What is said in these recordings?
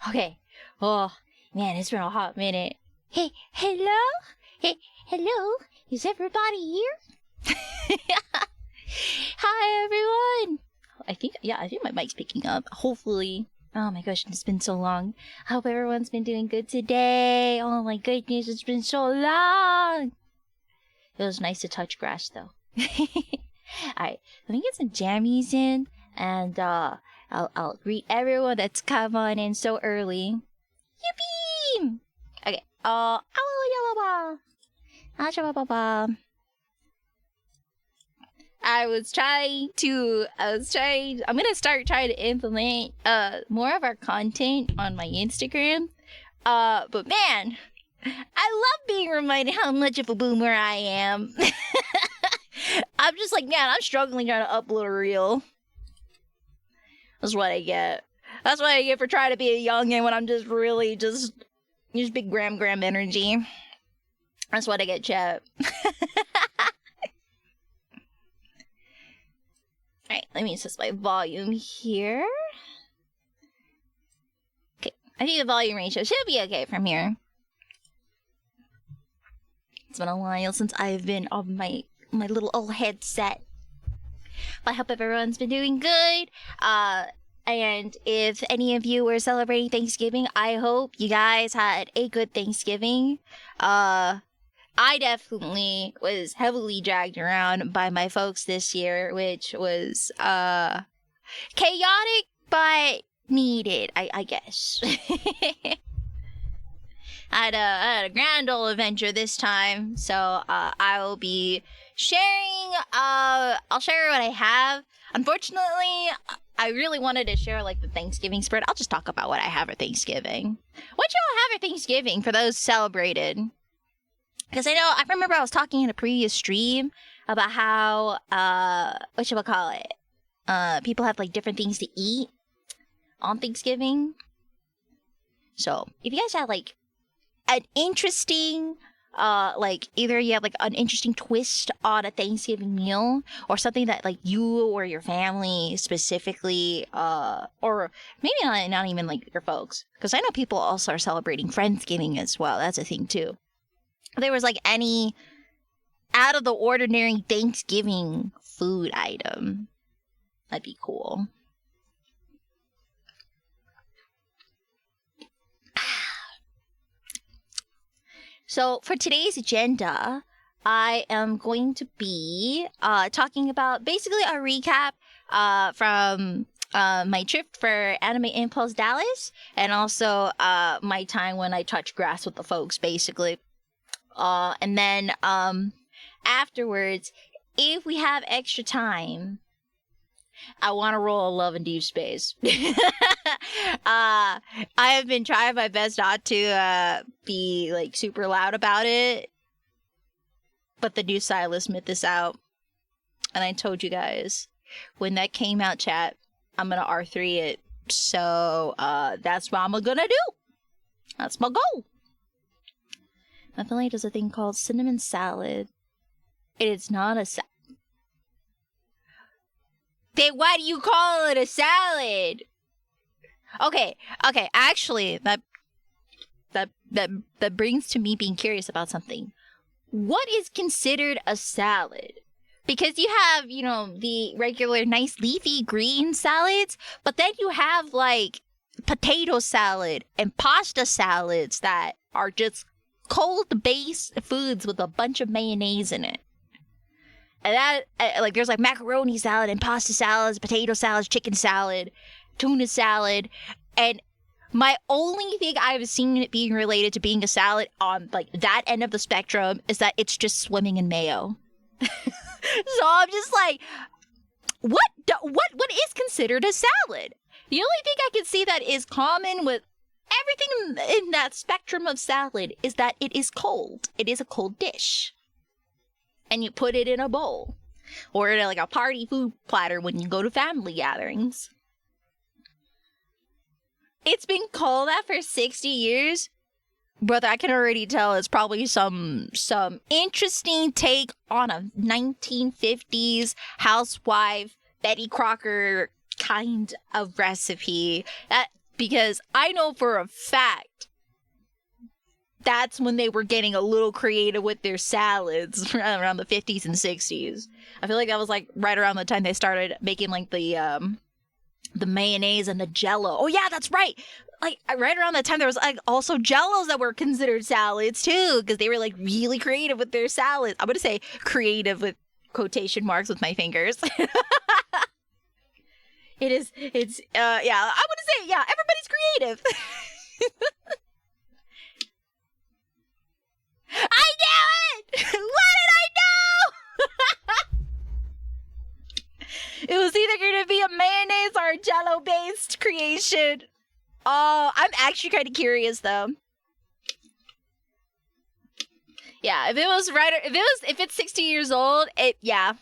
Okay. Oh, man, it's been a hot minute. Hey, hello? Hey, hello? Is everybody here? Hi, everyone. I think my mic's picking up. Hopefully. Oh my gosh, it's been so long. I hope everyone's been doing good today. Oh my goodness, it's been so long. It was nice to touch grass, though. Alright, let me get some jammies in, and I'll greet everyone that's come on in so early. Yippee! Okay, I'm gonna start trying to implement more of our content on my Instagram. But man, I love being reminded how much of a boomer I am. I'm just like, man, I'm struggling trying to upload a reel. That's what I get. That's what I get for trying to be a youngin' when I'm just really just big gram energy. That's what I get, chat. Alright, let me adjust my volume here. Okay, I think the volume ratio should be okay from here. It's been a while since I've been on my little old headset. I hope everyone's been doing good. And if any of you were celebrating Thanksgiving, I hope you guys had a good Thanksgiving. I definitely was heavily dragged around by my folks this year, which was chaotic but needed, I guess. I had a grand old adventure this time, so I will be sharing. I'll share what I have. Unfortunately, I really wanted to share like the Thanksgiving spirit. I'll just talk about what I have at Thanksgiving. What y'all have at Thanksgiving for those celebrated? Because I remember I was talking in a previous stream about how people have like different things to eat on Thanksgiving. So if you guys have like an interesting either you have like an interesting twist on a Thanksgiving meal, or something that like you or your family specifically, or maybe not even like your folks, because I know people also are celebrating Friendsgiving as well. That's a thing too. If there was like any out of the ordinary Thanksgiving food item, that'd be cool. So for today's agenda, I am going to be talking about basically a recap from my trip for Anime Impulse Dallas, and also my time when I touched grass with the folks, basically. And then afterwards, if we have extra time, I want to roll a Love in Deep Space. I have been trying my best not to be like super loud about it, but the new sylus myth is out, and I told you guys when that came out, chat, I'm gonna R3 it. So that's what I'm gonna do. That's my goal. My family does a thing called cinnamon salad. It is not a salad. Then why do you call it a salad? Okay. Actually, that brings to me being curious about something. What is considered a salad? Because you have, the regular nice leafy green salads, but then you have like potato salad and pasta salads that are just cold base foods with a bunch of mayonnaise in it. And that, like, there's like macaroni salad and pasta salads, potato salads, chicken salad, tuna salad. And my only thing I've seen it being related to being a salad on like that end of the spectrum is that it's just swimming in mayo. So I'm just like, what is considered a salad? The only thing I can see that is common with everything in that spectrum of salad is that it is cold. It is a cold dish. And you put it in a bowl. Or in like a party food platter when you go to family gatherings. It's been called that for 60 years. Brother, I can already tell it's probably some interesting take on a 1950s housewife, Betty Crocker kind of recipe. That because I know for a fact that's when they were getting a little creative with their salads around the 50s and 60s. I feel like that was like right around the time they started making like the mayonnaise and the Jello. Oh yeah, that's right. Like right around that time, there was like also Jellos that were considered salads too, because they were like really creative with their salads. I'm gonna say creative with quotation marks with my fingers. It's yeah. I would say yeah. Everybody's creative. I knew it. What did I know? It was either going to be a mayonnaise or a Jello-based creation. Oh, I'm actually kind of curious though. Yeah, if it was right, if it's 60 years old, yeah.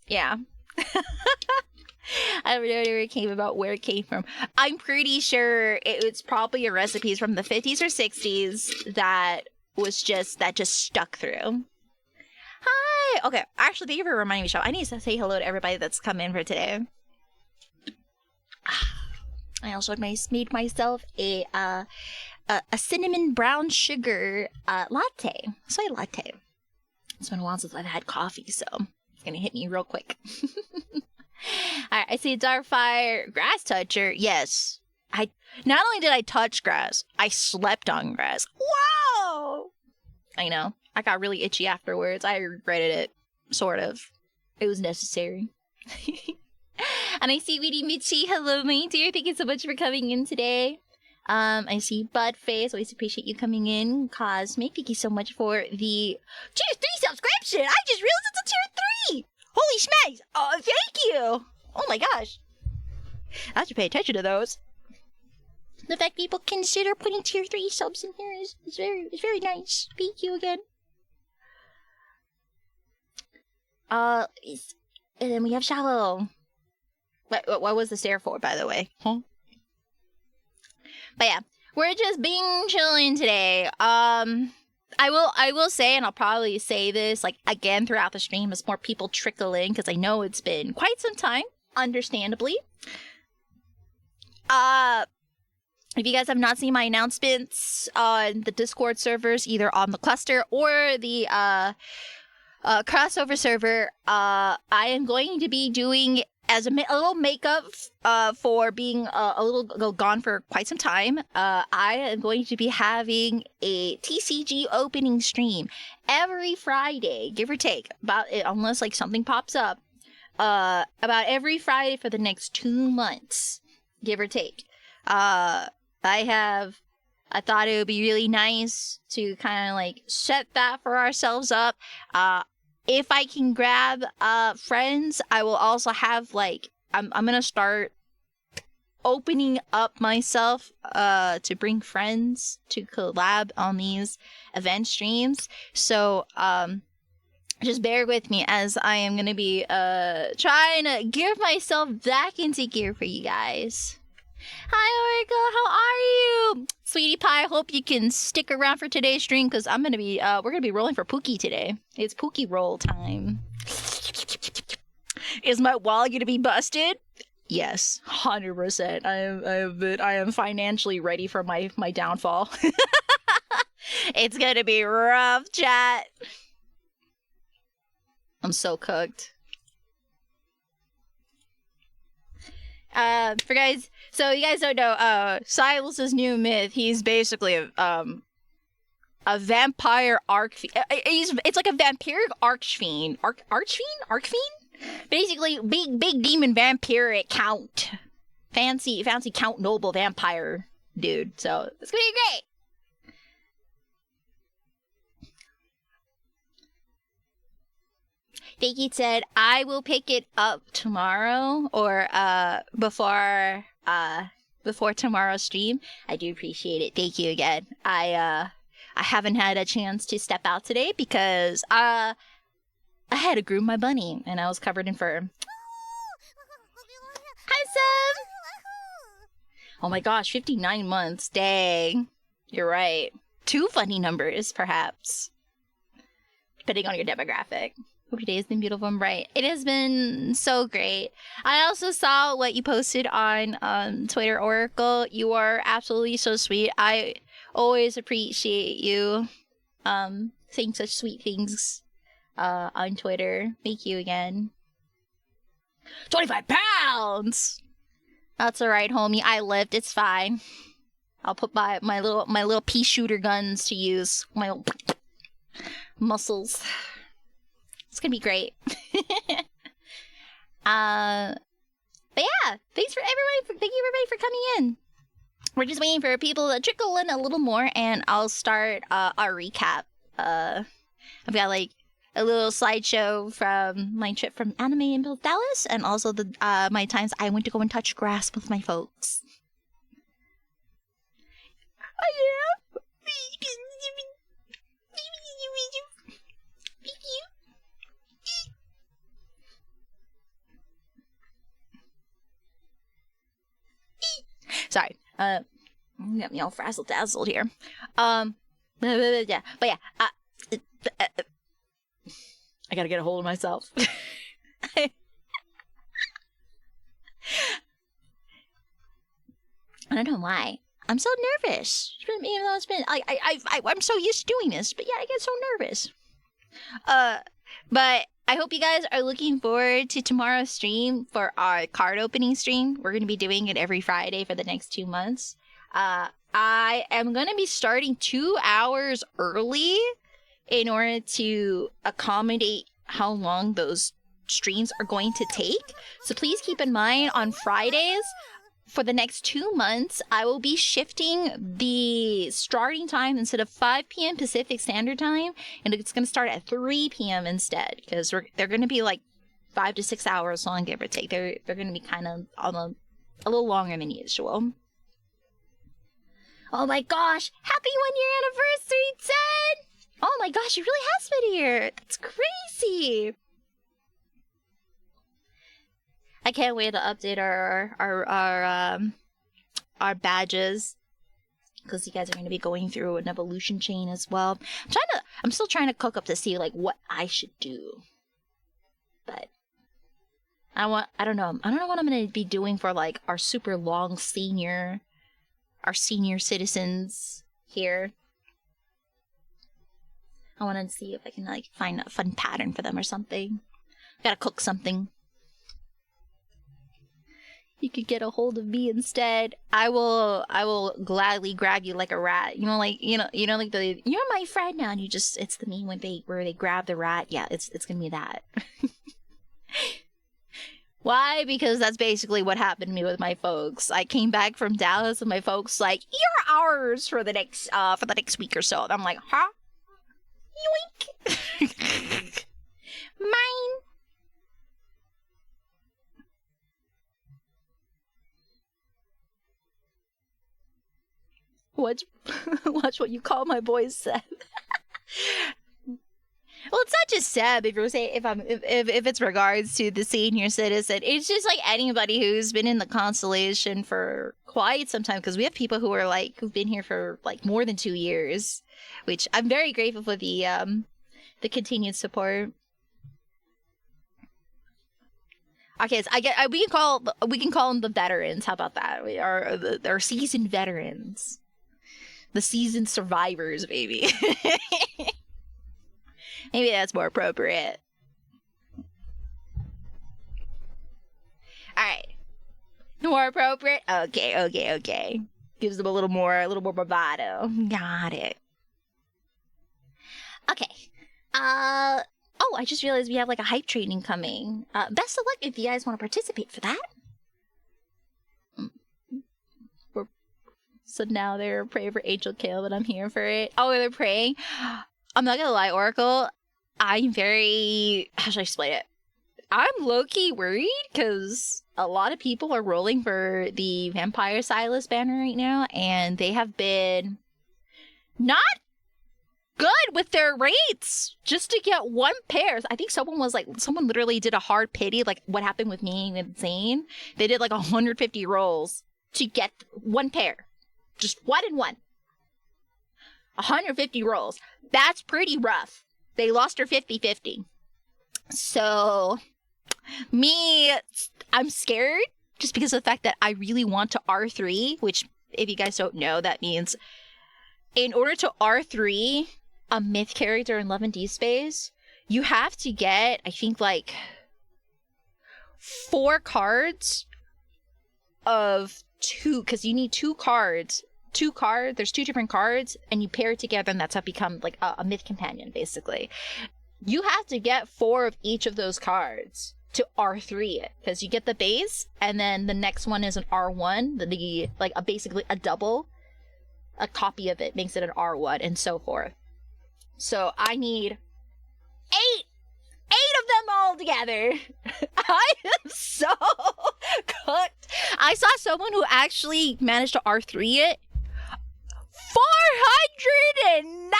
I don't know where it came about, where it came from. I'm pretty sure it's probably a recipe from the 50s or 60s that just stuck through. Hi. Okay. Actually, thank you for reminding me, Shop. I need to say hello to everybody that's come in for today. I also made myself a cinnamon brown sugar latte, soy latte. It's been a while since I've had coffee, so it's gonna hit me real quick. All right. I see Darkfire grass toucher. Yes. Not only did I touch grass, I slept on grass. Wow! I know. I got really itchy afterwards. I regretted it. Sort of. It was necessary. And I see Weedy Mitchie. Hello, my dear. Thank you so much for coming in today. I see Budface. Always appreciate you coming in. Cosmic, thank you so much for the tier 3 subscription. I just realized it's a tier 3. Holy smacks. Oh, thank you. Oh my gosh. I have to pay attention to those. The fact people consider putting tier 3 subs in here is very nice. Thank you again. And then we have Shallow. What was the stare for, by the way? Huh? But yeah, we're just being chilling today. I will say, and I'll probably say this like again throughout the stream as more people trickle in, because I know it's been quite some time, understandably. If you guys have not seen my announcements on the Discord servers, either on the cluster or the crossover server, I am going to be doing as a little makeup for being a little gone for quite some time. I am going to be having a TCG opening stream every Friday, give or take, unless like something pops up, about every Friday for the next 2 months, give or take. I thought it would be really nice to kind of like set that for ourselves up. If I can grab friends, I will also have like I'm gonna start opening up myself to bring friends to collab on these event streams. So just bear with me as I am gonna be trying to gear myself back into gear for you guys. Hi Oracle, how are you? Sweetie Pie, hope you can stick around for today's stream, because I'm gonna be we're gonna be rolling for Pookie today. It's Pookie roll time. Is my wallet gonna be busted? Yes, 100%. I am financially ready for my downfall. It's gonna be rough, chat. I'm so cooked. For guys, so you guys don't know, Silas's new myth, he's basically a vampire it's like a vampiric archfiend. Archfiend? Basically, big demon vampiric count. Fancy Count Noble vampire dude. So, it's gonna be great. Fakey said, I will pick it up tomorrow or before tomorrow's stream. I do appreciate it. Thank you again. I haven't had a chance to step out today because I had to groom my bunny and I was covered in fur. Hi, Sam! Oh my gosh, 59 months. Dang. You're right. 2 funny numbers, perhaps. Depending on your demographic. Hope your day has been beautiful and bright. It has been so great. I also saw what you posted on Twitter, Oracle. You are absolutely so sweet. I always appreciate you saying such sweet things on Twitter. Thank you again. 25 pounds! That's alright, homie. I lived. It's fine. I'll put my little pea shooter guns to use. My little muscles. It's gonna be great. But yeah, thank you everybody for coming in. We're just waiting for people to trickle in a little more, and I'll start our recap. I've got like a little slideshow from my trip from Anime in Dallas, and also the my times I went to go and touch grass with my folks. Oh yeah. Sorry. You got me all frazzled dazzled here. Yeah, but yeah. I gotta get a hold of myself. I don't know why. I'm so nervous. Even though it's been, I'm so used to doing this, but yeah, I get so nervous. But I hope you guys are looking forward to tomorrow's stream for our card opening stream. We're going to be doing it every Friday for the next 2 months. I am going to be starting 2 hours early in order to accommodate how long those streams are going to take. So please keep in mind on Fridays, for the next 2 months, I will be shifting the starting time instead of 5 p.m. Pacific Standard Time, and it's going to start at 3 p.m. instead, because they're going to be like 5 to 6 hours long, give or take. They're going to be kind of a little longer than usual. Oh my gosh! Happy 1-year anniversary, Ted! Oh my gosh, it really has been here! That's crazy! I can't wait to update our badges, because you guys are going to be going through an evolution chain as well. I'm still trying to cook up to see like what I should do, but I don't know what I'm going to be doing for like our super long senior citizens here. I want to see if I can like find a fun pattern for them or something. Gotta cook something. You could get a hold of me instead. I will gladly grab you like a rat. You're my friend now, and it's the meme where they grab the rat. Yeah, it's gonna be that. Why? Because that's basically what happened to me with my folks. I came back from Dallas, and my folks like, you're ours for the next week or so. And I'm like, huh? Yoink. Mine. Watch what you call my boys said. Well, it's not just Seb. If it's regards to the senior citizen, it's just like anybody who's been in the constellation for quite some time. Because we have people who've been here for like more than 2 years, which I'm very grateful for the continued support. Okay, so we can call them the veterans. How about that? We are they're seasoned veterans. The seasoned survivors, maybe. Maybe that's more appropriate. Alright. More appropriate? Okay. Gives them a little more bravado. Got it. Okay. Oh, I just realized we have like a hype training coming. Best of luck if you guys want to participate for that. So now they're praying for Angel Kale, but I'm here for it. Oh, they're praying? I'm not gonna lie, Oracle. I'm very... How should I explain it? I'm low-key worried, because a lot of people are rolling for the Vampire Sylus banner right now, and they have been not good with their rates just to get 1 pair. I think someone literally did a hard pity, like what happened with me and Insane. They did like 150 rolls to get 1 pair. Just 1 and 1. 150 rolls. That's pretty rough. They lost her 50-50. So, I'm scared just because of the fact that I really want to R3, which, if you guys don't know, that means in order to R3 a myth character in Love and D Space, you have to get, I think, like 4 cards of 2, because you need 2 cards. There's 2 different cards, and you pair it together, and that's how it becomes like a myth companion, basically. You have to get 4 of each of those cards to R3 it, because you get the base, and then the next one is an R1, basically a double. A copy of it makes it an R1, and so forth. So I need 8 of them all together. I am so cooked. I saw someone who actually managed to R3 it. 490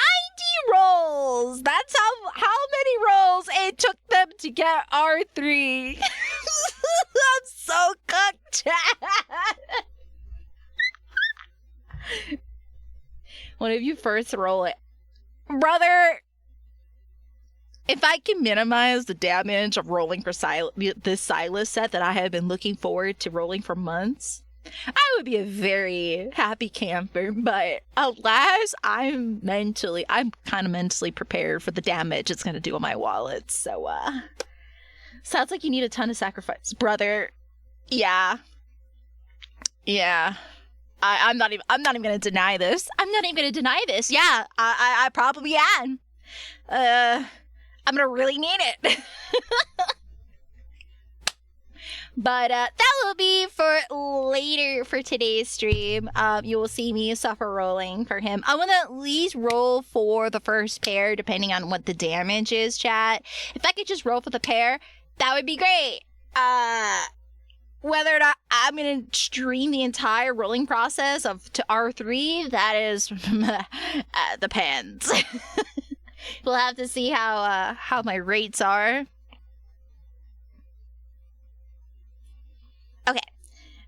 rolls. That's how many rolls it took them to get R3. I'm so cooked. When if you first roll it, brother, if I can minimize the damage of rolling for this Sylus set that I have been looking forward to rolling for months, I would be a very happy camper. But alas, I'm kind of mentally prepared for the damage it's going to do on my wallet. So, sounds like you need a ton of sacrifice, brother. Yeah. I'm not even going to deny this. Yeah, I probably am. I'm going to really need it. But that will be for later for today's stream. You will see me suffer rolling for him. I'm going to at least roll for the first pair, depending on what the damage is, chat. If I could just roll for the pair, that would be great. Whether or not I'm going to stream the entire rolling process to R3, that is depends. We'll have to see how my rates are. Okay.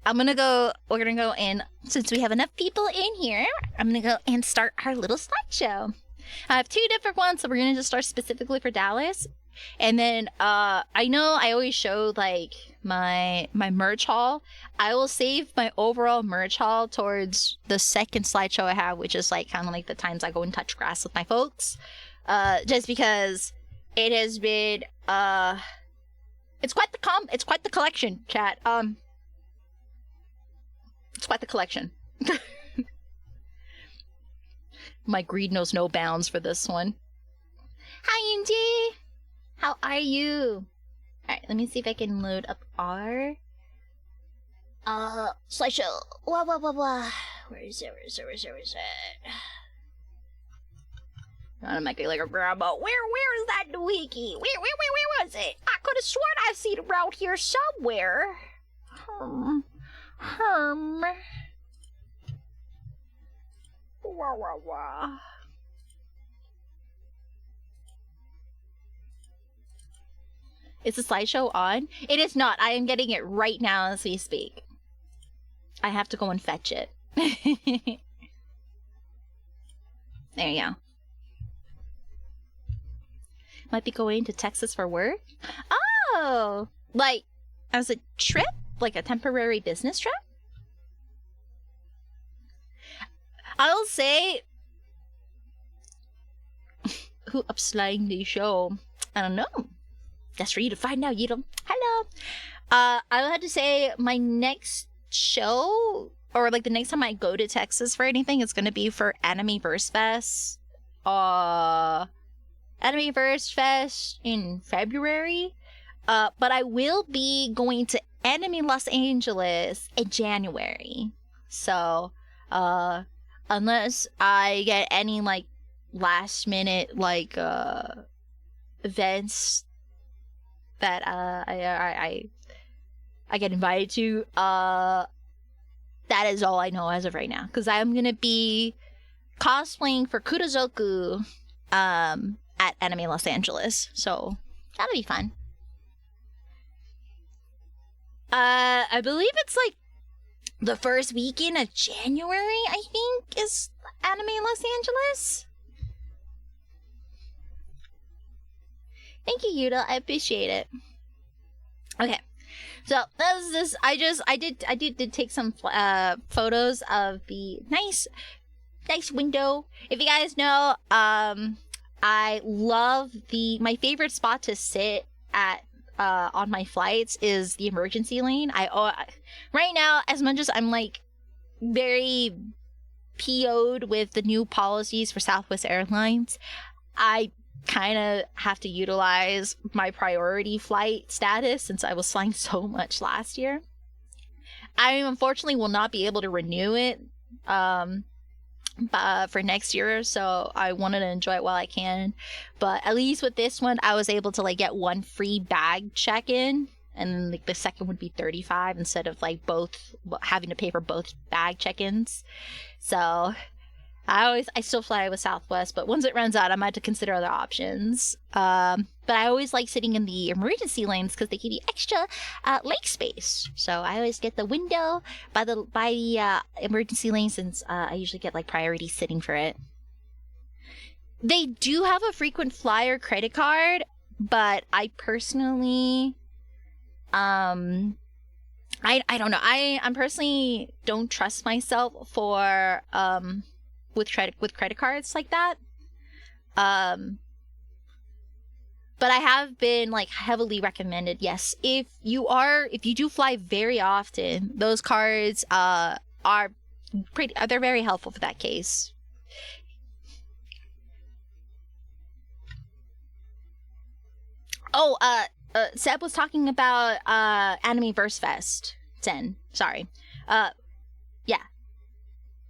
We're going to go in, since we have enough people in here, I'm going to go and start our little slideshow. I have 2 different ones, so we're going to just start specifically for Dallas. And then, I know I always show, like, my merch haul. I will save my overall merch haul towards the second slideshow I have, which is, like, kind of like the times I go and touch grass with my folks. Just because it has been, it's quite the collection, chat. It's quite the collection. My greed knows no bounds for this one. Hi, Indy! How are you? Alright, let me see if I can load up our slideshow. Blah blah blah blah. Where is it? I'm making like a grandma. Where is that wiki? Where was it? I could have sworn I seen it around here somewhere. Wah. Is the slideshow on? It is not. I am getting it right now as we speak. I have to go and fetch it. There you go. Might be going to Texas for work. Oh! Like, as a trip? Like a temporary business trip? I'll say... Who upslying the show? I don't know. That's for you to find out, Yeedle. Hello. I will have to say my next show, or like the next time I go to Texas for anything, it's going to be for Animeverse Fest. Animeverse Fest in February. But I will be going to Anime Los Angeles in January. So, unless I get any like last minute like events that I get invited to, that is all I know as of right now, because I'm gonna be cosplaying for Kurozoku at Anime Los Angeles, so that'll be fun. I believe it's like the first weekend of January, I think, is Anime Los Angeles. Thank you, Yuta. I appreciate it. Okay. So this. I did take some photos of the nice window. If you guys know, I love my favorite spot to sit at on my flights is the emergency lane. Right now, as much as I'm like very PO'd with the new policies for Southwest Airlines, I kind of have to utilize my priority flight status since I was flying so much last year. I unfortunately will not be able to renew it for next year, so I wanted to enjoy it while I can. But at least with this one, I was able to like get one free bag check-in, and then like the second would be $35 instead of like both having to pay for both bag check-ins. So I still fly with Southwest, but once it runs out, I might have to consider other options. But I always like sitting in the emergency lanes because they give you extra leg space. So I always get the window by the emergency lane since I usually get like priority sitting for it. They do have a frequent flyer credit card, but I personally, I don't know. I personally don't trust myself for with credit cards like that. But I have been like heavily recommended. Yes, if you do fly very often, those cards they're very helpful for that case. Oh, Seb was talking about Anime Verse Fest 10. Sorry. Yeah.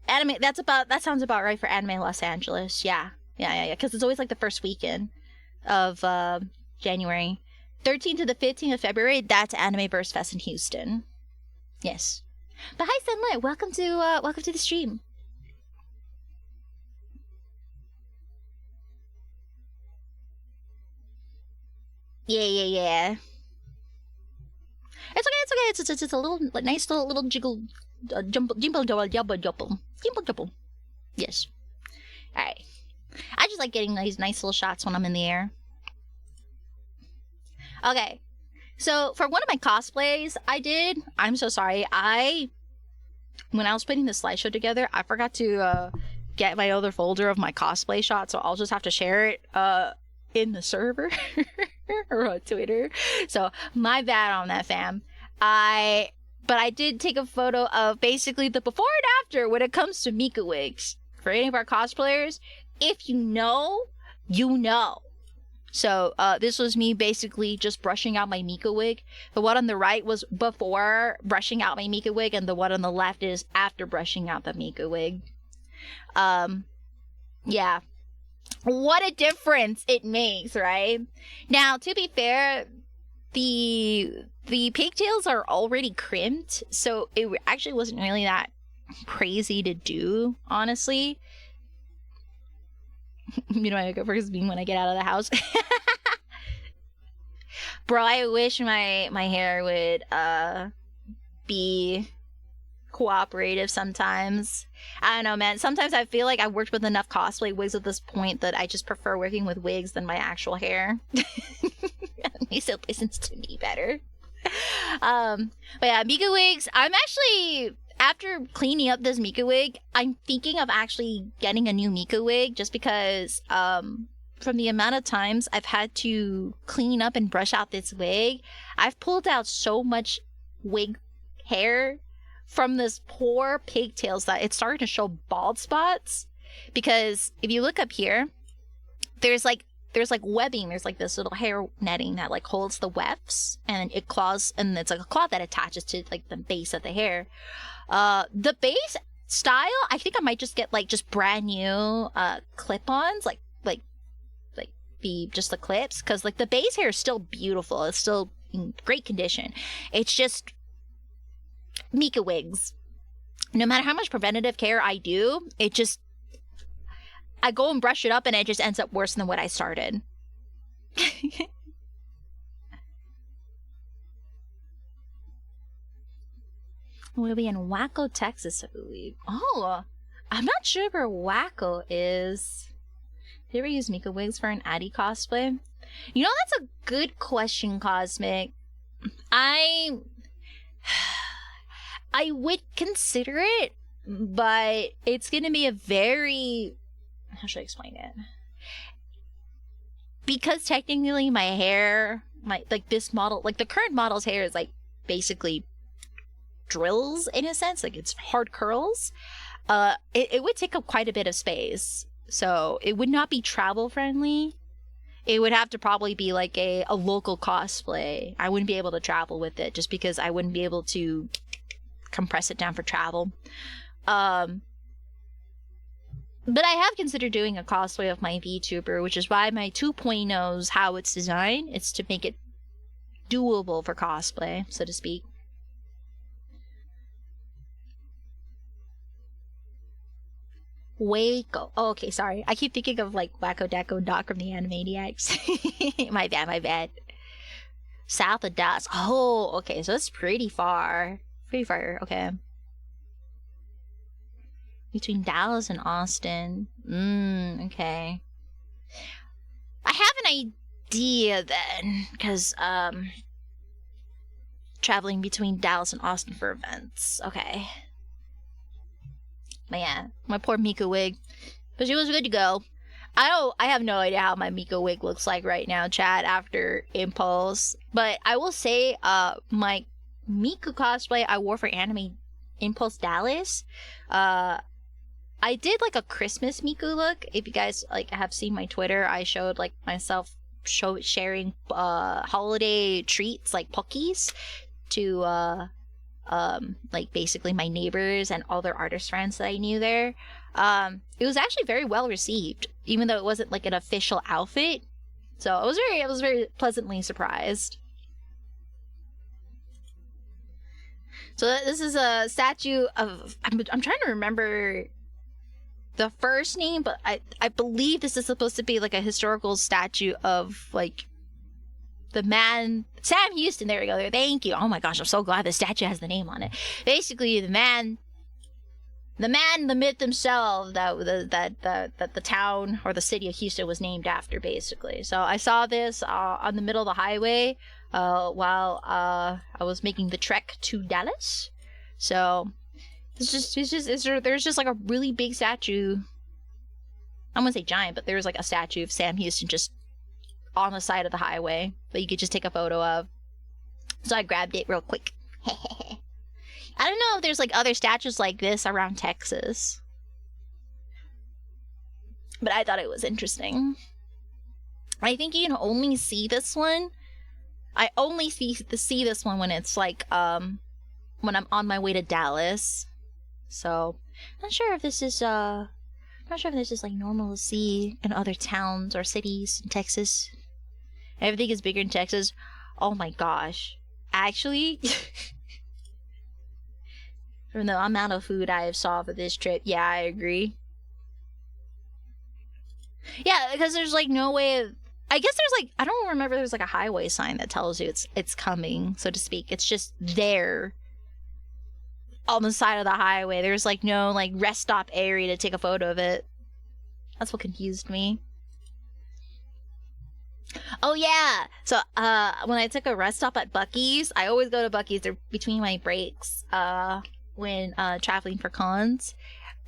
Anime, that sounds about right for Anime Los Angeles. Yeah. Because it's always like the first weekend of January. 13th to the 15th of February, that's Anime Burst Fest in Houston. Yes. But hi Sunlight, welcome to the stream. Yeah. It's okay. It's a little nice little jiggle, jimble double. Yes. All right. I just like getting these nice little shots when I'm in the air. Okay. So for one of my cosplays I'm so sorry. When I was putting the slideshow together, I forgot to get my other folder of my cosplay shots, so I'll just have to share it in the server or on Twitter. So my bad on that, fam. But I did take a photo of basically the before and after when it comes to Mika wigs. For any of our cosplayers, if you know, you know. So this was me basically just brushing out my Mika wig. The one on the right was before brushing out my Mika wig, and the one on the left is after brushing out the Mika wig. Yeah. What a difference it makes, right? Now, to be fair, the pigtails are already crimped, so it actually wasn't really that crazy to do, honestly. You know, I go first being when I get out of the house. Bro, I wish my hair would be cooperative sometimes. I don't know, man. Sometimes I feel like I've worked with enough cosplay wigs at this point that I just prefer working with wigs than my actual hair. At least it listens to me better. But yeah, Mika wigs. I'm actually, after cleaning up this Mika wig, I'm thinking of actually getting a new Mika wig just because from the amount of times I've had to clean up and brush out this wig, I've pulled out so much wig hair from this poor pigtails that it's starting to show bald spots. Because if you look up here, there's like webbing. There's like this little hair netting that like holds the wefts, and it claws, and it's like a claw that attaches to like the base of the hair. The base style, I think I might just get like just brand new clip-ons, like be just the clips, because like the base hair is still beautiful. It's still in great condition. It's just Mika wigs. No matter how much preventative care I do, I go and brush it up and it just ends up worse than what I started. We'll be in Waco, Texas, I believe. Oh, I'm not sure where Waco is. Did you ever use Mika wigs for an Adi cosplay? You know, that's a good question, Cosmic. I would consider it, but it's gonna be a very, how should I explain it? Because technically my hair, like this model, like the current model's hair is like basically drills in a sense, like it's hard curls. It would take up quite a bit of space, so it would not be travel friendly. It would have to probably be like a local cosplay. I wouldn't be able to travel with it just because I wouldn't be able to compress it down for travel. But I have considered doing a cosplay of my VTuber, which is why my 2.0's how it's designed. It's to make it doable for cosplay, so to speak. Waco. Oh, okay, sorry. I keep thinking of like Wacko Dacko Doc from the Animaniacs. My bad. South of Dallas. Oh, okay, so it's pretty far. Pretty far, okay. Between Dallas and Austin. Okay. I have an idea then, because, traveling between Dallas and Austin for events. Okay. But yeah, my poor Mika wig. But she was good to go. I have no idea how my Mika wig looks like right now, chat, after Impulse. But I will say, my Mika cosplay I wore for Anime Impulse Dallas, I did like a Christmas Miku look. If you guys like have seen my Twitter, I showed like myself sharing holiday treats like Pockies to like basically my neighbors and all their artist friends that I knew there. It was actually very well received, even though it wasn't like an official outfit. So I was very pleasantly surprised. So this is a statue of, I'm trying to remember the first name, but I believe this is supposed to be like a historical statue of like the man, Sam Houston. There we go. Thank you. Oh my gosh, I'm so glad the statue has the name on it. Basically, the man, the myth himself that the town or the city of Houston was named after, basically. So I saw this on the middle of the highway while I was making the trek to Dallas. So there's just like a really big statue. I'm gonna say giant, but there's like a statue of Sam Houston just on the side of the highway that you could just take a photo of. So I grabbed it real quick. I don't know if there's like other statues like this around Texas, but I thought it was interesting. I think you can only see this one. I only see this one when it's like when I'm on my way to Dallas. So I'm not sure if this is like normal to see in other towns or cities in Texas. Everything is bigger in Texas. Oh my gosh. Actually, from the amount of food I have saw for this trip, yeah, I agree. Yeah, because there's like no way of, I guess there's like, I don't remember, there's like a highway sign that tells you it's coming, so to speak. It's just there on the side of the highway. There's like no like rest stop area to take a photo of it. That's what confused me. Oh yeah. So when I took a rest stop at Buc-ee's, I always go to Buc-ee's. They're between my breaks when traveling for cons.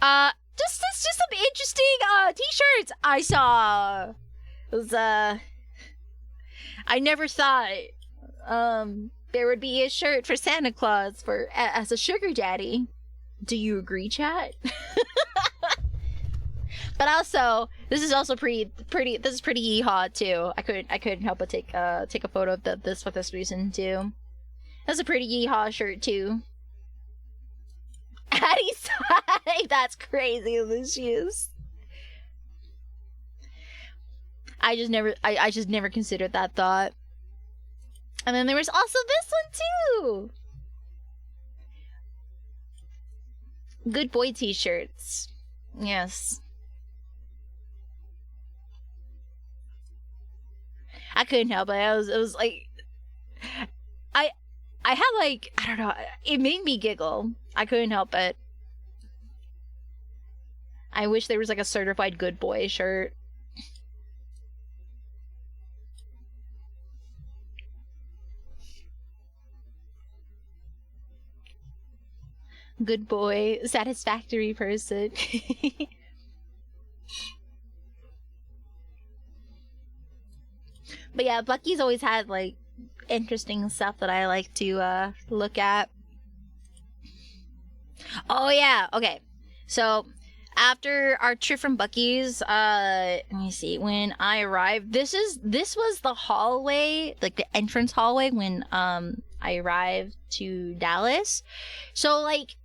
Just some interesting t-shirts I saw. It was I never thought there would be a shirt for Santa Claus for as a sugar daddy. Do you agree, chat? But also, this is also pretty. This is pretty yeehaw too. I couldn't help but take a photo of this for this reason too. That's a pretty yeehaw shirt too. AdiAstraya, that's crazy, Lucius. I just never considered that thought. And then there was also this one too. Good boy t-shirts. Yes. I couldn't help it. It was like I had like, I don't know, it made me giggle. I couldn't help it. I wish there was like a certified good boy shirt. Good boy, satisfactory person. But yeah, Bucky's always had like interesting stuff that I like to look at. Oh yeah, okay. So after our trip from Bucky's, let me see. When I arrived, this was the hallway, like the entrance hallway when I arrived to Dallas. So like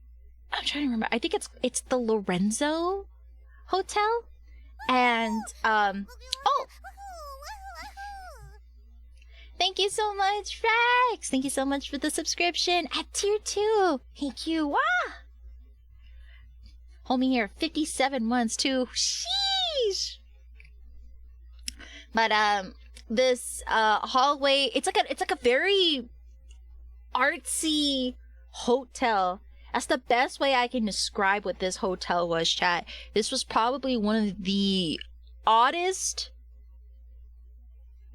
I'm trying to remember. I think it's the Lorenzo Hotel, and oh, thank you so much, Rex. Thank you so much for the subscription at tier 2. Thank you. Wow. Hold me here, 57 months too. Sheesh. But this hallway, it's like a very artsy hotel. That's the best way I can describe what this hotel was, chat. This was probably one of the oddest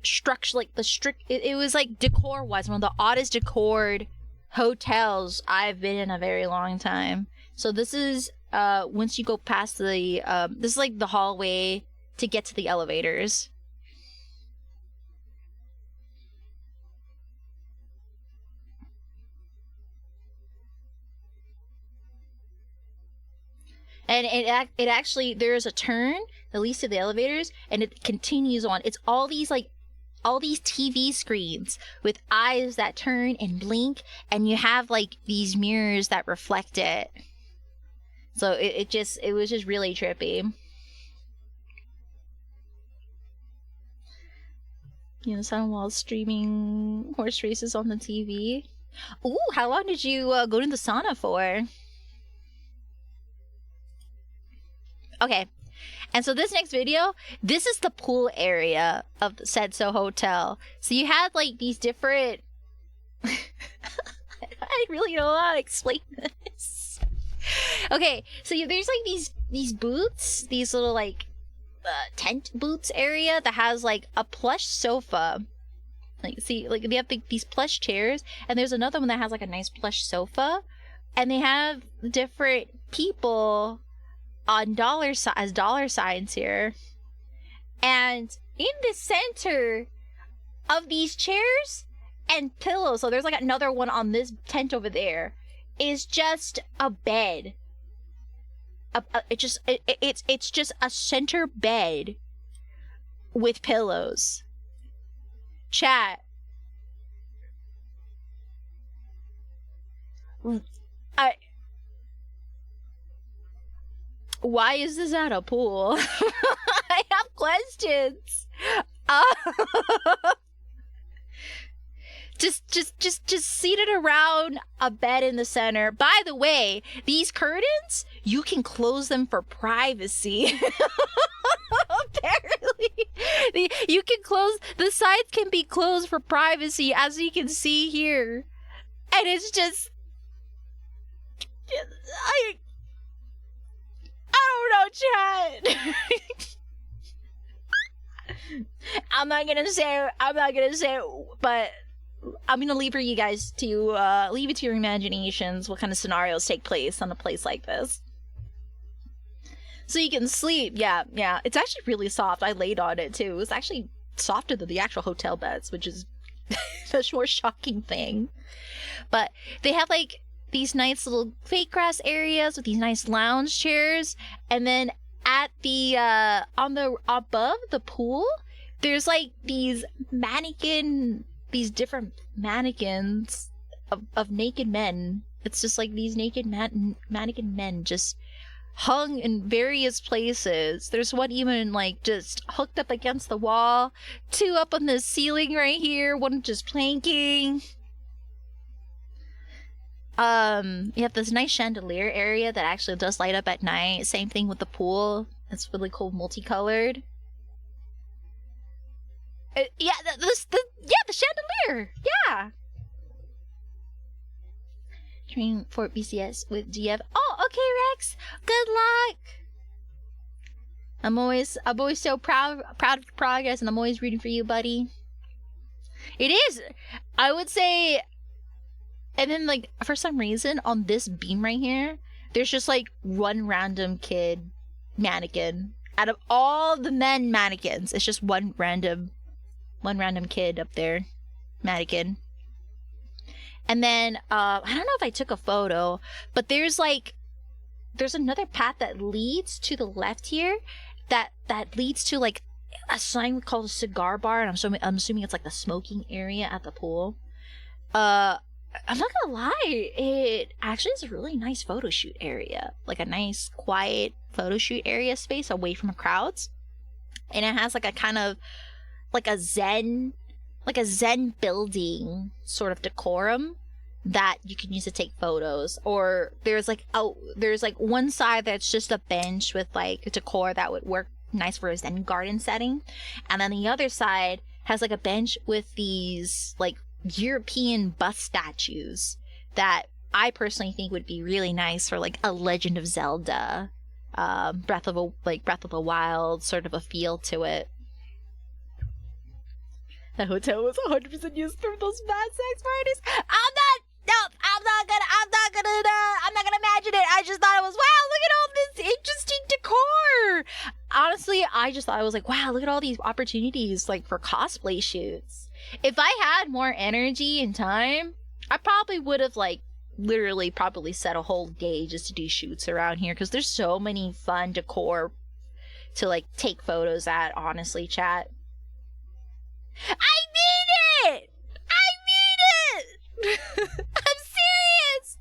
structure, like it was like decor wise, one of the oddest decored hotels I've been in a very long time. So this is once you go past the this is like the hallway to get to the elevators. And it actually, there's a turn that leads to the elevators, and it continues on. It's all these TV screens with eyes that turn and blink, and you have like these mirrors that reflect it. So it was just really trippy. You know, someone while streaming horse races on the TV. Ooh, how long did you go to the sauna for? Okay, and so this next video, this is the pool area of the Setso Hotel. So you had like these different... I really don't know how to explain this. Okay, so there's like these booths, these little like tent booths area that has like a plush sofa. Like, see, like they have these plush chairs, and there's another one that has like a nice plush sofa, and they have different people on dollar signs here, and in the center of these chairs and pillows, so there's like another one on this tent over there, is just a bed. It's just a center bed with pillows. Chat, why is this at a pool? I have questions. Just seated around a bed in the center. By the way, these curtains, you can close them for privacy. Apparently, you can close, the sides can be closed for privacy, as you can see here. And it's just, I don't know, chat. I'm not gonna say, but I'm gonna leave for you guys to leave it to your imaginations what kind of scenarios take place on a place like this. So you can sleep. Yeah. It's actually really soft. I laid on it too. It's actually softer than the actual hotel beds, which is the more shocking thing. But they have like these nice little fake grass areas with these nice lounge chairs, and then at the above the pool, there's like these different mannequins of naked men. It's just like these naked mannequin men just hung in various places. There's one even like just hooked up against the wall, two up on the ceiling right here, one just planking. You have this nice chandelier area that actually does light up at night. Same thing with the pool. It's really cool, multicolored. The chandelier. Yeah. Train for BCS with GF. Oh, okay, Rex. Good luck. I'm always so proud of progress, and I'm always rooting for you, buddy. It is. I would say And then, like, for some reason, on this beam right here, there's just, like, one random kid mannequin. Out of all the men mannequins, it's just one random kid up there mannequin. And then, I don't know if I took a photo, but there's another path that leads to the left here that leads to, like, a sign called a cigar bar, and I'm assuming it's, like, the smoking area at the pool. I'm not gonna lie, it actually is a really nice photo shoot area. Like a nice, quiet photo shoot area space away from crowds. And it has like a kind of like a zen building sort of decorum that you can use to take photos. Or there's like one side that's just a bench with like decor that would work nice for a zen garden setting. And then the other side has like a bench with these like European bust statues that I personally think would be really nice for like a Legend of Zelda, Breath of the Wild sort of a feel to it. That hotel was 100% used for those mad sex parties. I'm not gonna imagine it. I just thought it was, wow, look at all this interesting decor. Honestly, I just thought it was like, wow, look at all these opportunities like for cosplay shoots. If I had more energy and time, I probably would have like literally probably set a whole day just to do shoots around here, because there's so many fun decor to like take photos at, honestly, chat. I mean it! I'm serious!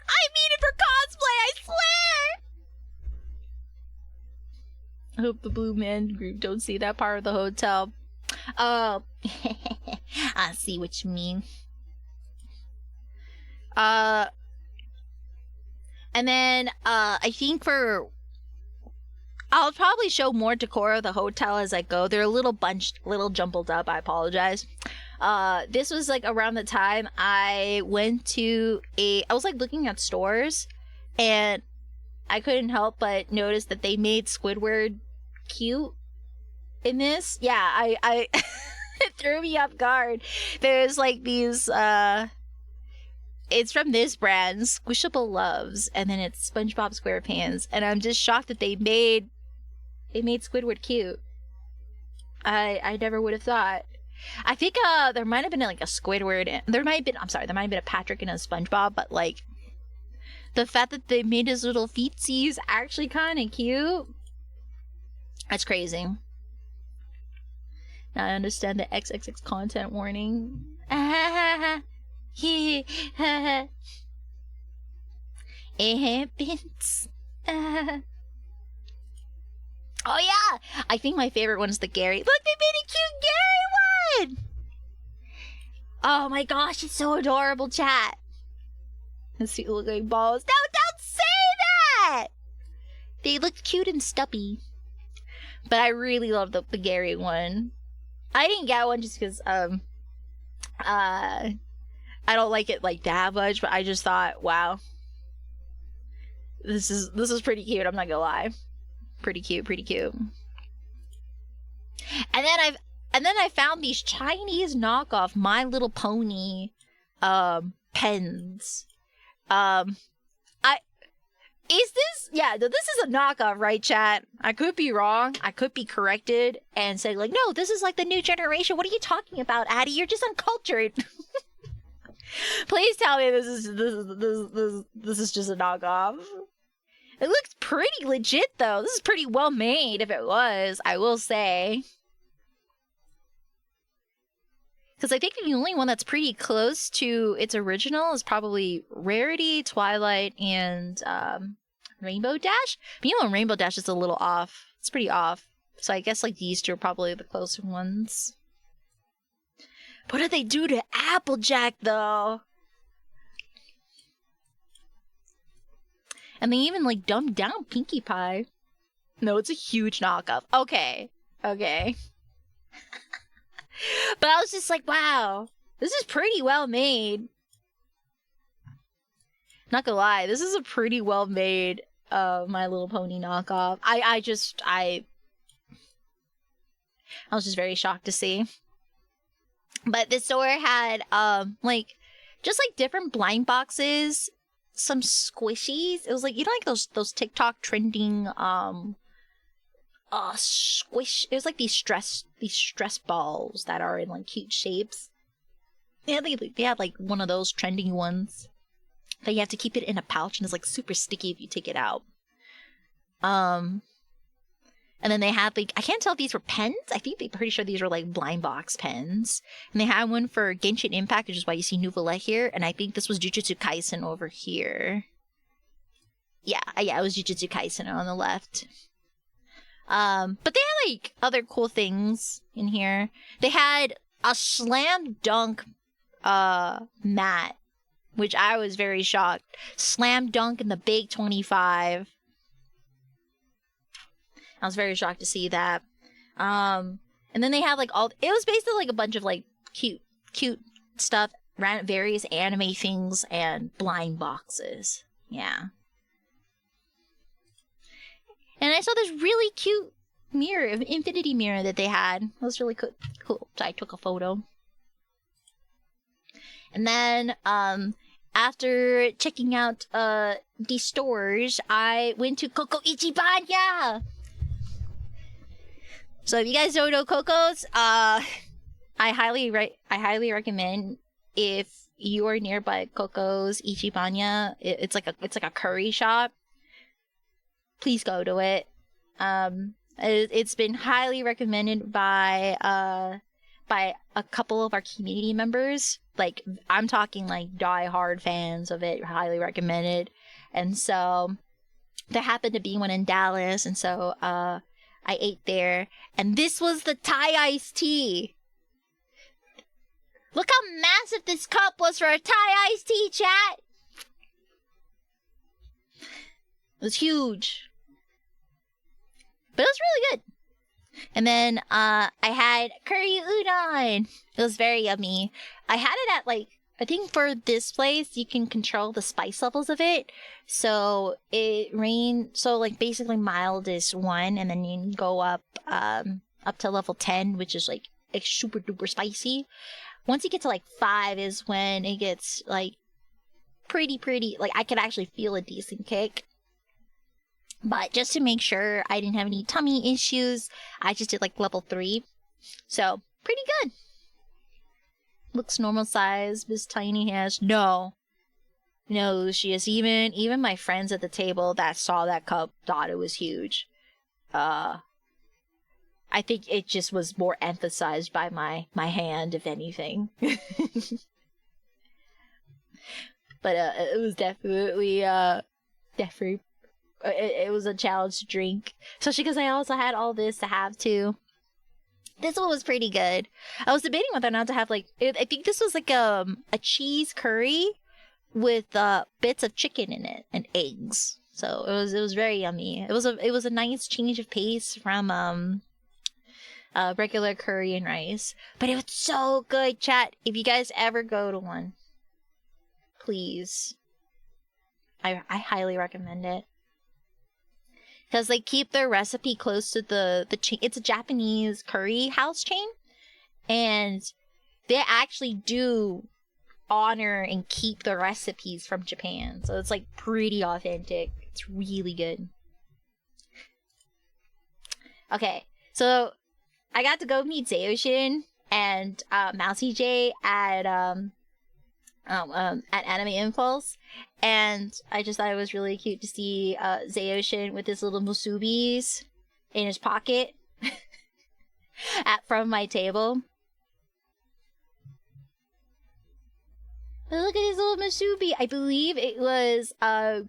I mean it for cosplay, I swear! I hope the Blue Man Group don't see that part of the hotel. Oh, I see what you mean. And then, I think I'll probably show more decor of the hotel as I go. They're a little jumbled up. I apologize. This was like around the time I went to I was like looking at stores, and I couldn't help but notice that they made Squidward cute in this. Yeah, I it threw me off guard. There's like these it's from this brand, Squishable Loves, and then it's SpongeBob SquarePants, and I'm just shocked that they made Squidward cute. I never would have thought. I think there might have been like a Squidward, there might have been a Patrick and a SpongeBob, but like the fact that they made his little feetsies actually kind of cute. That's crazy. Now I understand the XXX content warning. It happens. Oh yeah! I think my favorite one is the Gary. Look, they made a cute Gary one! Oh my gosh, it's so adorable, chat. Let's see, look like balls. No, don't say that! They look cute and stubby. But I really love the Gary one. I didn't get one just because, I don't like it like that much, but I just thought, wow. This is pretty cute, I'm not gonna lie. Pretty cute. And then I found these Chinese knockoff My Little Pony pens. This is a knockoff, right, chat? I could be wrong. I could be corrected and say like, no, this is like the new generation. What are you talking about, Addy? You're just uncultured. Please tell me this is just a knockoff. It looks pretty legit, though. This is pretty well made, if it was, I will say. Because I think the only one that's pretty close to its original is probably Rarity, Twilight, and Rainbow Dash. But you know, Rainbow Dash is a little off. It's pretty off. So I guess like these two are probably the closer ones. What did they do to Applejack, though? And they even, like, dumbed down Pinkie Pie. No, it's a huge knockoff. Okay. But I was just like, wow. This is pretty well made. Not gonna lie, this is a pretty well made My Little Pony knockoff. I was just very shocked to see. But the store had like just like different blind boxes, some squishies. It was like, you know, like those TikTok trending squish. It was like these stress balls that are in like cute shapes. Yeah, they had like one of those trending ones that you have to keep it in a pouch and it's like super sticky if you take it out. And then they had like, I can't tell if these were pens. I think they're pretty sure these were like blind box pens. And they had one for Genshin Impact, which is why you see Nouvelle here. And I think this was Jujutsu Kaisen over here. Yeah, it was Jujutsu Kaisen on the left. But they had like other cool things in here. They had a slam dunk mat, which I was very shocked. Slam dunk in the Big 25. I was very shocked to see that. And then they had like it was basically like a bunch of like cute stuff, various anime things and blind boxes. Yeah. And I saw this really cute mirror, infinity mirror that they had. It was really cool. So I took a photo. And then after checking out the stores, I went to Coco Ichibanya. So if you guys don't know Coco's, I highly recommend, if you are nearby Coco's Ichibanya, it's like a curry shop. Please go to it. It's been highly recommended by a couple of our community members. Like, I'm talking like die-hard fans of it, highly recommended. And so there happened to be one in Dallas, and so I ate there, and this was the Thai iced tea. Look how massive this cup was for a Thai iced tea, chat. It was huge. But it was really good. And then I had curry udon. It was very yummy. I had it at like, I think for this place, you can control the spice levels of it. So so like basically mild is 1, and then you can go up to level 10, which is like super duper spicy. Once you get to like 5 is when it gets like pretty, like I could actually feel a decent kick. But just to make sure I didn't have any tummy issues, I just did like level 3. So pretty good. Looks normal size. Miss Tiny has no, she is. Even my friends at the table that saw that cup thought it was huge. I think it just was more emphasized by my hand, if anything. But it was definitely it was a challenge to drink, especially because I also had all this to have too. This one was pretty good. I was debating whether or not to have like, I think this was like a cheese curry with bits of chicken in it and eggs. So it was very yummy. It was a nice change of pace from regular curry and rice. But it was so good, chat. If you guys ever go to one, please, I highly recommend it. Because they keep their recipe close to the chain. It's a Japanese curry house chain. And they actually do honor and keep the recipes from Japan. So it's like pretty authentic. It's really good. Okay, so I got to go meet Zeoshin and Mousy J at Anime Impulse, and I just thought it was really cute to see Zeoshin with his little musubis in his pocket from my table. But look at his little musubi. I believe it was hand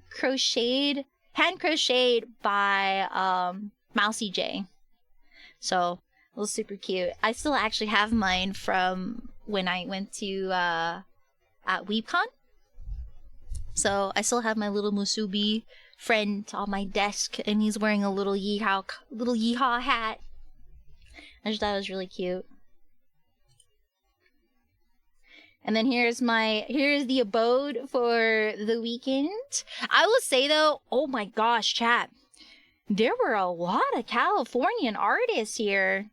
crocheted by Mousy J. So it was super cute. I still actually have mine from when I went to at WeebCon. So I still have my little musubi friend on my desk, and he's wearing a little yeehaw hat. I just thought it was really cute. And then here's the abode for the weekend. I will say though, oh my gosh, chat, there were a lot of Californian artists here.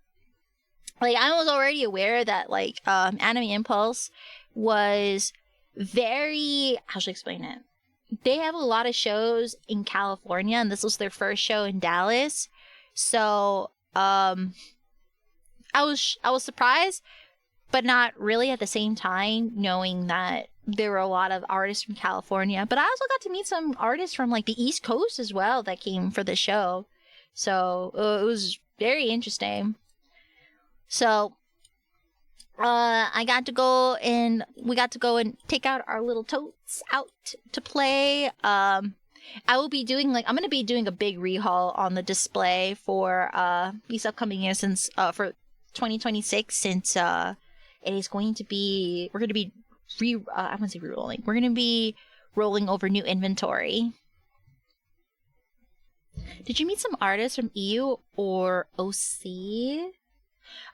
like I was already aware that like Anime Impulse was very, how should I explain it? They have a lot of shows in California, and this was their first show in Dallas. So I was surprised, but not really at the same time, knowing that there were a lot of artists from California. But I also got to meet some artists from like the East Coast as well that came for the show. So it was very interesting. So we got to go and take out our little totes out to play. I'm gonna be doing a big rehaul on the display for these upcoming years, since for 2026, since it is going to be, we're gonna be I wouldn't say re-rolling. We're gonna be rolling over new inventory. Did you meet some artists from EU or OC?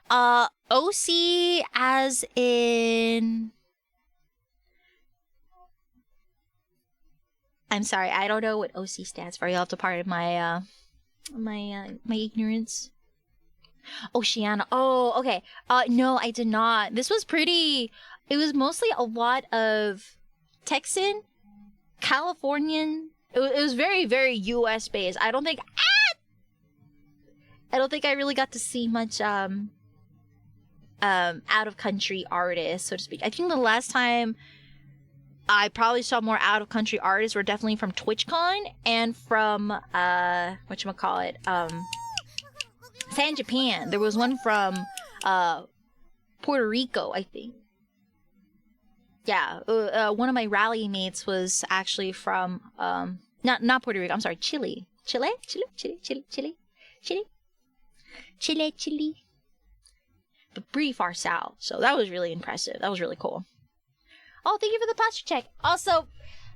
OC as in... I'm sorry, I don't know what OC stands for. You'll have to pardon my my ignorance. Oceania. Oh, okay. No, I did not. This was pretty... It was mostly a lot of Texan, Californian. It was very, very US based. I don't think I really got to see much out of country artists, so to speak. I think the last time I probably saw more out of country artists were definitely from TwitchCon and from whatchamacallit, San Japan. There was one from Puerto Rico, I think. Yeah, one of my rally mates was actually from not Puerto Rico. I'm sorry, Chile. Chile. But pretty far south. So that was really impressive. That was really cool. Oh, thank you for the posture check. Also,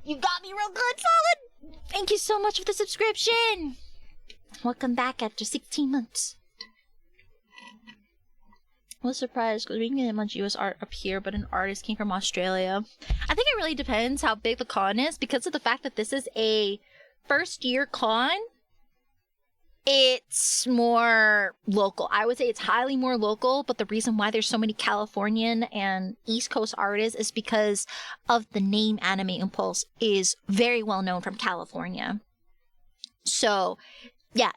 you got me real good, solid. Thank you so much for the subscription. Welcome back after 16 months. I was surprised because we can get much US art up here, but an artist came from Australia. I think it really depends how big the con is, because of the fact that this is a first year con. It's more local. I would say it's highly more local, but the reason why there's so many Californian and East Coast artists is because of the name Anime Impulse is very well known from California. So, yeah,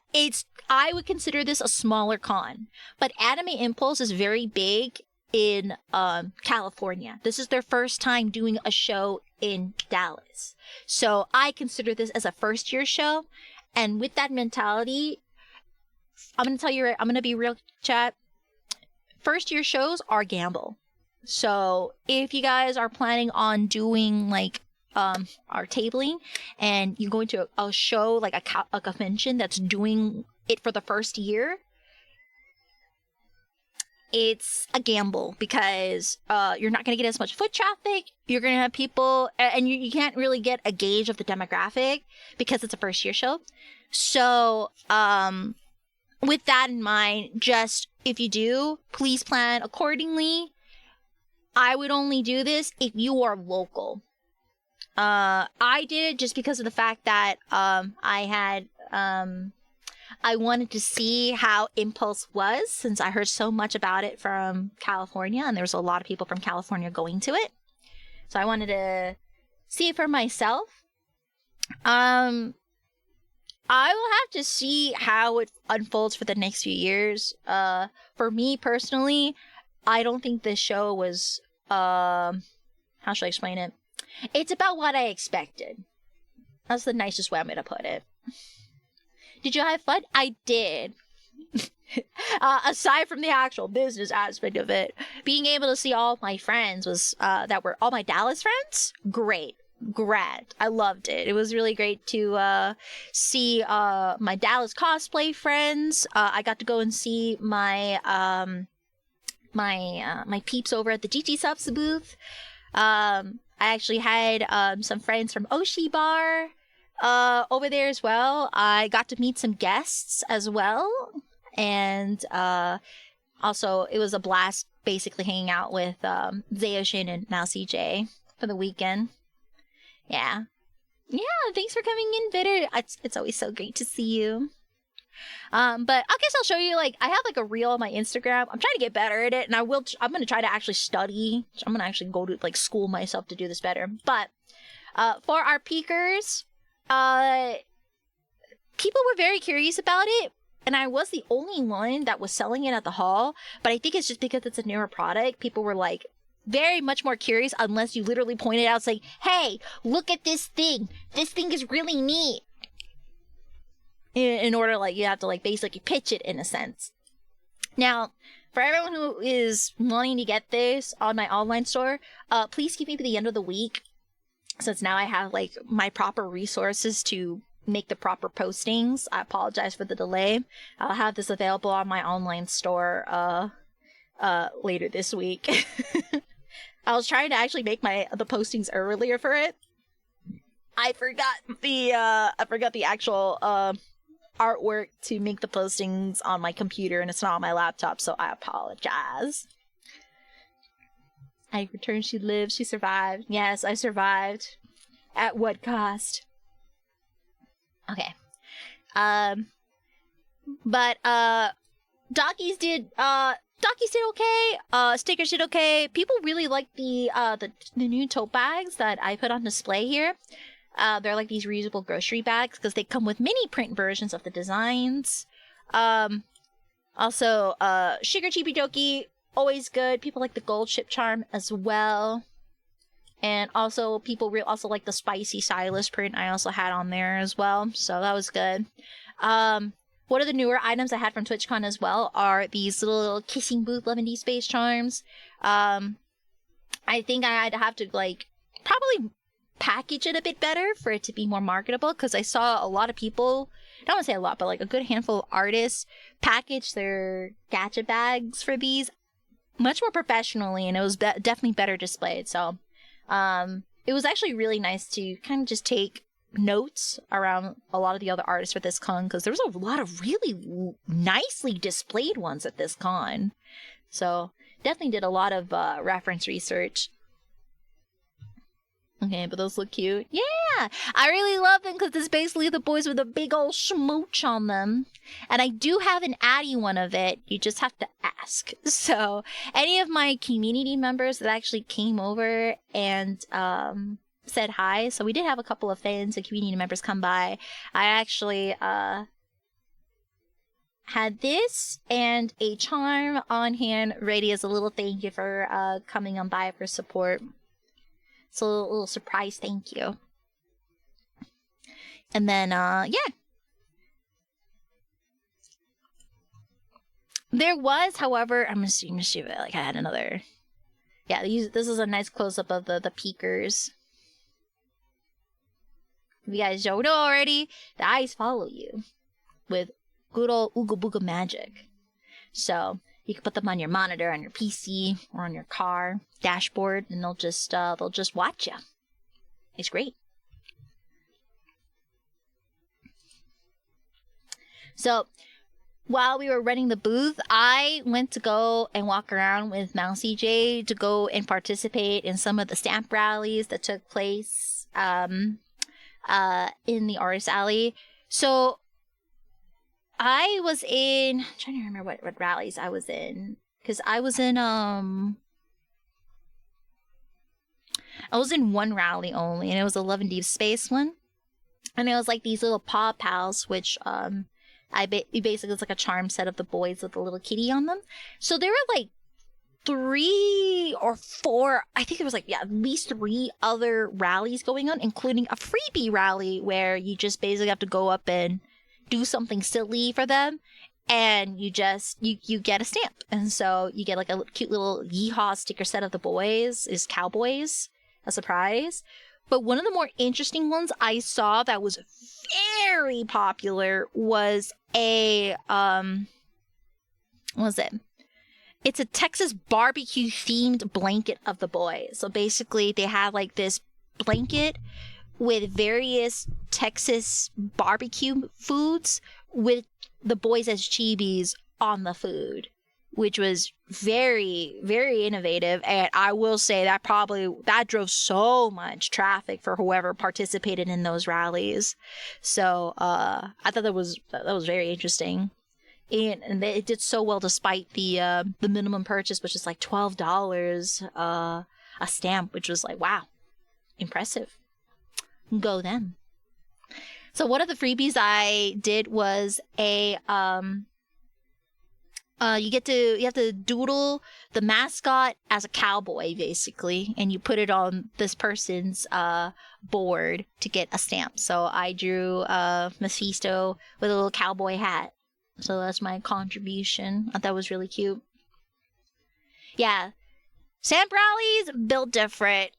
I would consider this a smaller con, but Anime Impulse is very big in California. This is their first time doing a show in Dallas. So I consider this as a first year show. And with that mentality, I'm going to be real, chat. First year shows are a gamble. So if you guys are planning on doing like our tabling and you're going to a show like a convention that's doing it for the first year, it's a gamble because you're not going to get as much foot traffic. You're going to have people, and you can't really get a gauge of the demographic because it's a first year show. So with that in mind, just if you do, please plan accordingly. I would only do this if you are local. I did it just because of the fact that I wanted to see how Impulse was, since I heard so much about it from California, and there was a lot of people from California going to it. So I wanted to see it for myself. I will have to see how it unfolds for the next few years. For me personally, I don't think this show was, how should I explain it? It's about what I expected. That's the nicest way I'm going to put it. Did you have fun? I did. Aside from the actual business aspect of it, being able to see all my friends was, that were all my Dallas friends, great. Grad. I loved it. It was really great to see my Dallas cosplay friends. I got to go and see my my peeps over at the GT Subs booth. I actually had some friends from Oshi Bar over there as well. I got to meet some guests as well, and also it was a blast basically hanging out with Zeoshin and Mal CJ for the weekend. Yeah, thanks for coming in, Bitter. It's always so great to see you. But I guess I'll show you, like, I have like a reel on my Instagram. I'm trying to get better at it, and I'm going to try to actually study. I'm going to actually go to like school myself to do this better. But for our peakers, people were very curious about it, and I was the only one that was selling it at the hall. But I think it's just because it's a newer product. People were like very much more curious, unless you literally pointed out saying, hey, look at this thing. This thing is really neat. In order, like, you have to like basically pitch it in a sense. Now, for everyone who is wanting to get this on my online store, please keep me to the end of the week, since now I have like my proper resources to make the proper postings. I apologize for the delay. I'll have this available on my online store later this week. I was trying to actually make the postings earlier for it. I forgot the actual artwork to make the postings on my computer, and it's not on my laptop, so I apologize. I returned, she lived, she survived. Yes, I survived. At what cost? Okay. But Dockies did okay. Stickers did okay. People really like the new tote bags that I put on display here. They're like these reusable grocery bags because they come with mini print versions of the designs. Also, Sugar Cheapy Dokie, always good. People like the gold chip charm as well. And also, people also like the spicy sylus print I also had on there as well. So that was good. One of the newer items I had from TwitchCon as well are these little kissing booth Lemon Tea space charms. I think I'd have to like probably package it a bit better for it to be more marketable, because I saw a lot of people, I don't want to say a lot, but like a good handful of artists package their gadget bags for these much more professionally, and it was definitely better displayed. So it was actually really nice to kind of just take notes around a lot of the other artists for this con, because there was a lot of really nicely displayed ones at this con. So definitely did a lot of reference research. Okay, but those look cute. Yeah! I really love them because it's basically the boys with a big old smooch on them. And I do have an Addy one of it. You just have to ask. So, any of my community members that actually came over and said hi. So we did have a couple of fans and community members come by. I actually had this and a charm on hand ready as a little thank you for coming on by for support. It's a little surprise thank you. And then, yeah. There was, however, I'm gonna see if I had another. Yeah, this is a nice close-up of the peekers. If you guys don't know already, the eyes follow you with good old Ooga Booga magic. So you can put them on your monitor, on your PC, or on your car dashboard, and they'll just watch you. It's great. So while we were running the booth, I went to go and walk around with Mousy J to go and participate in some of the stamp rallies that took place in the Artist Alley. So I was in, I'm trying to remember what rallies I was in, because I was in one rally only, and it was a Love and Deep Space one, and it was like these little paw pals, which basically it's like a charm set of the boys with the little kitty on them. So there were like 3 or 4, I think there was like, yeah, at least 3 other rallies going on, including a freebie rally where you just basically have to go up and do something silly for them, and you get a stamp. And so you get like a cute little yeehaw sticker set of the boys is cowboys, a surprise. But one of the more interesting ones I saw that was very popular was what was it? It's a Texas barbecue themed blanket of the boys. So basically they have like this blanket with various Texas barbecue foods with the boys as chibis on the food, which was very, very innovative. And I will say that drove so much traffic for whoever participated in those rallies. So I thought that was very interesting. And it did so well despite the minimum purchase, which is like $12 a stamp, which was like, wow, impressive. Go them. So one of the freebies I did was you have to doodle the mascot as a cowboy, basically, and you put it on this person's board to get a stamp. So I drew Mephisto with a little cowboy hat. So that's my contribution. I thought that was really cute. Yeah. Stamp rallies built different.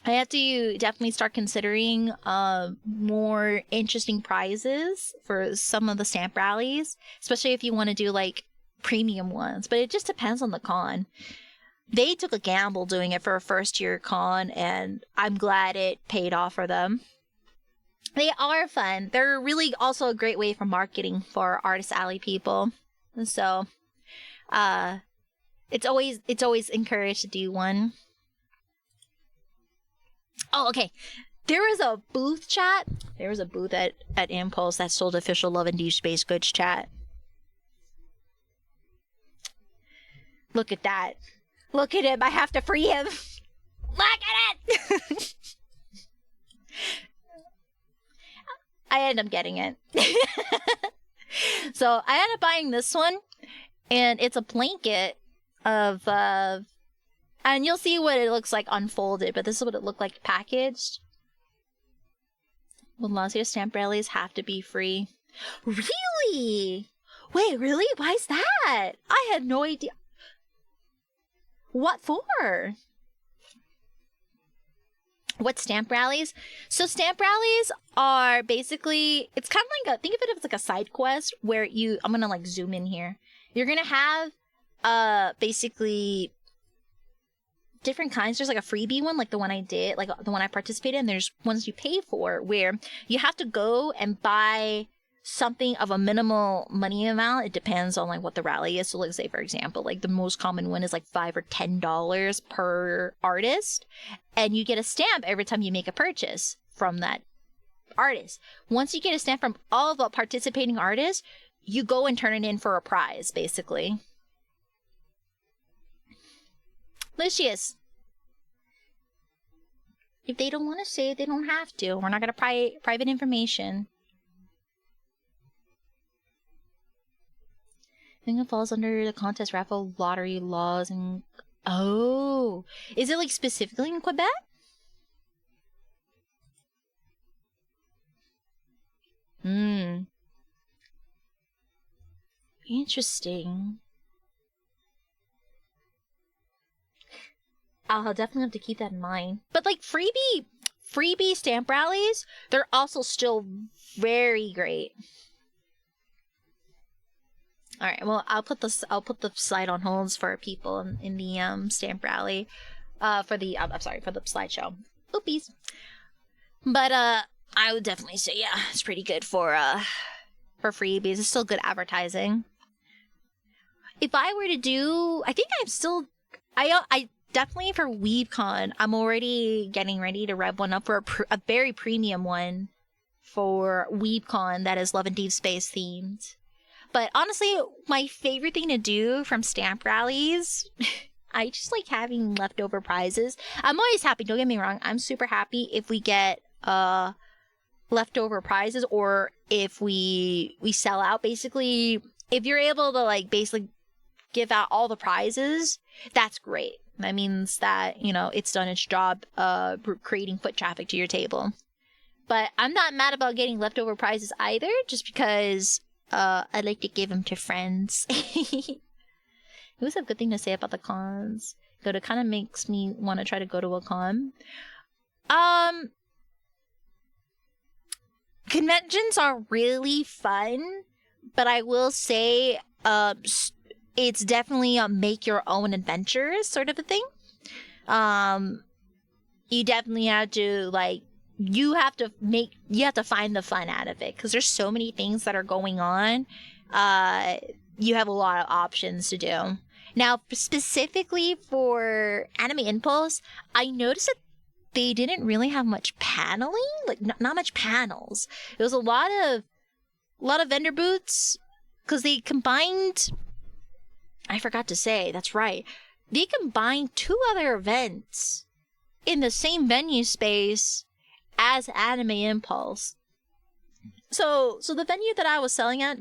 I have to definitely start considering more interesting prizes for some of the stamp rallies, especially if you want to do like premium ones. But it just depends on the con. They took a gamble doing it for a first-year con, and I'm glad it paid off for them. They are fun. They're really also a great way for marketing for Artist Alley people. And so it's always encouraged to do one. Oh, okay. There was a booth chat. There was a booth at Impulse that sold official Love and Deep Space goods chat. Look at that. Look at him. I have to free him. Look at it. I ended up getting it. So I ended up buying this one. And it's a blanket of and you'll see what it looks like unfolded, but this is what it looked like packaged. Will Lazio stamp rallies have to be free? Really? Wait, really? Why is that? I had no idea. What for? What stamp rallies? So stamp rallies are basically, it's kind of like think of it as like a side quest where I'm gonna like zoom in here. You're gonna have basically different kinds. There's like a freebie one, like the one I did, like the one I participated in. There's ones you pay for where you have to go and buy something of a minimal money amount. It depends on like what the rally is. So let's say, for example, like the most common one is like $5 or $10 per artist, and you get a stamp every time you make a purchase from that artist. Once you get a stamp from all the participating artists, you go and turn it in for a prize, basically. Lucius, if they don't want to say it, they don't have to. We're not going to private information. I think it falls under the contest raffle lottery laws and... Oh! Is it like specifically in Quebec? Interesting. I'll definitely have to keep that in mind. But like freebie stamp rallies, they're also still very great. All right, well, I'll put the slide on holds for people in the stamp rally, for the slideshow. Oopies. But I would definitely say it's pretty good for freebies. It's still good advertising. If I were to do, I think I definitely for WeebCon, I'm already getting ready to rev one up for a very premium one for WeebCon that is Love and Deep Space themed. But honestly, my favorite thing to do from stamp rallies, I just like having leftover prizes. I'm always happy, don't get me wrong. I'm super happy if we get leftover prizes or if we sell out. Basically, if you're able to like basically give out all the prizes, that's great. That means that, it's done its job creating foot traffic to your table. But I'm not mad about getting leftover prizes either, just because I'd like to give them to friends. It was a good thing to say about the cons. But it kind of makes me want to try to go to a con. Conventions are really fun, but I will say it's definitely a make your own adventures sort of a thing. You definitely have to you have to find the fun out of it because there's so many things that are going on you have a lot of options to do. Now, specifically for Anime Impulse, I noticed that they didn't really have much paneling, like not much panels. It was a lot of vendor booths because they combined. I forgot to say, that's right. They combined 2 other events in the same venue space as Anime Impulse. So the venue that I was selling at,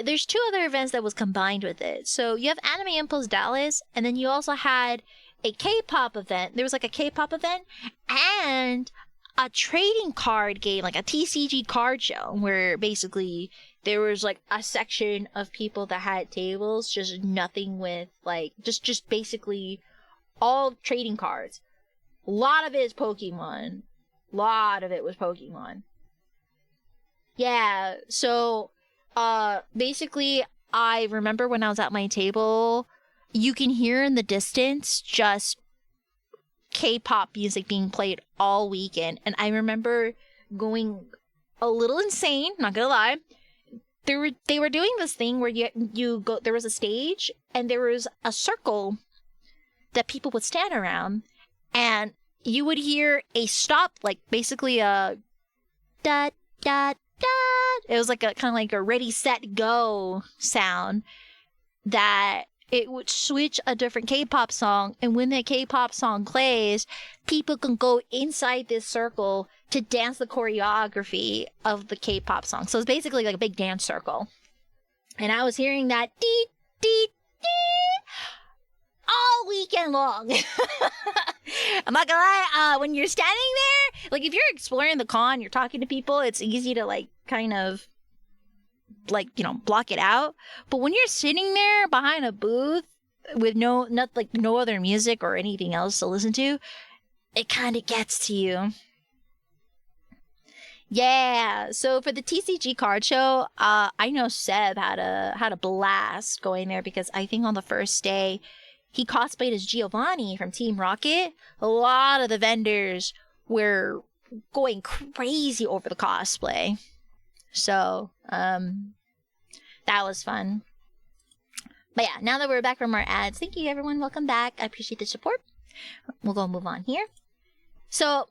there's 2 other events that was combined with it. So you have Anime Impulse Dallas, and then you also had a K-pop event. There was like a K-pop event and a trading card game, like a TCG card show, where basically there was like a section of people that had tables, just nothing with like, just basically all trading cards. A lot of it is Pokemon. A lot of it was Pokemon. Yeah, so basically I remember when I was at my table, you can hear in the distance just K-pop music being played all weekend. And I remember going a little insane, not gonna lie. They were doing this thing where you go, there was a stage and there was a circle that people would stand around, and you would hear a stop, like basically a dot dot dot. It was like a kind of like a ready set go sound that it would switch a different K-pop song, and when that K-pop song plays, people can go inside this circle to dance the choreography of the K-pop song. So it's basically like a big dance circle. And I was hearing that dee dee dee all weekend long. I'm not gonna lie, when you're standing there, like if you're exploring the con, you're talking to people, it's easy to like kind of like, you know, block it out. But when you're sitting there behind a booth with no other music or anything else to listen to, it kind of gets to you. Yeah, so for the TCG card show, I know Seb had a blast going there, because I think on the first day he cosplayed as Giovanni from Team Rocket. A lot of the vendors were going crazy over the cosplay. So, that was fun. But yeah, now that we're back from our ads, thank you everyone, welcome back. I appreciate the support. We'll go move on here. So,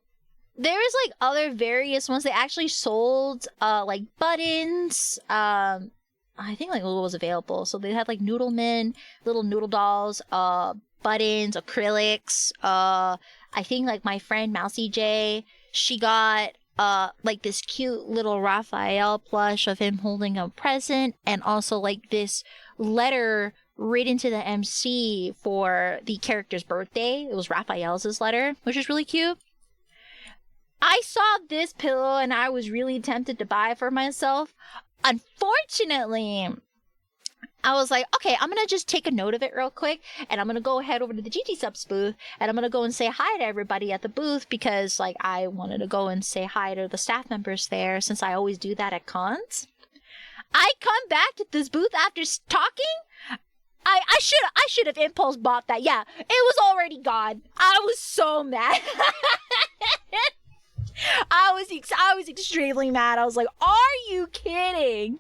there was like other various ones. They actually sold like buttons. I think like what was available. So they had like Noodlemen, little noodle dolls, buttons, acrylics. I think like my friend Mousy J, she got like this cute little Raphael plush of him holding a present, and also like this letter written to the MC for the character's birthday. It was Raphael's letter, which is really cute. I saw this pillow and I was really tempted to buy it for myself. Unfortunately, I was like, okay, I'm going to just take a note of it real quick, and I'm going to go head over to the GT Subs booth, and I'm going to go and say hi to everybody at the booth, because like I wanted to go and say hi to the staff members there, since I always do that at cons. I come back to this booth after talking. I should have impulse bought that. Yeah, it was already gone. I was so mad. I was extremely mad. I was like, "Are you kidding?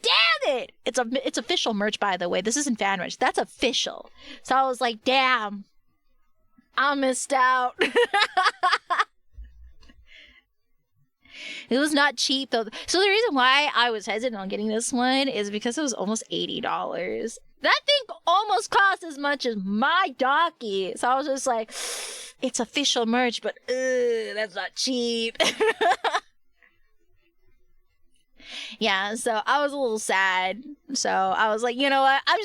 Damn it!" It's official merch, by the way. This isn't fan merch. That's official. So I was like, "Damn, I missed out." It was not cheap though. So the reason why I was hesitant on getting this one is because it was almost $80. That thing almost cost as much as my Docky. So I was just like, it's official merch, but that's not cheap. Yeah, so I was a little sad. So I was like, you know what? I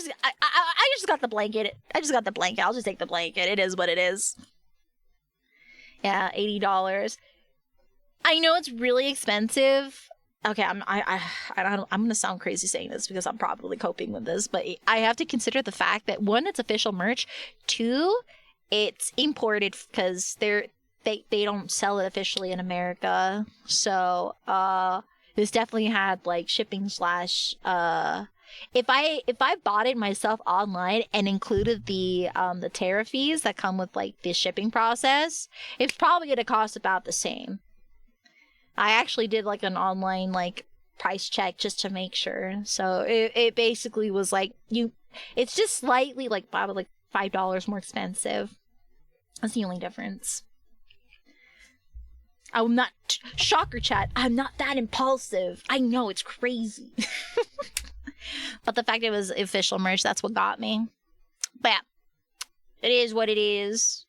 just got the blanket. I just got the blanket. I'll just take the blanket. It is what it is. Yeah, $80. I know it's really expensive. Okay, I'm gonna sound crazy saying this because I'm probably coping with this, but I have to consider the fact that one, it's official merch. Two, it's imported because they don't sell it officially in America. So this definitely had like shipping slash if I bought it myself online and included the tariff fees that come with like the shipping process, it's probably gonna cost about the same. I actually did like an online like price check just to make sure. So it basically was like it's just slightly like probably like $5 more expensive. That's the only difference. I'm not shocker chat. I'm not that impulsive. I know it's crazy. But the fact it was official merch, that's what got me. But yeah, it is what it is.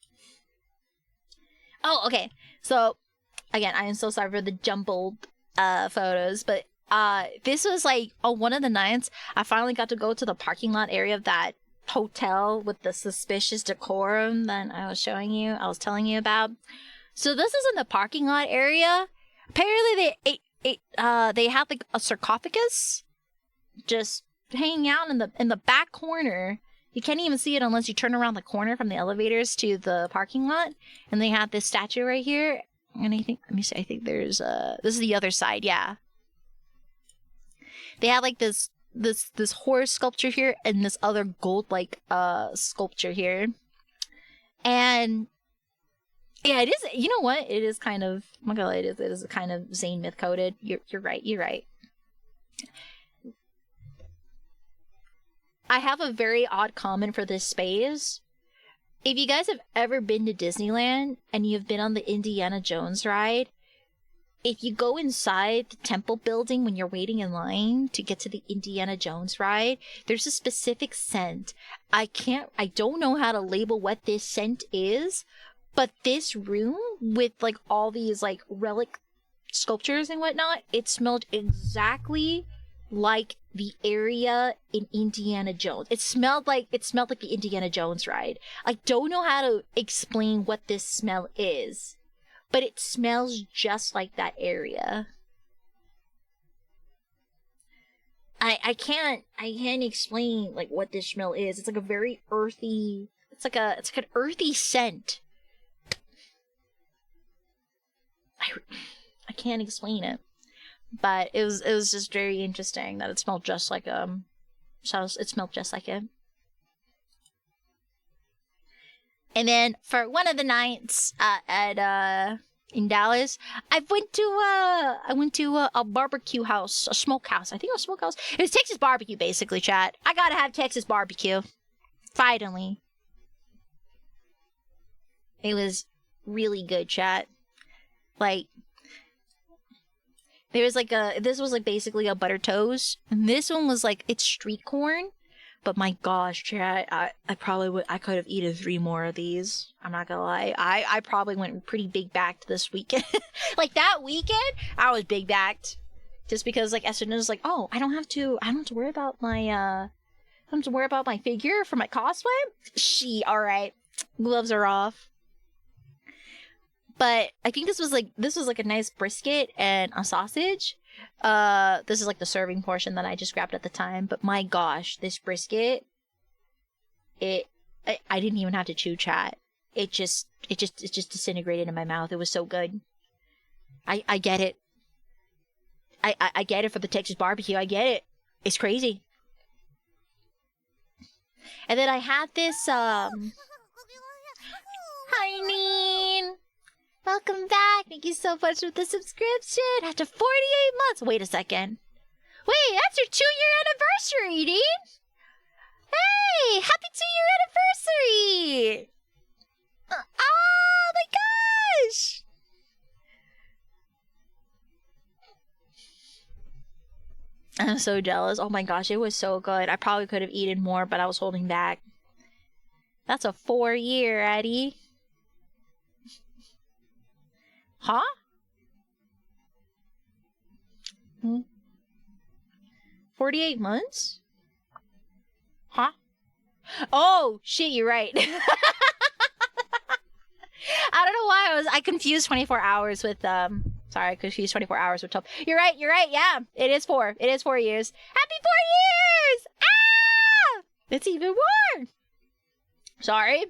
Oh, okay. So again, I am so sorry for the jumbled photos, but this was like one of the nights I finally got to go to the parking lot area of that hotel with the suspicious decorum that I was telling you about. So this is in the parking lot area. Apparently they had like a sarcophagus just hanging out in the back corner. You can't even see it unless you turn around the corner from the elevators to the parking lot. And they have this statue right here. And I think, let me see, I think there's this is the other side, yeah. They had like this horse sculpture here and this other gold like sculpture here. And yeah, it is, you know what? It is kind of, oh my god, it is kind of Zane myth coded. You're right. I have a very odd comment for this space. If you guys have ever been to Disneyland and you've been on the Indiana Jones ride, if you go inside the temple building when you're waiting in line to get to the Indiana Jones ride, there's a specific scent. I don't know how to label what this scent is, but this room with like all these like relic sculptures and whatnot, it smelled exactly like the area in Indiana Jones. It smelled like the Indiana Jones ride. I don't know how to explain what this smell is, but it smells just like that area. I can't explain like what this smell is. It's like a very earthy. It's like an earthy scent. I can't explain it. But it was just very interesting that it smelled just like it smelled just like it. And then for one of the nights in Dallas, I went to a barbecue house, a smokehouse. I think it was a smokehouse. It was Texas barbecue, basically, chat. I gotta have Texas barbecue. Finally. It was really good, chat. Like, this was like basically a butter toast, and this one was like, it's street corn, but my gosh, chat, I could have eaten 3 more of these. I'm not gonna lie, I probably went pretty big backed this weekend. Like that weekend, I was big backed, just because like as soon as like, oh, I don't have to worry about my figure for my cosplay. All right, gloves are off. But I think this was like a nice brisket and a sausage. This is like the serving portion that I just grabbed at the time. But my gosh, this brisket, I didn't even have to chew, chat. It just disintegrated in my mouth. It was so good. I get it. I get it for the Texas barbecue. I get it. It's crazy. And then I had this Hi, Neen. Welcome back. Thank you so much for the subscription. After 48 months. Wait a second. Wait, that's your 2-year anniversary, Dean. Hey, happy 2-year anniversary. Oh my gosh. I'm so jealous. Oh my gosh, it was so good. I probably could have eaten more, but I was holding back. That's a 4-year, Eddie. Huh? 48 months? Huh? Oh, shit, you're right. I don't know why I confused 24 hours with, sorry, I confused 24 hours with 12. You're right, yeah. It is 4 years. Happy 4 years! Ah! It's even more! Sorry.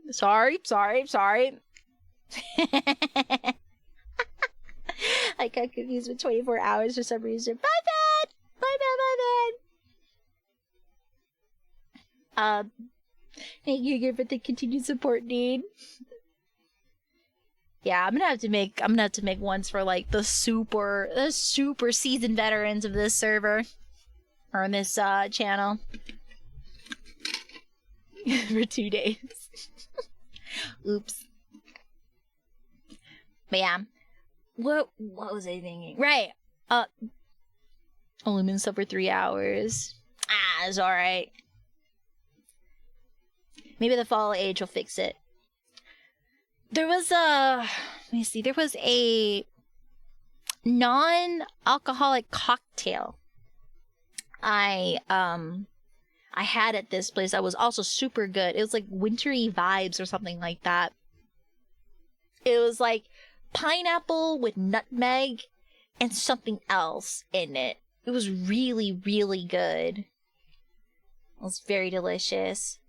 I got confused with 24 hours for some reason. My bad. Thank you again for the continued support, Dean. Yeah, I'm gonna have to make ones for like the super seasoned veterans of this server or this channel for 2 days. Oops. But yeah, what was I thinking? Right. Only been sub for 3 hours. It's all right. Maybe the fall age will fix it. There was let me see. There was a non-alcoholic cocktail I had at this place that was also super good. It was like wintry vibes or something like that. It was like pineapple with nutmeg and something else in it. It was really, really good. It was very delicious.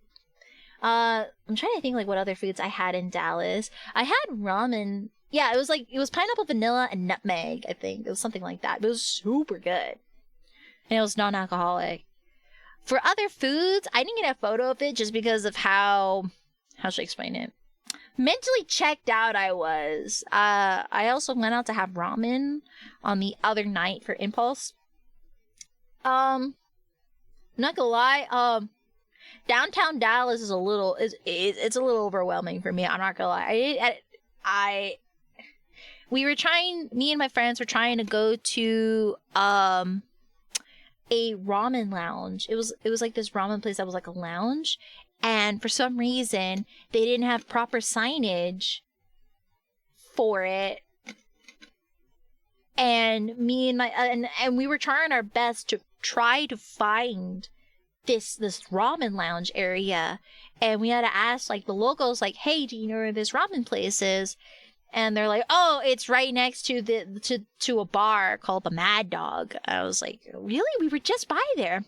I'm trying to think like what other foods I had in Dallas. I had ramen. Yeah, it was pineapple, vanilla, and nutmeg, I think. It was something like that. But it was super good. And it was non-alcoholic. For other foods, I didn't get a photo of it just because of how should I explain it? Mentally checked out I was. I also went out to have ramen on the other night for impulse. I'm not gonna lie, downtown Dallas is it's a little overwhelming for me. I'm not gonna lie. Me and my friends were trying to go to a ramen lounge. It was like this ramen place that was like a lounge, and for some reason they didn't have proper signage for it. And me and my and we were trying our best to try to find this ramen lounge area, and we had to ask like the locals, like, hey, do you know where this ramen place is? And they're like, oh, it's right next to to a bar called the Mad Dog. I was like, really? We were just by there.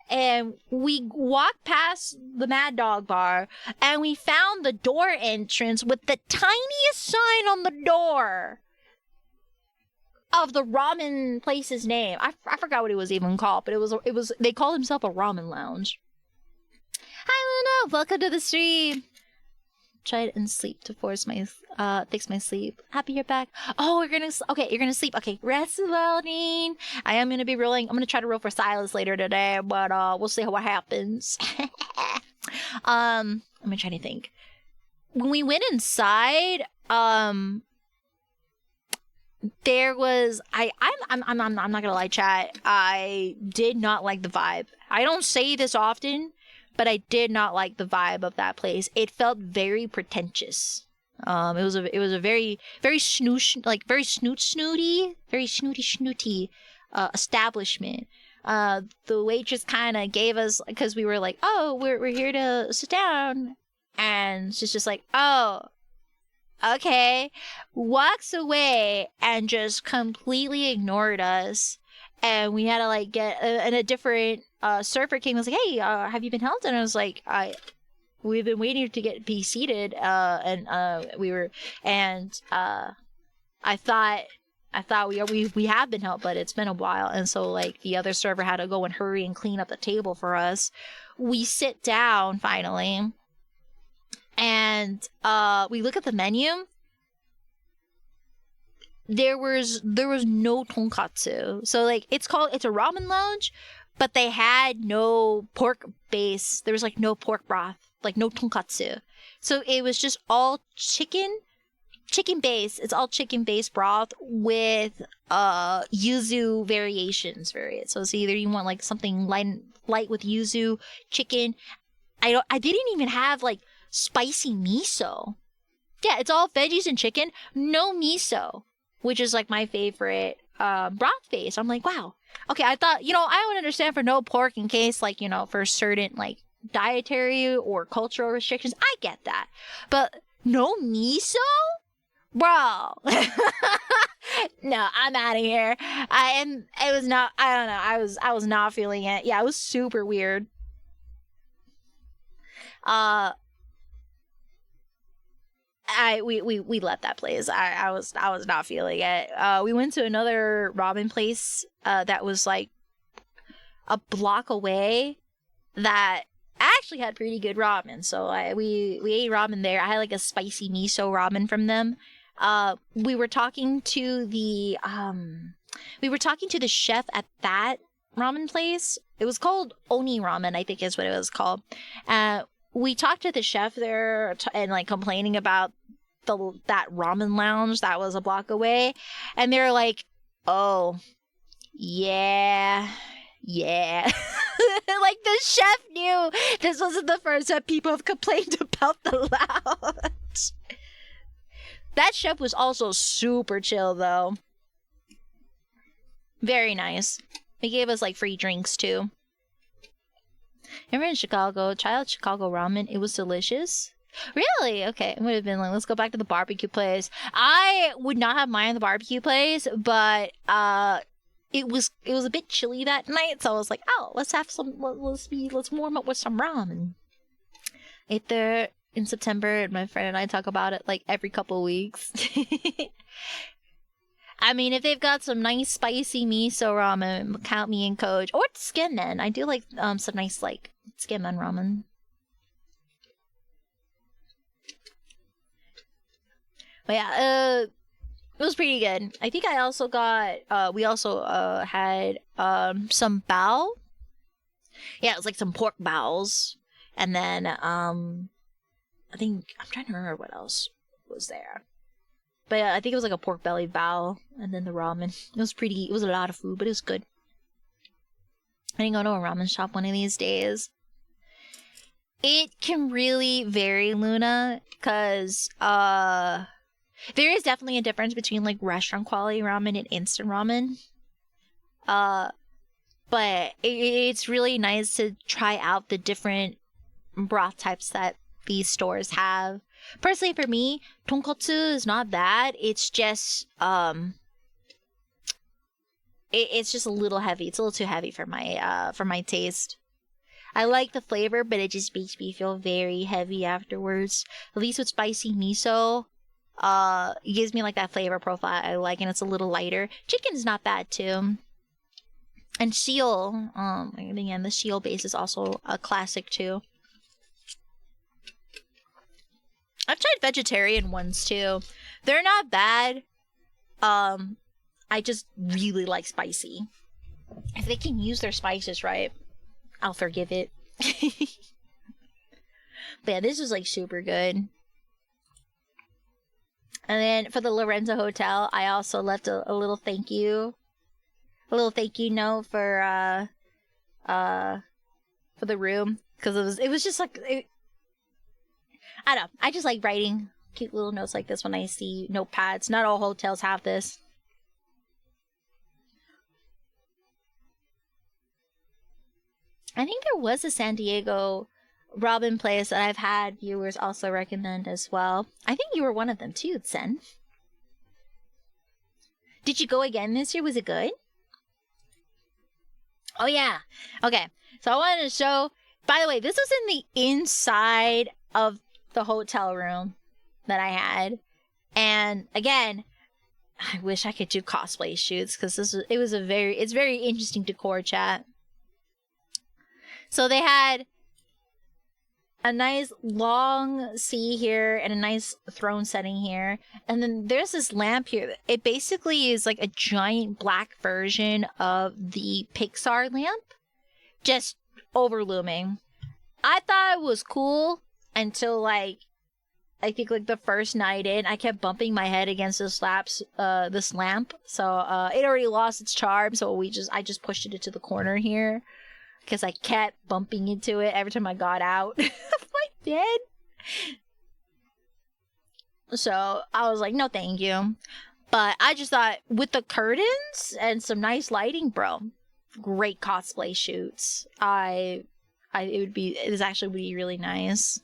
And we walked past the Mad Dog bar, and we found the door entrance with the tiniest sign on the door of the ramen place's name. I forgot what it was even called, but it was they called himself a ramen lounge. Hi Luna, welcome to the stream. Tried and sleep to fix my sleep. Happy you're back. Oh, you're gonna sleep. Okay, rest well, Dean. I'm gonna try to roll for Sylus later today, but we'll see what happens. I'm gonna try to think. When we went inside, there was I'm not gonna lie, chat. I did not like the vibe. I don't say this often, but I did not like the vibe of that place. It felt very pretentious. It was a very snooty establishment. The waitress kind of gave us, because we were like, oh, we're here to sit down, and she's just like, oh, okay, walks away and just completely ignored us. And we had to like get and a different surfer came and was like, hey, have you been helped? And I was like, we've been waiting to be seated, and I thought we have been helped, but it's been a while. And so like the other server had to go and hurry and clean up the table for us. We sit down finally, and we look at the menu. There was no tonkatsu. So like it's a ramen lounge, but they had no pork base. There was like no pork broth, like no tonkatsu. So it was just all chicken base. It's all chicken based broth with yuzu variations for it. So it's either you want like something light with yuzu, chicken. I didn't even have like spicy miso. Yeah, it's all veggies and chicken, no miso, which is like my favorite broth base. I'm like, wow. Okay, I thought, I would understand for no pork in case, like, for certain, like, dietary or cultural restrictions. I get that. But no miso? Bro. No, I'm out of here. I was not feeling it. Yeah, it was super weird. We left that place. I was not feeling it. We went to another ramen place that was like a block away that actually had pretty good ramen. So we ate ramen there. I had like a spicy miso ramen from them. we were talking to the chef at that ramen place. It was called Oni Ramen, I think is what it was called. We talked to the chef there and like complaining about that ramen lounge that was a block away, and they were like, "Oh, yeah." Like the chef knew this wasn't the first time people have complained about the lounge. That chef was also super chill though. Very nice. He gave us like free drinks too. Remember in Chicago, try out Chicago ramen. It was delicious. Really? Okay. It would have been like, let's go back to the barbecue place. I would not have minded the barbecue place, but it was a bit chilly that night, so I was like, oh, let's warm up with some ramen. Ate there in September, and my friend and I talk about it like every couple weeks. I mean, if they've got some nice spicy miso ramen, count me in, coach. Or skinmen. I do like some nice like skinmen ramen. But yeah, it was pretty good. I think I also got we also had some bao. Yeah, it was like some pork baos. And then I think I'm trying to remember what else was there. But yeah, I think it was like a pork belly bao and then the ramen. It was a lot of food, but it was good. I need to go to a ramen shop one of these days. It can really vary, Luna, because there is definitely a difference between like restaurant quality ramen and instant ramen. But it's really nice to try out the different broth types that these stores have. Personally, for me, tonkotsu is not bad. It's just it's just a little heavy. It's a little too heavy for my taste. I like the flavor, but it just makes me feel very heavy afterwards. At least with spicy miso, it gives me like that flavor profile I like, and it's a little lighter. Chicken is not bad too. And shield, again, the shield base is also a classic too. I've tried vegetarian ones too. They're not bad. I just really like spicy. If they can use their spices right, I'll forgive it. But yeah, this was like super good. And then for the Lorenzo Hotel, I also left a little thank you. A little thank you note for the room. Because it was just like... I don't know. I just like writing cute little notes like this when I see notepads. Not all hotels have this. I think there was a San Diego ramen place that I've had viewers also recommend as well. I think you were one of them too, Sen. Did you go again this year? Was it good? Oh yeah. Okay. So I wanted to show... By the way, this was in the inside of the hotel room that I had. And again, I wish I could do cosplay shoots because it's very interesting decor, chat. So they had a nice long sea here and a nice throne setting here. And then there's this lamp here. It basically is like a giant black version of the Pixar lamp, just overlooming. I thought it was cool until like I think like the first night in, I kept bumping my head against this lamp. So it already lost its charm. So I just pushed it into the corner here because I kept bumping into it every time I got out of my bed. So I was like, no, thank you. But I just thought with the curtains and some nice lighting, bro, great cosplay shoots. It is actually really nice.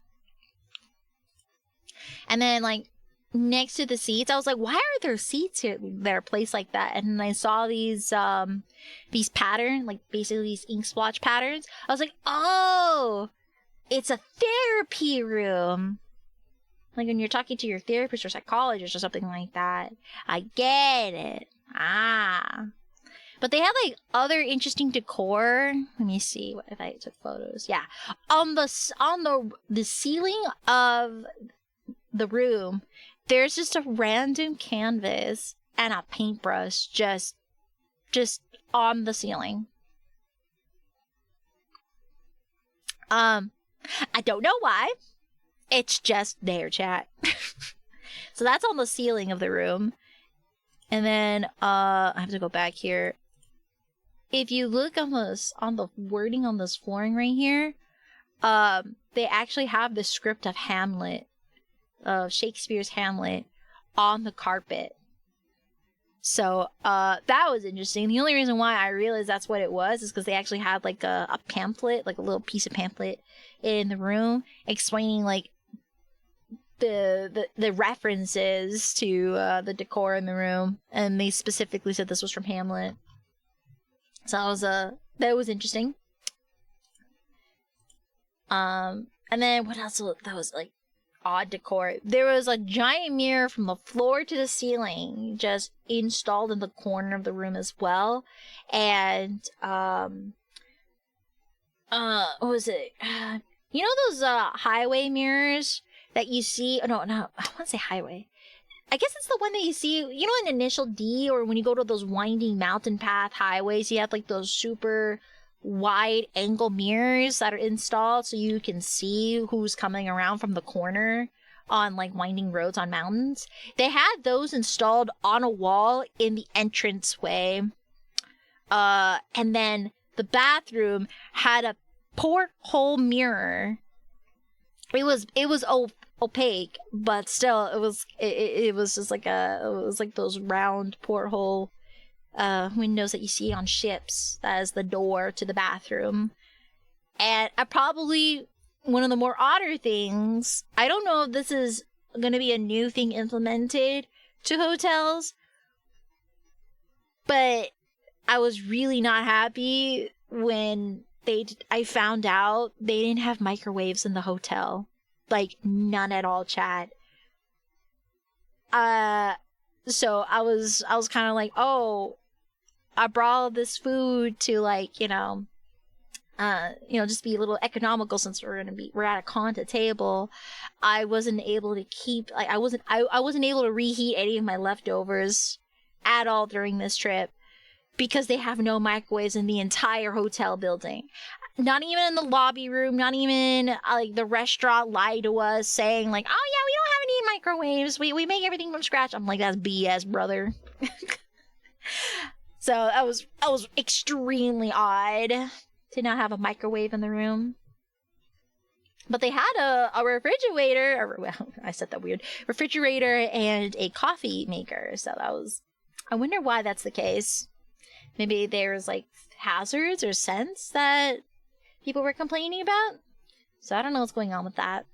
And then like next to the seats, I was like, why are there seats here that are placed like that? And then I saw these patterns, like basically these ink splotch patterns. I was like, oh, it's a therapy room. Like when you're talking to your therapist or psychologist or something like that. I get it. But they had like other interesting decor. Let me see if I took photos. Yeah, on the ceiling of the room, there's just a random canvas and a paintbrush just on the ceiling. I don't know why. It's just there, chat. So that's on the ceiling of the room. And then I have to go back here. If you look on the wording on this flooring right here, they actually have the script of Hamlet, of Shakespeare's Hamlet, on the carpet. So that was interesting. The only reason why I realized that's what it was is because they actually had like a pamphlet, like a little piece of pamphlet in the room explaining like the references to the decor in the room, and they specifically said this was from Hamlet. So that was interesting. And then what else? That was like odd decor. There was a giant mirror from the floor to the ceiling just installed in the corner of the room as well. And what was it? You know those highway mirrors that you see? Oh, no, I want to say highway. I guess it's the one that you see, you know, in Initial D, or when you go to those winding mountain path highways, you have like those super wide angle mirrors that are installed so you can see who's coming around from the corner on like winding roads on mountains. They had those installed on a wall in the entranceway. And then the bathroom had a porthole mirror. It was opaque, but still it was just like those round porthole windows that you see on ships. That is the door to the bathroom. And probably one of the more odder things, I don't know if this is going to be a new thing implemented to hotels, but I was really not happy when I found out they didn't have microwaves in the hotel. Like, none at all, chat. So I was kind of like, oh, I brought all this food to like, just be a little economical since we're at a Conta table. I wasn't able to keep, like, I wasn't able to reheat any of my leftovers at all during this trip because they have no microwaves in the entire hotel building. Not even in the lobby room, not even like the restaurant lied to us saying like, oh yeah, we don't have any microwaves. We make everything from scratch. I'm like, that's BS, brother. So that was extremely odd to not have a microwave in the room. But they had a refrigerator, or well, I said that weird, refrigerator and a coffee maker. So I wonder why that's the case. Maybe there's like hazards or scents that people were complaining about. So I don't know what's going on with that.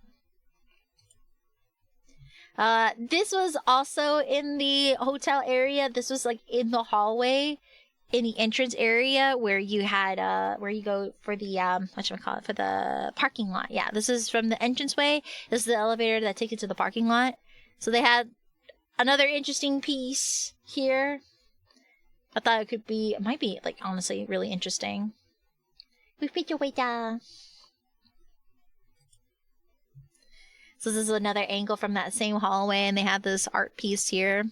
This was also in the hotel area. This was like in the hallway, in the entrance area where you had where you go for the for the parking lot. Yeah, this is from the entranceway. This is the elevator that takes you to the parking lot. So they had another interesting piece here. I thought it might be like honestly really interesting. Refrigerator. So this is another angle from that same hallway, and they have this art piece here.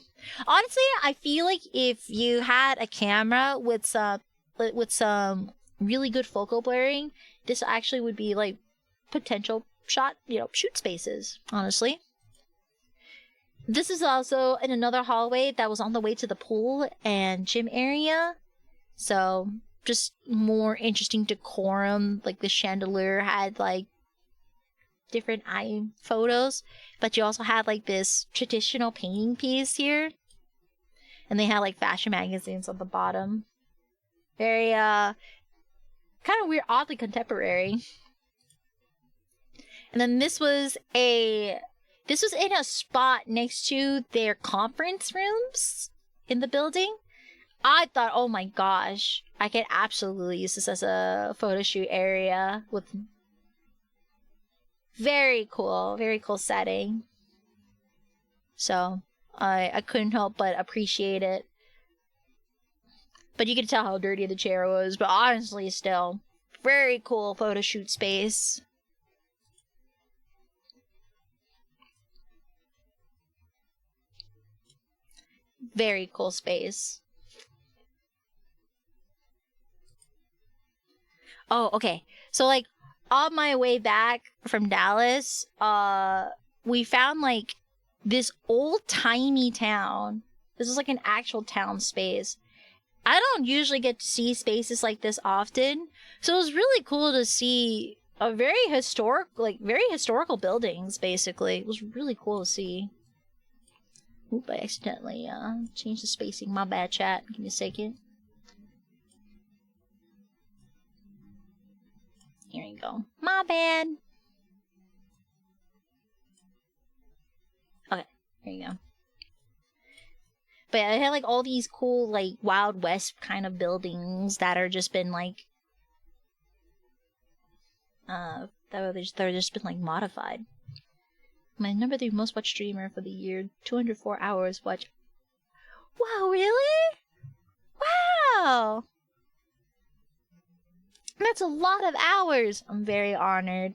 Honestly, I feel like if you had a camera with some really good focal blurring, this actually would be like potential shoot spaces, honestly. This is also in another hallway that was on the way to the pool and gym area. So just more interesting decorum. Like the chandelier had like different eye photos, but you also had like this traditional painting piece here, and they had like fashion magazines on the bottom. Very kind of weird, oddly contemporary. And then this was in a spot next to their conference rooms in the building. I thought, oh my gosh, I could absolutely use this as a photo shoot area with very cool setting. So I couldn't help but appreciate it. But you could tell how dirty the chair was, but honestly still, very cool photo shoot space. Very cool space. Oh, okay. So like on my way back from Dallas, we found like this old tiny town. This is like an actual town space. I don't usually get to see spaces like this often, so it was really cool to see a very historical buildings. Basically, it was really cool to see. Oop! I accidentally changed the spacing. My bad, chat. Give me a second. Here you go. My bad. Okay, here you go. But yeah, it had like all these cool like Wild West kind of buildings that are just been like they're just been like modified. My number 3 most watched streamer for the year, 204 hours watch. Wow, really? Wow! That's a lot of hours. I'm very honored.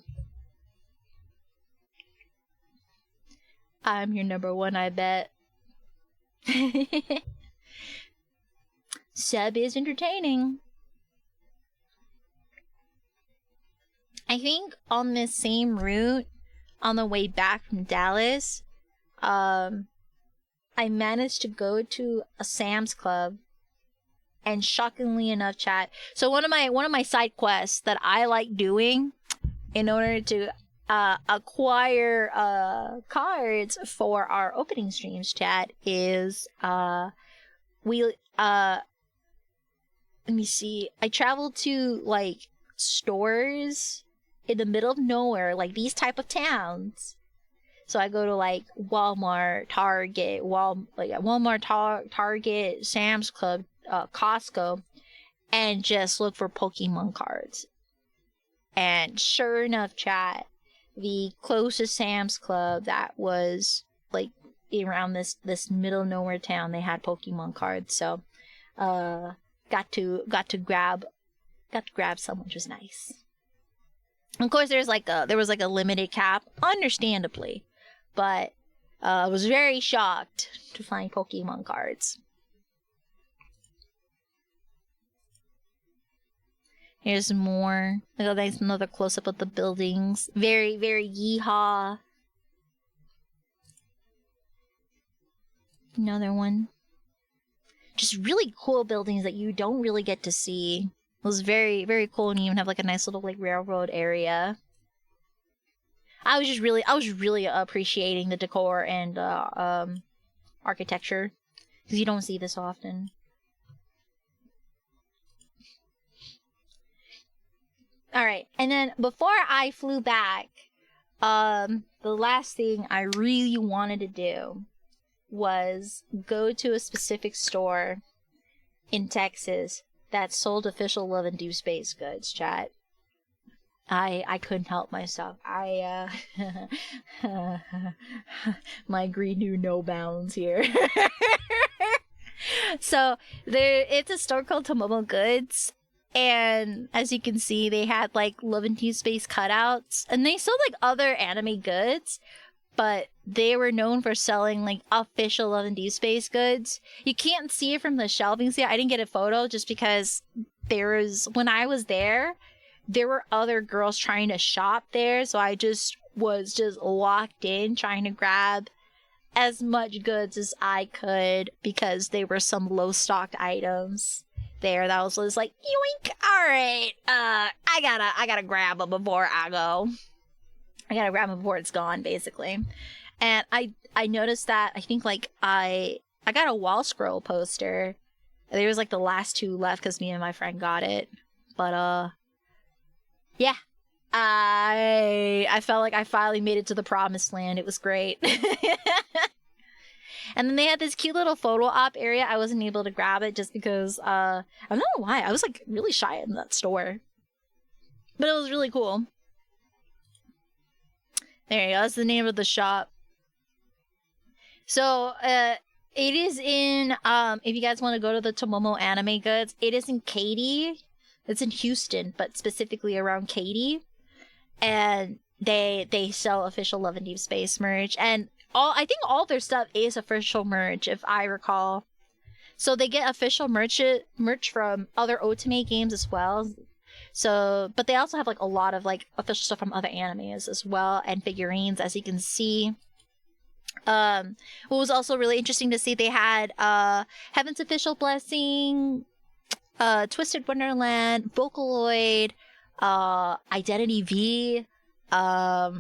I'm your number 1, I bet. Seb is entertaining. I think on this same route, on the way back from Dallas, I managed to go to a Sam's Club, and shockingly enough, chat. So one of my side quests that I like doing in order to acquire cards for our opening streams, chat, is let me see. I travel to like stores in the middle of nowhere, like these type of towns. So I go to like Walmart, Target, Target, Sam's Club, Costco, and just look for Pokemon cards. And sure enough, chat, the closest Sam's Club that was like around this middle of nowhere town, they had Pokemon cards. So got to grab some, which was nice. Of course, there was like a limited cap, understandably, but I was very shocked to find Pokemon cards. Here's more. Look, that's another close up of the buildings. Very, very yeehaw. Another one. Just really cool buildings that you don't really get to see. It was very, very cool, and you even have like a nice little like railroad area. I was really appreciating the decor and architecture, because you don't see this often. All right, and then before I flew back, the last thing I really wanted to do was go to a specific store in Texas that sold official Love and Deep Space goods, chat. I couldn't help myself. My greed knew no bounds here. So it's a store called Tomomo Goods, and as you can see, they had like Love and Deep Space cutouts, and they sold like other anime goods, but they were known for selling like official Love and Deep Space goods. You can't see it from the shelving here. I didn't get a photo just because when I was there were other girls trying to shop there, so I was locked in trying to grab as much goods as I could, because there were some low stocked items there that was just like, yoink, alright, I gotta grab them before I go. I gotta grab them before it's gone, basically. And I noticed that, I think like I got a wall scroll poster. There was like the last 2 left because me and my friend got it. But yeah. I felt like I finally made it to the promised land. It was great. And then they had this cute little photo op area. I wasn't able to grab it just because I don't know why. I was like really shy in that store. But it was really cool. There you go. That's the name of the shop. So it is in if you guys want to go to the Tomomo Anime Goods, it is in Katy. It's in Houston, but specifically around Katy. And they sell official Love and Deep Space merch, and I think all their stuff is official merch, if I recall. So they get official merch from other Otome games as well. So, but they also have like a lot of like official stuff from other animes as well, and figurines, as you can see. What was also really interesting to see, they had Heaven's Official Blessing, Twisted Wonderland, Vocaloid, Identity V. I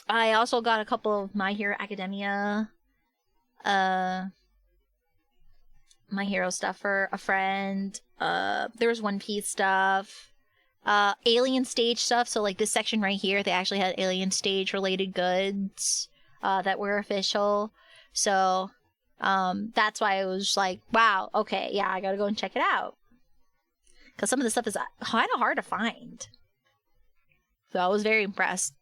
also got a couple of My Hero Academia, My Hero stuff for a friend. There was One Piece stuff. Alien Stage stuff. So like this section right here, they actually had Alien Stage related goods that were official. So that's why I was like, wow, okay, yeah, I gotta go and check it out. Because some of the stuff is kind of hard to find. So I was very impressed.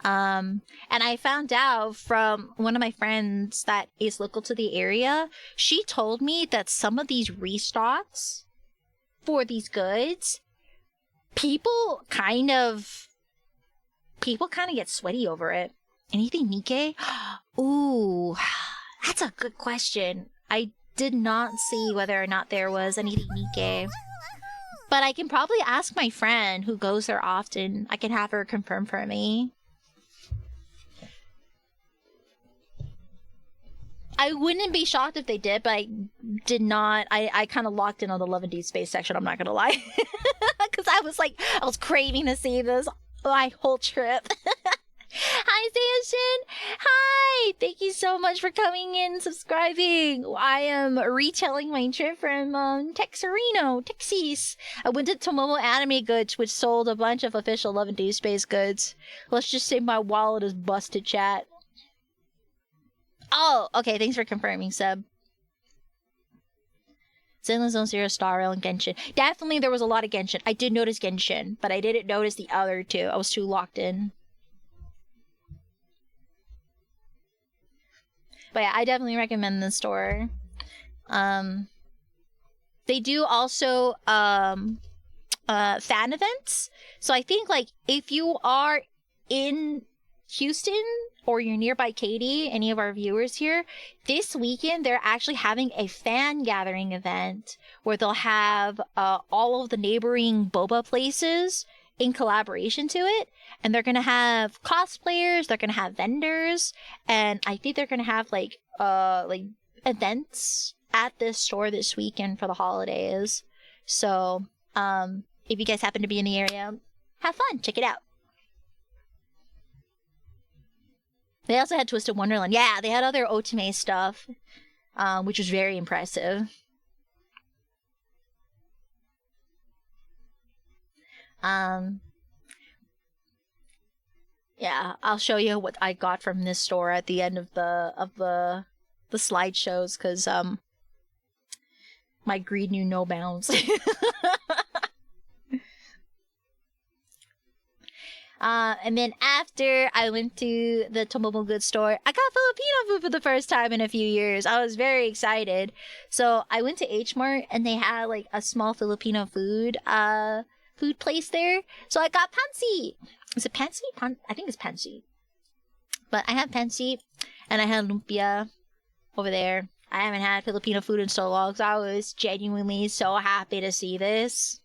And I found out from one of my friends that is local to the area. She told me that some of these restocks for these goods, people kind of get sweaty over it. Anything Nikkei? Ooh, that's a good question. I did not see whether or not there was anything Nikkei. But I can probably ask my friend who goes there often. I can have her confirm for me. I wouldn't be shocked if they did, but I did not. I kind of locked in on the Love and Deep Space section, I'm not gonna lie. Because I was craving to see this my whole trip. Hi, Station! Hi! Thank you so much for coming in and subscribing. I am retelling my trip from Texarino, Texas. I went to Tomomo Anime Goods, which sold a bunch of official Love and Deep Space goods. Let's just say my wallet is busted, chat. Oh, okay, thanks for confirming, Seb. Zenless Zone Zero, Star Rail, and Genshin. Definitely there was a lot of Genshin. I did notice Genshin, but I didn't notice the other two. I was too locked in. But yeah, I definitely recommend this store. They do also fan events. So I think like if you are in Houston or you're nearby Katy, any of our viewers here, this weekend they're actually having a fan gathering event where they'll have all of the neighboring boba places in collaboration to it, and they're gonna have cosplayers, they're gonna have vendors, and I think they're gonna have like events at this store this weekend for the holidays. So if you guys happen to be in the area, have fun, check it out. They also had Twisted Wonderland. Yeah, they had other Otome stuff, which was very impressive. Yeah, I'll show you what I got from this store at the end of the slideshows, because my greed knew no bounds. And then after I went to the Tomomo Goods store, I got Filipino food for the first time in a few years. I was very excited. So I went to H Mart and they had like a small Filipino food place there. So I got pancit. Is it pancit? I think it's pancit. But I had pancit and I had lumpia over there. I haven't had Filipino food in so long, so I was genuinely so happy to see this.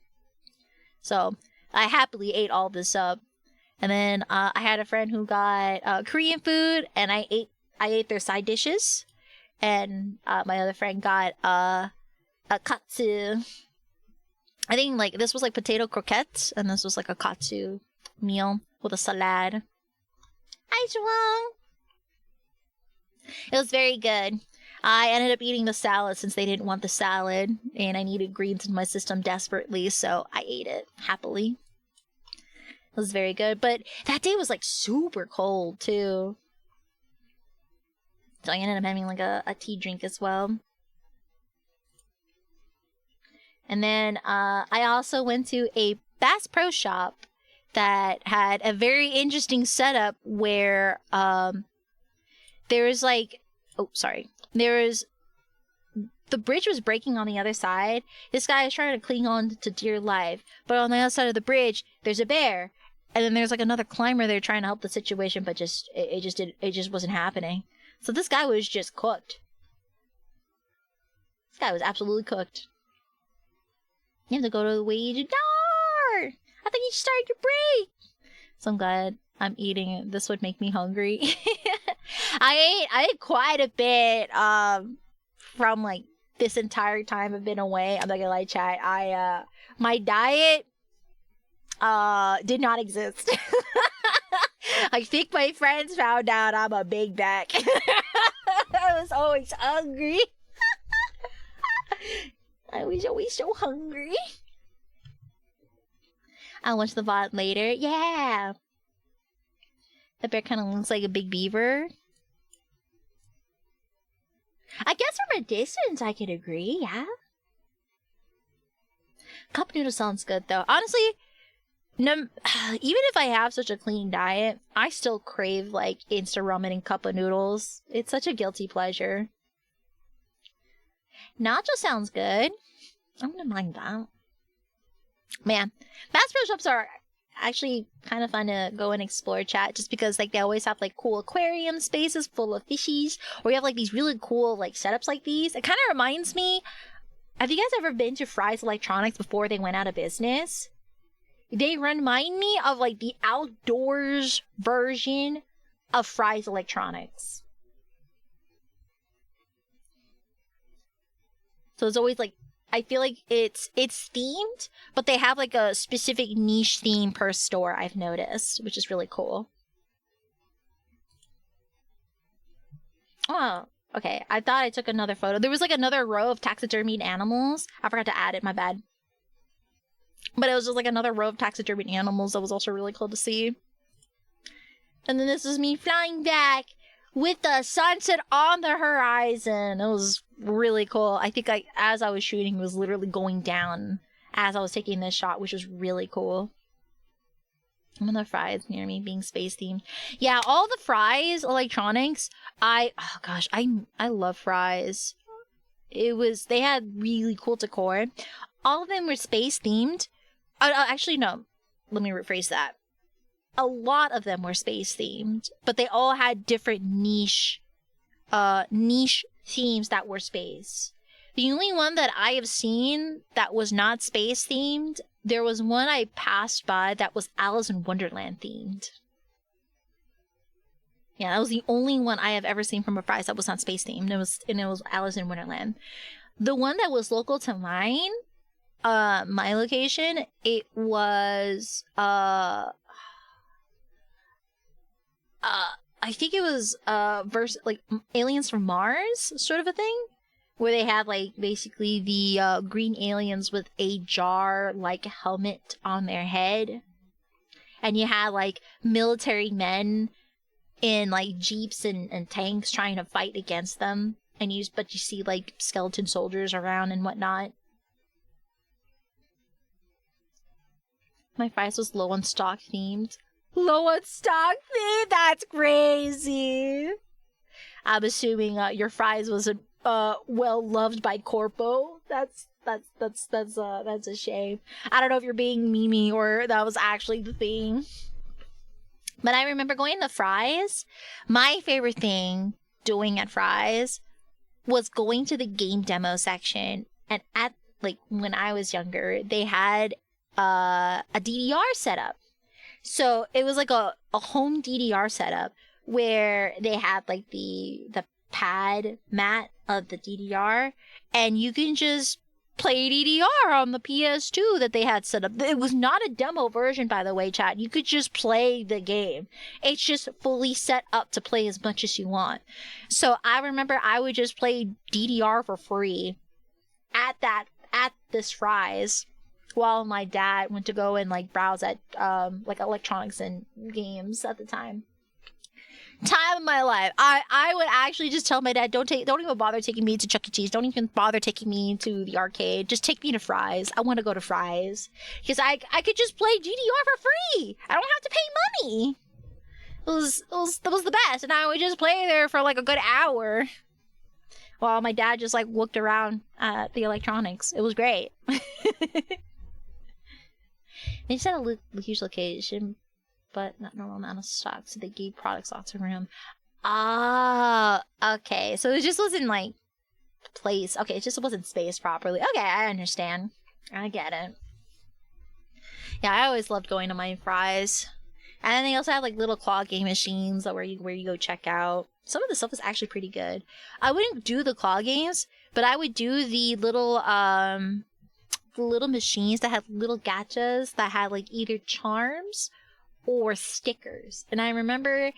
So I happily ate all this up. And then I had a friend who got Korean food, and I ate their side dishes. And my other friend got a katsu. I think like this was like potato croquettes, and this was like a katsu meal with a salad. Hi, Juwon! It was very good. I ended up eating the salad since they didn't want the salad, and I needed greens in my system desperately, so I ate it happily. It was very good, but that day was like super cold too. So I ended up having like a tea drink as well. And then I also went to a Bass Pro Shop that had a very interesting setup where there was like, the bridge was breaking on the other side. This guy is trying to cling on to dear life, but on the other side of the bridge, there's a bear. And then there's like another climber there trying to help the situation, but it just wasn't happening. So this guy was just cooked. This guy was absolutely cooked. You have to go to the wage door. I think you started your break. So I'm glad I'm eating it. This would make me hungry. I ate quite a bit from like this entire time I've been away. I'm not gonna lie, chat. My diet did not exist. I think my friends found out I'm a big back. I was always hungry. I was always so hungry. I'll watch the VOD later. Yeah. The bear kind of looks like a big beaver. I guess from a distance I could agree, yeah. Cup noodle sounds good though. Honestly, even if I have such a clean diet, I still crave like instant ramen and cup of noodles. It's such a guilty pleasure. Nacho sounds good. I wouldn't mind that. Man, Bass Pro Shops are actually kind of fun to go and explore, chat, just because like they always have like cool aquarium spaces full of fishies, or you have like these really cool like setups like these. It kind of reminds me, have you guys ever been to Fry's Electronics before they went out of business? They remind me of like the outdoors version of Fry's Electronics. So it's always like, I feel like it's themed, but they have like a specific niche theme per store, I've noticed, which is really cool. Oh, okay. I thought I took another photo. There was like another row of taxidermied animals. I forgot to add it, my bad. But it was just like another row of taxidermied animals that was also really cool to see. And then this is me flying back with the sunset on the horizon. It was really cool. I think as I was shooting, it was literally going down as I was taking this shot, which was really cool. I'm in the Fry's near me being space themed. Yeah, all the Fry's Electronics, oh gosh, I love Fry's. They had really cool decor. All of them were space themed. Actually, no, let me rephrase that. A lot of them were space themed, but they all had different niche themes that were space. The only one that I have seen that was not space themed, there was one I passed by that was Alice in Wonderland themed. Yeah, that was the only one I have ever seen from a Fry's that was not space themed. It was Alice in Wonderland. The one that was local to mine, my location, it was I think it was like Aliens from Mars sort of a thing, where they had like basically the green aliens with a jar like helmet on their head, and you had like military men in like jeeps and tanks trying to fight against them, but you see like skeleton soldiers around and whatnot. My Fry's was low on stock themed. Low on stock themed? That's crazy. I'm assuming your Fry's wasn't well loved by Corpo. That's a shame. I don't know if you're being memey or that was actually the thing. But I remember going to Fry's. My favorite thing doing at Fry's was going to the game demo section. And at like when I was younger, they had a DDR setup. So it was like a home DDR setup where they had like the pad mat of the DDR, and you can just play DDR on the PS2 that they had set up. It was not a demo version, by the way, chat. You could just play the game. It's just fully set up to play as much as you want. So I remember I would just play DDR for free at this Fry's, while my dad went to go and like browse at like electronics and games at the time. Time of my life. I would actually just tell my dad, don't even bother taking me to Chuck E. Cheese. Don't even bother taking me to the arcade. Just take me to Fry's. I want to go to Fry's because I could just play GDR for free. I don't have to pay money. It was the best, and I would just play there for like a good hour while my dad just like looked around at the electronics. It was great. They just had a huge location, but not normal amount of stock, so they gave products lots of room. Ah, okay. So it just wasn't like place. Okay, it just wasn't spaced properly. Okay, I understand. I get it. Yeah, I always loved going to Mine Fries. And then they also have like little claw game machines where you go check out. Some of the stuff is actually pretty good. I wouldn't do the claw games, but I would do the little machines that had little gachas that had like either charms or stickers. And I remember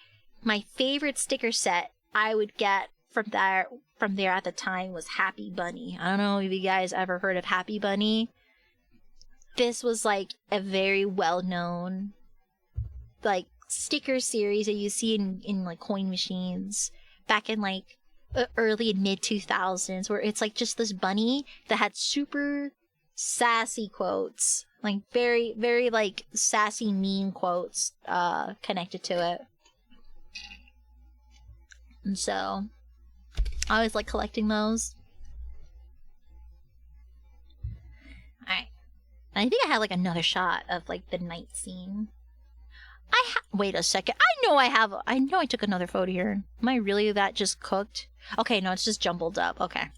my favorite sticker set I would get from there at the time was Happy Bunny. I don't know if you guys ever heard of Happy Bunny. This was like a very well-known like sticker series that you see in like coin machines back in like early and mid 2000s, where it's like just this bunny that had super sassy quotes, like very, very like sassy mean quotes connected to it. And so I always like collecting those. Alright. I think I had like another shot of like the night scene. Wait a second. I know I took another photo here. Am I really that just cooked? Okay, no, it's just jumbled up. Okay.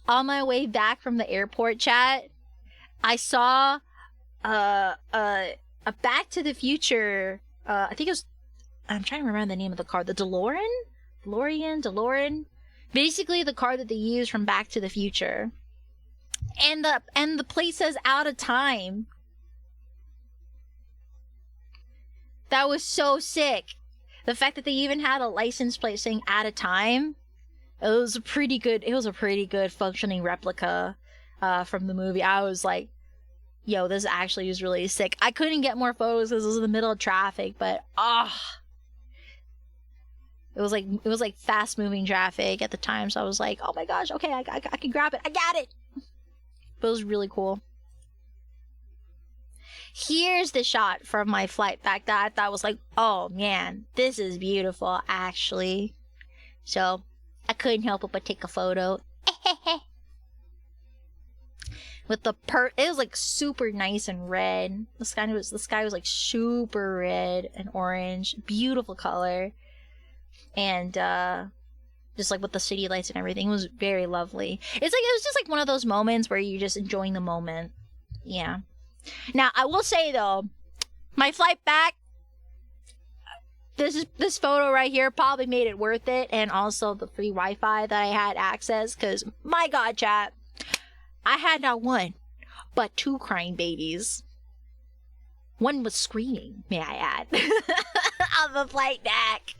On my way back from the airport, chat, I saw a Back to the Future. I think it was. I'm trying to remember the name of the car. The DeLorean. Basically, the car that they use from Back to the Future. And the plate says out of time. That was so sick. The fact that they even had a license plate saying out of time. It was a pretty good functioning replica from the movie. I was like, yo, this actually is really sick. I couldn't get more photos because it was in the middle of traffic, but it was like fast moving traffic at the time, so I was like, oh my gosh, okay, I can grab it. I got it. But it was really cool. Here's the shot from my flight back that I thought was like, oh man, this is beautiful actually. So I couldn't help but take a photo. With the it was like super nice and red. The sky was like super red and orange, beautiful color, and just like with the city lights and everything, it was very lovely. It was just like one of those moments where you're just enjoying the moment. Yeah. Now I will say though, my flight back, this photo right here probably made it worth it, and also the free Wi-Fi that I had access, because my god, chat, I had not one but two crying babies. One was screaming, may I add, on the flight back.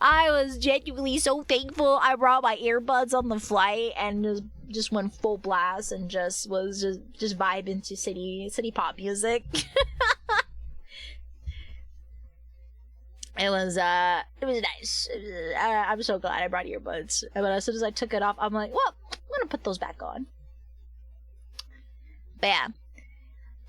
I was genuinely so thankful I brought my earbuds on the flight and just went full blast and just vibing to city pop music. It was nice. I'm so glad I brought earbuds. But as soon as I took it off, I'm like, well, I'm gonna put those back on. But yeah,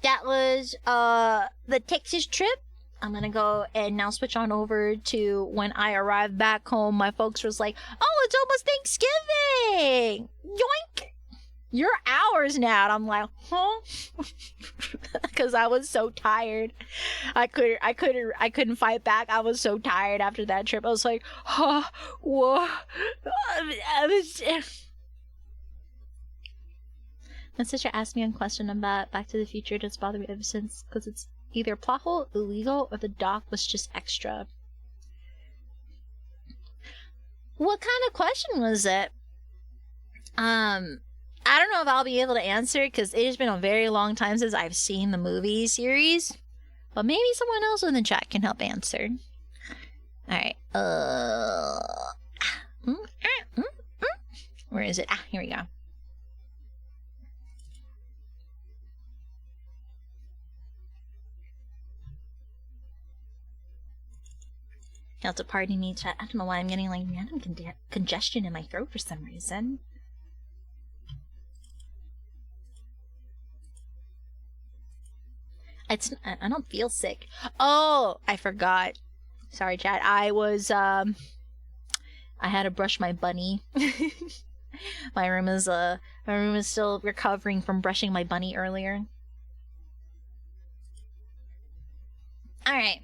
that was the Texas trip. I'm gonna go and now switch on over to when I arrived back home. My folks was like, oh, it's almost Thanksgiving. Yoink. You're ours now. And I'm like, huh? Because I was so tired. I couldn't fight back. I was so tired after that trip. I was like, huh, what? My sister asked me a question about Back to the Future. It's bothered me ever since, because it's either plot hole, illegal, or the doc was just extra. What kind of question was it? I don't know if I'll be able to answer, because it has been a very long time since I've seen the movie series. But maybe someone else in the chat can help answer. Alright. Where is it? Here we go. Now to pardon me, chat. I don't know why I'm getting like random congestion in my throat for some reason. I don't feel sick. Oh, I forgot. Sorry, chat. I had to brush my bunny. My room is still recovering from brushing my bunny earlier. All right.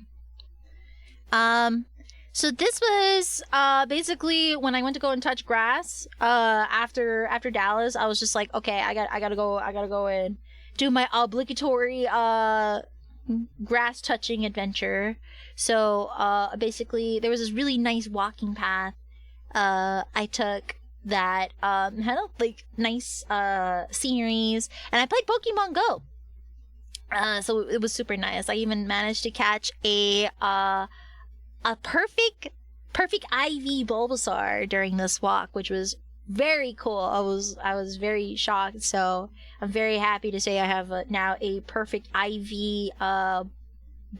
So this was basically when I went to go and touch grass. After Dallas, I was just like, okay, I gotta go and do my obligatory grass touching adventure. So basically, there was this really nice walking path. I took that had like nice sceneries, and I played Pokemon Go. So it was super nice. I even managed to catch a perfect IV Bulbasaur during this walk, which was very cool. I was very shocked. So I'm very happy to say I have now a perfect IV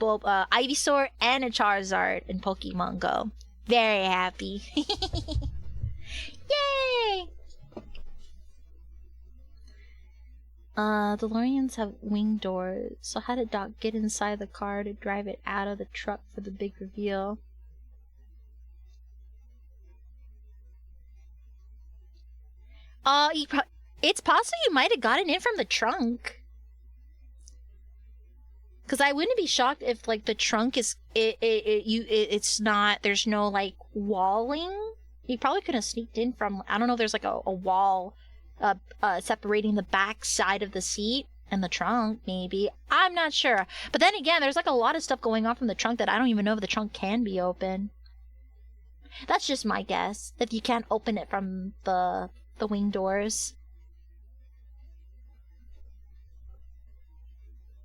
Ivysaur and a Charizard in Pokemon Go. Very happy. Yay! DeLoreans have wing doors, so how did Doc get inside the car to drive it out of the truck for the big reveal? It's possible you might have gotten in from the trunk. Because I wouldn't be shocked if, like, the trunk is, it's not, there's no, like, walling. You probably could have sneaked in from, I don't know if there's, like, a wall separating the back side of the seat and the trunk, maybe. I'm not sure. But then again, there's like a lot of stuff going on from the trunk that I don't even know if the trunk can be open. That's just my guess, that you can't open it from the wing doors.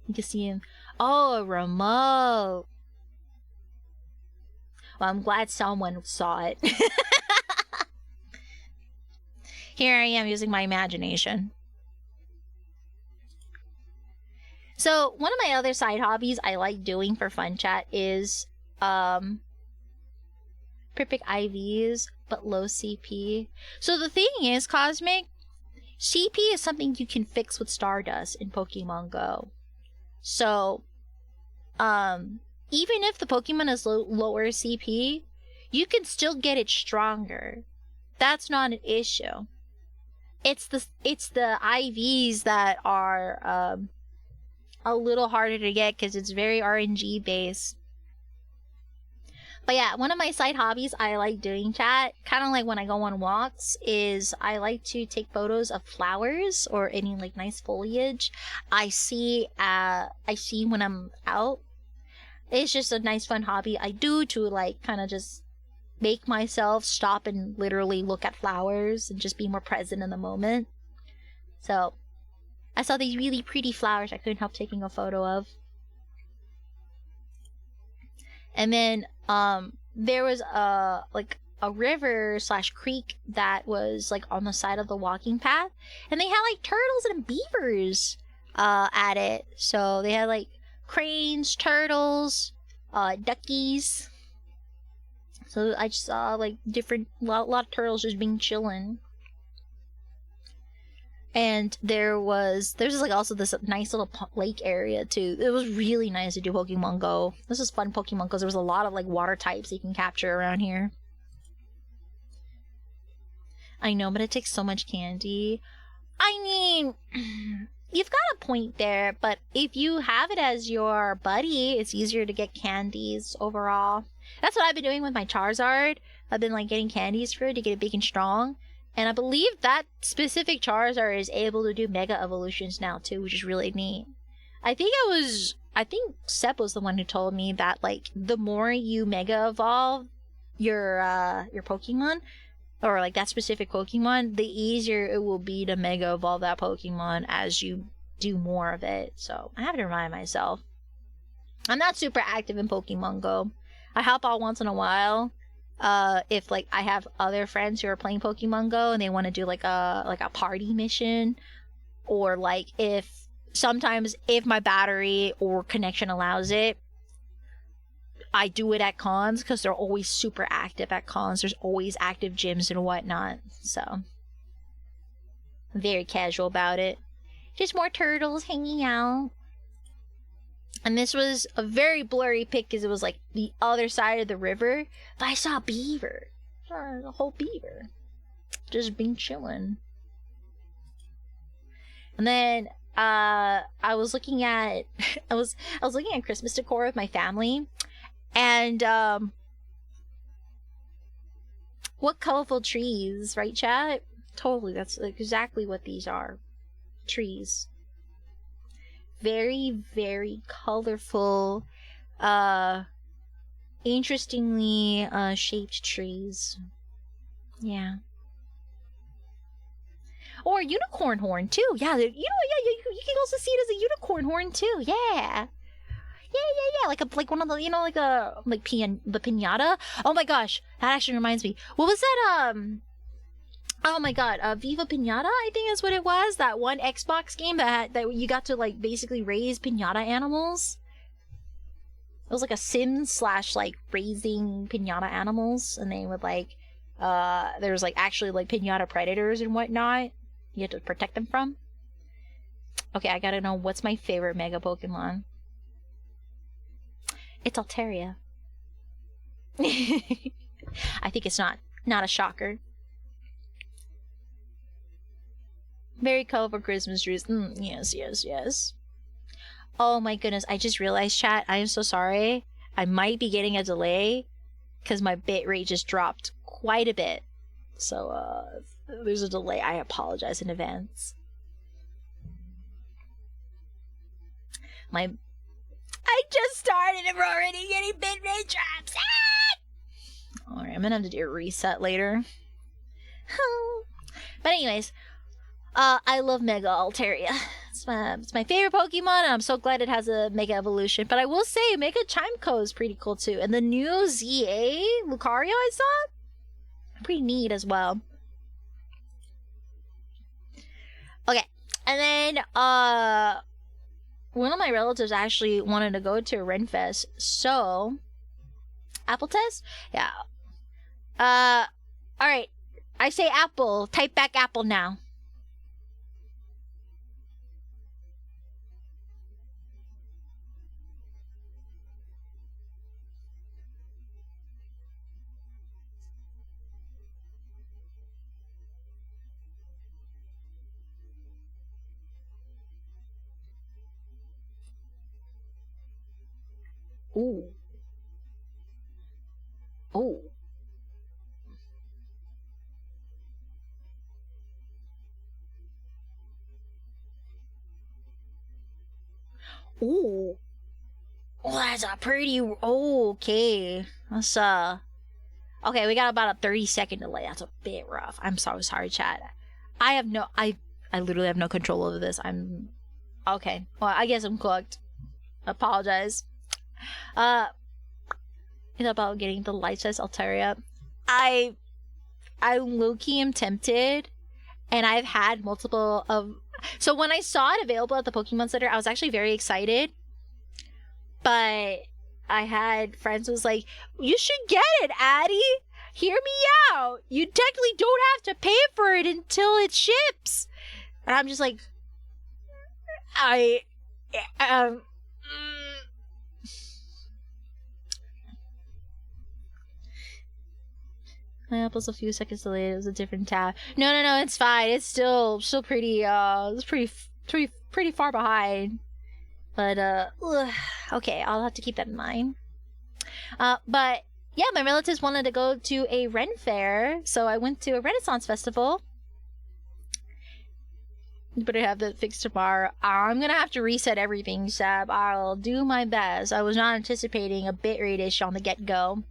You can see him. Oh, a remote. Well, I'm glad someone saw it. Here I am using my imagination. So, one of my other side hobbies I like doing for fun chat is Prippic IVs, but low CP. So the thing is, Cosmic, CP is something you can fix with Stardust in Pokemon Go. So, even if the Pokemon is lower CP, you can still get it stronger. That's not an issue. It's the IVs that are a little harder to get because it's very RNG based. But yeah, one of my side hobbies I like doing, chat, kind of like when I go on walks, is I like to take photos of flowers or any like nice foliage I see when I'm out. It's just a nice fun hobby I do to like kind of just make myself stop and literally look at flowers and just be more present in the moment. So I saw these really pretty flowers I couldn't help taking a photo of. And then there was a river / creek that was like on the side of the walking path, and they had like turtles and beavers at it. So they had like cranes, turtles, duckies. So I just saw like lot of turtles just being chillin'. And there's like also this nice little lake area too. It was really nice to do Pokemon Go. This is fun Pokemon because there was a lot of like water types you can capture around here. I know, but it takes so much candy. I mean, you've got a point there, but if you have it as your buddy, it's easier to get candies overall. That's what I've been doing with my Charizard. I've been like getting candies for it to get it big and strong. And I believe that specific Charizard is able to do Mega Evolutions now too, which is really neat. I think Sep was the one who told me that like the more you Mega Evolve your Pokemon, or like that specific Pokemon, the easier it will be to Mega Evolve that Pokemon as you do more of it. So I have to remind myself. I'm not super active in Pokemon Go. I hop out once in a while. If like I have other friends who are playing Pokemon Go and they want to do like a party mission, or like if my battery or connection allows it, I do it at cons because they're always super active at cons. There's always active gyms and whatnot, so I'm very casual about it. Just more turtles hanging out. And this was a very blurry pic because it was like the other side of the river. But I saw a beaver. A whole beaver. Just being chillin'. And then I was looking at I was looking at Christmas decor with my family. And What colorful trees, right, chat? Totally, that's exactly what these are. Trees. Very, very colorful, interestingly shaped trees. Yeah. Or unicorn horn too. Yeah, you can also see it as a unicorn horn too. Yeah. Yeah. Like one of the, the pinata. Oh my gosh, that actually reminds me. What was that? Oh my god, Viva Pinata, I think is what it was. That one Xbox game that you got to like basically raise pinata animals. It was like a Sims / like raising pinata animals, and they would like there's like actually like pinata predators and whatnot you have to protect them from. Okay, I gotta know what's my favorite Mega Pokemon. It's Altaria. I think it's not a shocker. Very colorful Christmas trees. Yes. Oh my goodness, I just realized, chat, I am so sorry. I might be getting a delay because my bit rate just dropped quite a bit. So, there's a delay. I apologize in advance. I just started and we're already getting bit rate drops. Ah! Alright, I'm gonna have to do a reset later. But anyways, I love Mega Altaria. It's my favorite Pokemon, and I'm so glad it has a Mega Evolution. But I will say, Mega Chimco is pretty cool too. And the new ZA Lucario I saw, pretty neat as well. Okay, and then one of my relatives actually wanted to go to a Renfest, so Apple test? Yeah. Alright. I say Apple. Type back Apple now. Ooh. Oh. Ooh. Oh, that's a pretty... Oh, okay. That's, Okay, we got about a 30-second delay. That's a bit rough. I'm so sorry, chat. I literally have no control over this. Okay. Well, I guess I'm cooked. Apologize. It's about getting the life-size Altaria. I low-key am tempted, and I've had multiple of... So when I saw it available at the Pokemon Center, I was actually very excited. But I had friends who was like, you should get it, Addie! Hear me out! You technically don't have to pay for it until it ships! And I'm just like... My apple's a few seconds delayed. It was a different tab. No, it's fine. It's still pretty, it's pretty far behind. But, okay, I'll have to keep that in mind. But, yeah, my relatives wanted to go to a Ren Fair, so I went to a Renaissance Festival. You better have that fixed tomorrow. I'm gonna have to reset everything, Sab. I'll do my best. I was not anticipating a bitrate issue on the get-go.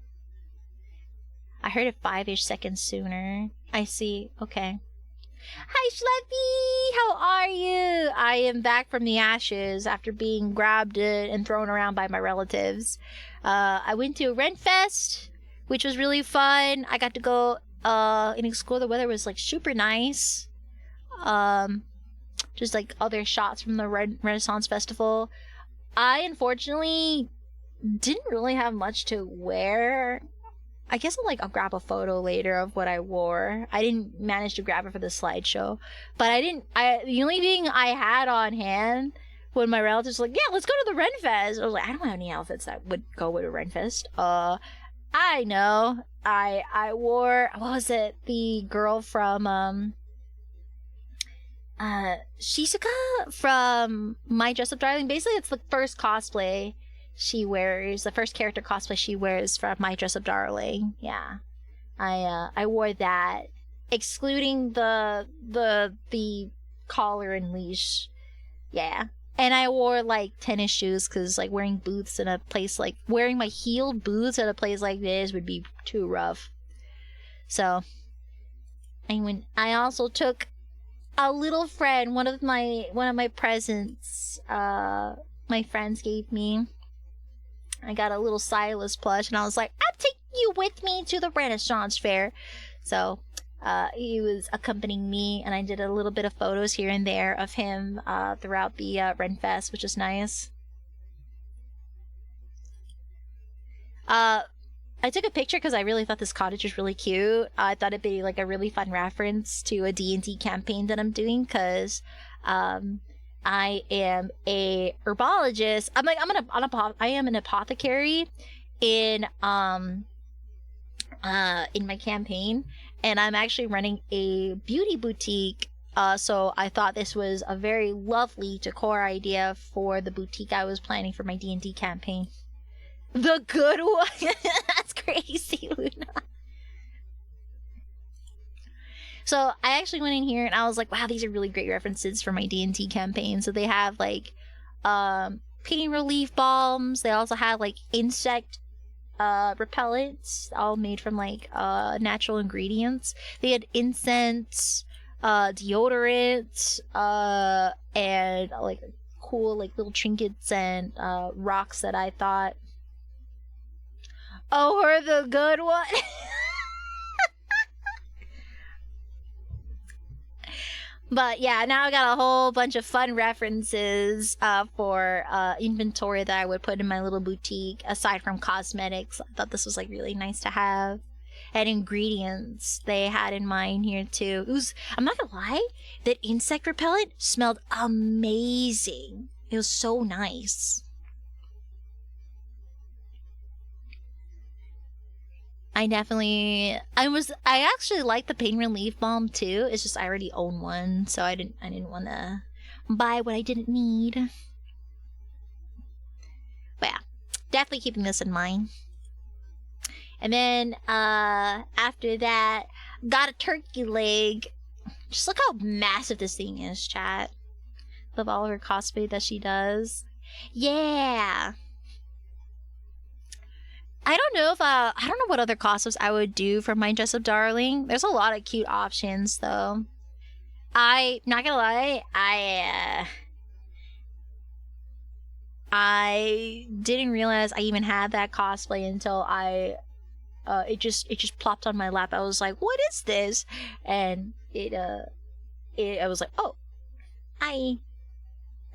I heard it 5-ish seconds sooner. I see. Okay. Hi, Schleppy! How are you? I am back from the ashes after being grabbed and thrown around by my relatives. I went to a Renfest, which was really fun. I got to go and explore. The weather was like super nice. Just like other shots from the Renaissance Festival. I unfortunately didn't really have much to wear. I guess I'll grab a photo later of what I wore. I didn't manage to grab it for the slideshow, but the only thing I had on hand when my relatives were like, yeah, let's go to the Renfest. I was like, I don't have any outfits that would go with a Renfest. I know. I wore, what was it? The girl from, Shizuka from My Dress Up Darling. Basically, it's the first cosplay she wears, the first character cosplay she wears from My Dress Up Darling. Yeah. I wore that, excluding the collar and leash. Yeah. And I wore like tennis shoes because like wearing boots in a place like wearing my heeled boots at a place like this would be too rough. So I also took a little friend, one of my presents my friends gave me. I got a little Sylus plush and I was like, I'm taking you with me to the Renaissance Fair. So he was accompanying me, and I did a little bit of photos here and there of him throughout the Renfest, which is nice. I took a picture because I really thought this cottage was really cute. I thought it'd be like a really fun reference to a D&D campaign that I'm doing because I am a herbologist. I am an apothecary in my campaign, and I'm actually running a beauty boutique. So I thought this was a very lovely decor idea for the boutique I was planning for my D&D campaign. The good one. That's crazy, Luna. So I actually went in here and I was like, wow, these are really great references for my D&D campaign. So they have like pain relief balms. They also have like insect repellents, all made from like natural ingredients. They had incense, deodorant, and like cool like little trinkets and rocks that I thought, oh, we're the good one. But yeah, now I got a whole bunch of fun references for inventory that I would put in my little boutique, aside from cosmetics. I thought this was like really nice to have. And ingredients they had in mine here too. It was, I'm not gonna lie, that insect repellent smelled amazing. It was so nice. I actually like the pain relief balm too. It's just I already own one, so I didn't want to buy what I didn't need. But yeah, definitely keeping this in mind. And then after that, got a turkey leg. Just look how massive this thing is, chat. Love all of her cosplay that she does. Yeah. I don't know what other costumes I would do for my dress up darling. There's a lot of cute options though. I not gonna lie, I didn't realize I even had that cosplay until it just plopped on my lap. I was like, what is this? And I was like, oh,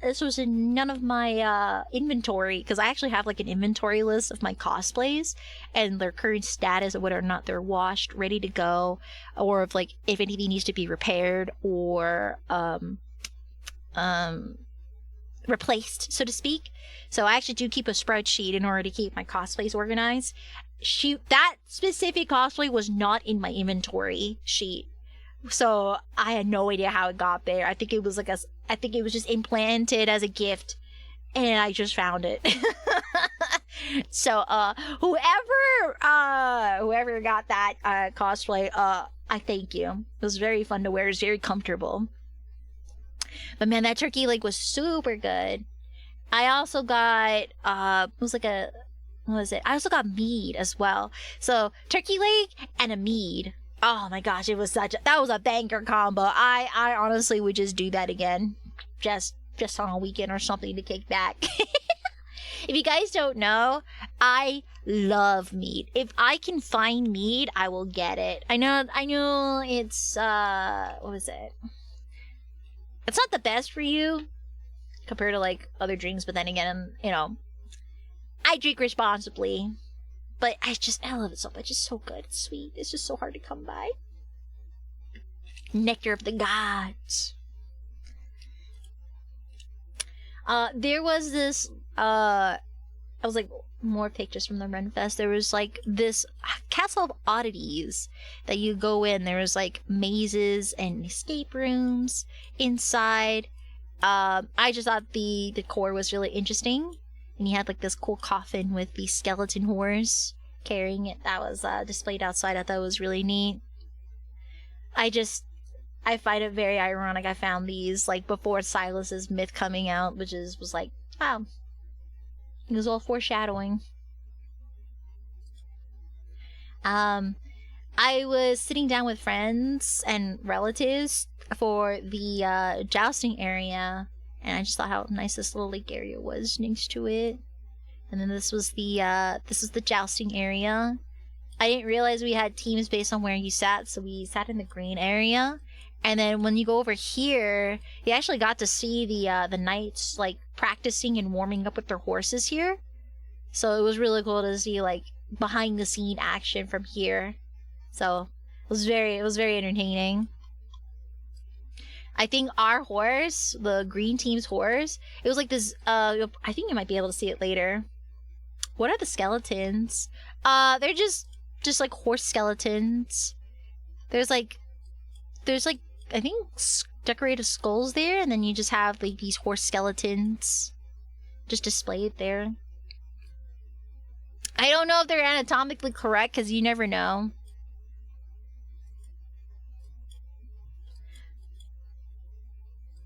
this was in none of my inventory, because I actually have like an inventory list of my cosplays and their current status of whether or not they're washed, ready to go, or if anything needs to be repaired or replaced, so to speak. So I actually do keep a spreadsheet in order to keep my cosplays organized. That specific cosplay was not in my inventory sheet, so I had no idea how it got there. I think it was just implanted as a gift, and I just found it. So whoever got that cosplay, I thank you. It was very fun to wear. It's very comfortable. But man, that turkey leg was super good. I also got I also got mead as well. So turkey leg and a mead. Oh my gosh, that was a banger combo. I honestly would just do that again. Just on a weekend or something to kick back. If you guys don't know, I love mead. If I can find mead, I will get it. I know it's what was it? It's not the best for you compared to like other drinks, but then again, I drink responsibly. But I love it so much. It's so good. It's sweet. It's just so hard to come by. Nectar of the gods. There was this, I was like, more pictures from the Renfest. There was like this castle of oddities that you go in. There was like mazes and escape rooms inside. I just thought the decor was really interesting. And you had like this cool coffin with the skeleton horse. carrying it that was displayed outside. I thought it was really neat. I find it very ironic. I found these like before Silas's myth coming out, which was like, wow, it was all foreshadowing. I was sitting down with friends and relatives for the jousting area, and I just thought how nice this little lake area was next to it. And then this was the jousting area. I didn't realize we had teams based on where you sat, so we sat in the green area. And then when you go over here, you actually got to see the knights like practicing and warming up with their horses here. So it was really cool to see like behind the scene action from here. So it was very entertaining. I think our horse, the green team's horse, it was like this. I think you might be able to see it later. What are the skeletons? They're just like horse skeletons. There's like I think decorative skulls there, and then you just have like these horse skeletons just displayed there. I don't know if they're anatomically correct because you never know.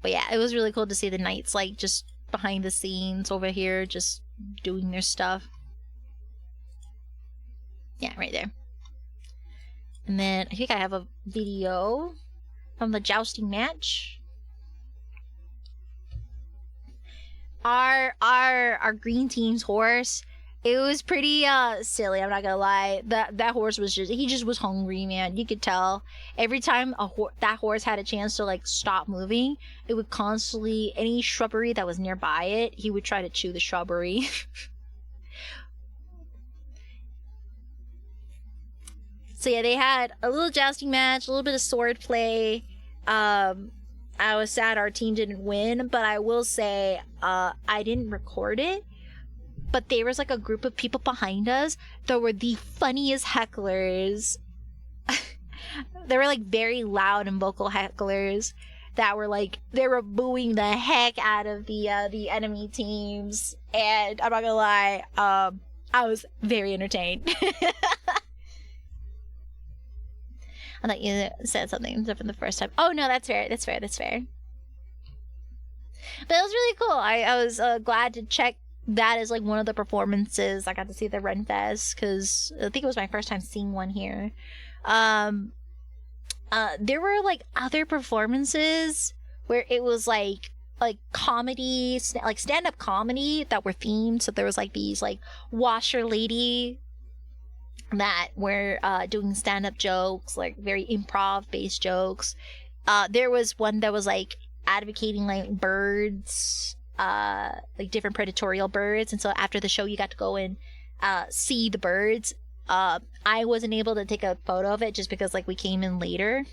But yeah, it was really cool to see the knights like just behind the scenes over here just doing their stuff. Yeah, right there. And then I think I have a video from the jousting match. Our green team's horse, it was pretty silly, I'm not gonna lie. That horse was he just was hungry, man. You could tell. Every time that horse had a chance to like stop moving, it would constantly, any shrubbery that was nearby it, he would try to chew the shrubbery. So yeah, they had a little jousting match, a little bit of sword play. I was sad our team didn't win, but I will say I didn't record it. But there was like a group of people behind us that were the funniest hecklers. They were like very loud and vocal hecklers that were like, they were booing the heck out of the enemy teams. And I'm not gonna lie, I was very entertained. I thought you said something different the first time. Oh no, that's fair. But it was really cool. I was glad to check that as like one of the performances. I got to see the Renfest because I think it was my first time seeing one here. There were like other performances where it was like comedy, like stand-up comedy that were themed. So there was like these like washer lady that were doing stand-up jokes, like very improv based jokes. There was one that was like advocating like birds, like different predatorial birds, and so after the show you got to go and see the birds. I wasn't able to take a photo of it just because like we came in later.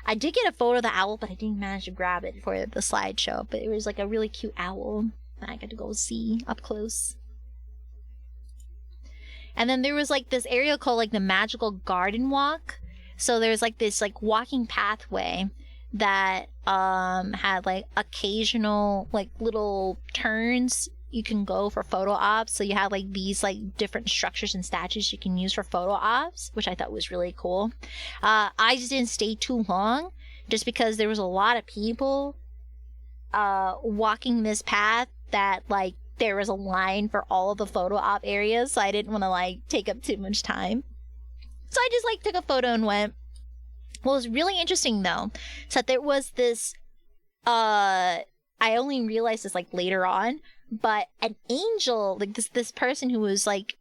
I did get a photo of the owl, but I didn't manage to grab it for the slideshow. But it was like a really cute owl that I got to go see up close. And then there was like this area called like the Magical Garden Walk. So there's like this like walking pathway that had like occasional like little turns you can go for photo ops. So you have like these like different structures and statues you can use for photo ops, which I thought was really cool. I just didn't stay too long just because there was a lot of people walking this path that like there was a line for all of the photo op areas, so I didn't want to like take up too much time. So I just like took a photo and went. What was really interesting though, so that there was this I only realized this like later on, but an angel, like this person who was like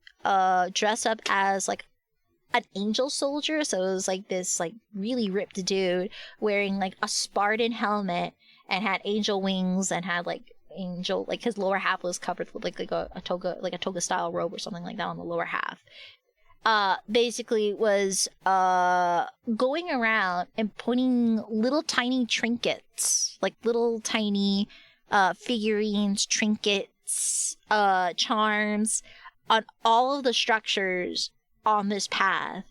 dressed up as like an angel soldier, so it was like this like really ripped dude wearing like a Spartan helmet and had angel wings and had like angel, like his lower half was covered with like a toga style robe or something like that on the lower half. Basically was going around and putting little tiny trinkets, like little tiny figurines, trinkets, charms on all of the structures on this path.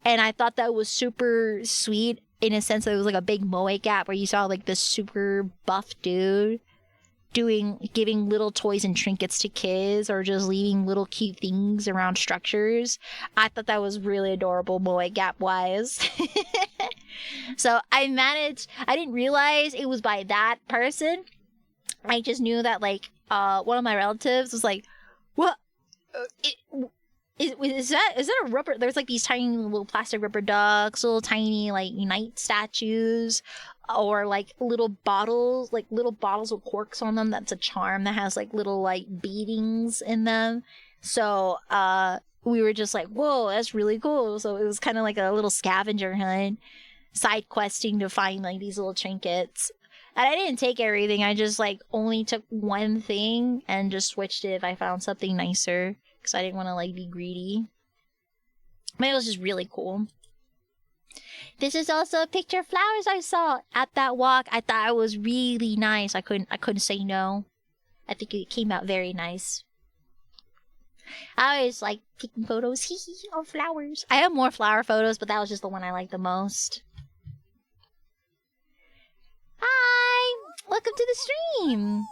And I thought that was super sweet in a sense that it was like a big Moe gap where you saw like this super buff dude giving little toys and trinkets to kids, or just leaving little cute things around structures. I thought that was really adorable, boy gap wise. So I didn't realize it was by that person. I just knew that, like, one of my relatives was like, what? Is that a rubber? There's like these tiny little plastic rubber ducks, little tiny like knight statues, or like little bottles with corks on them. That's a charm that has like little like beadings in them. So we were just like, whoa, that's really cool. So it was kind of like a little scavenger hunt, side questing to find like these little trinkets. And I didn't take everything. I just like only took one thing and just switched it if I found something nicer, because I didn't want to like be greedy. But it was just really cool. This is also a picture of flowers I saw at that walk. I thought it was really nice. I couldn't say no. I think it came out very nice. I always like taking photos of flowers. I have more flower photos, but that was just the one I liked the most. Hi! Welcome to the stream!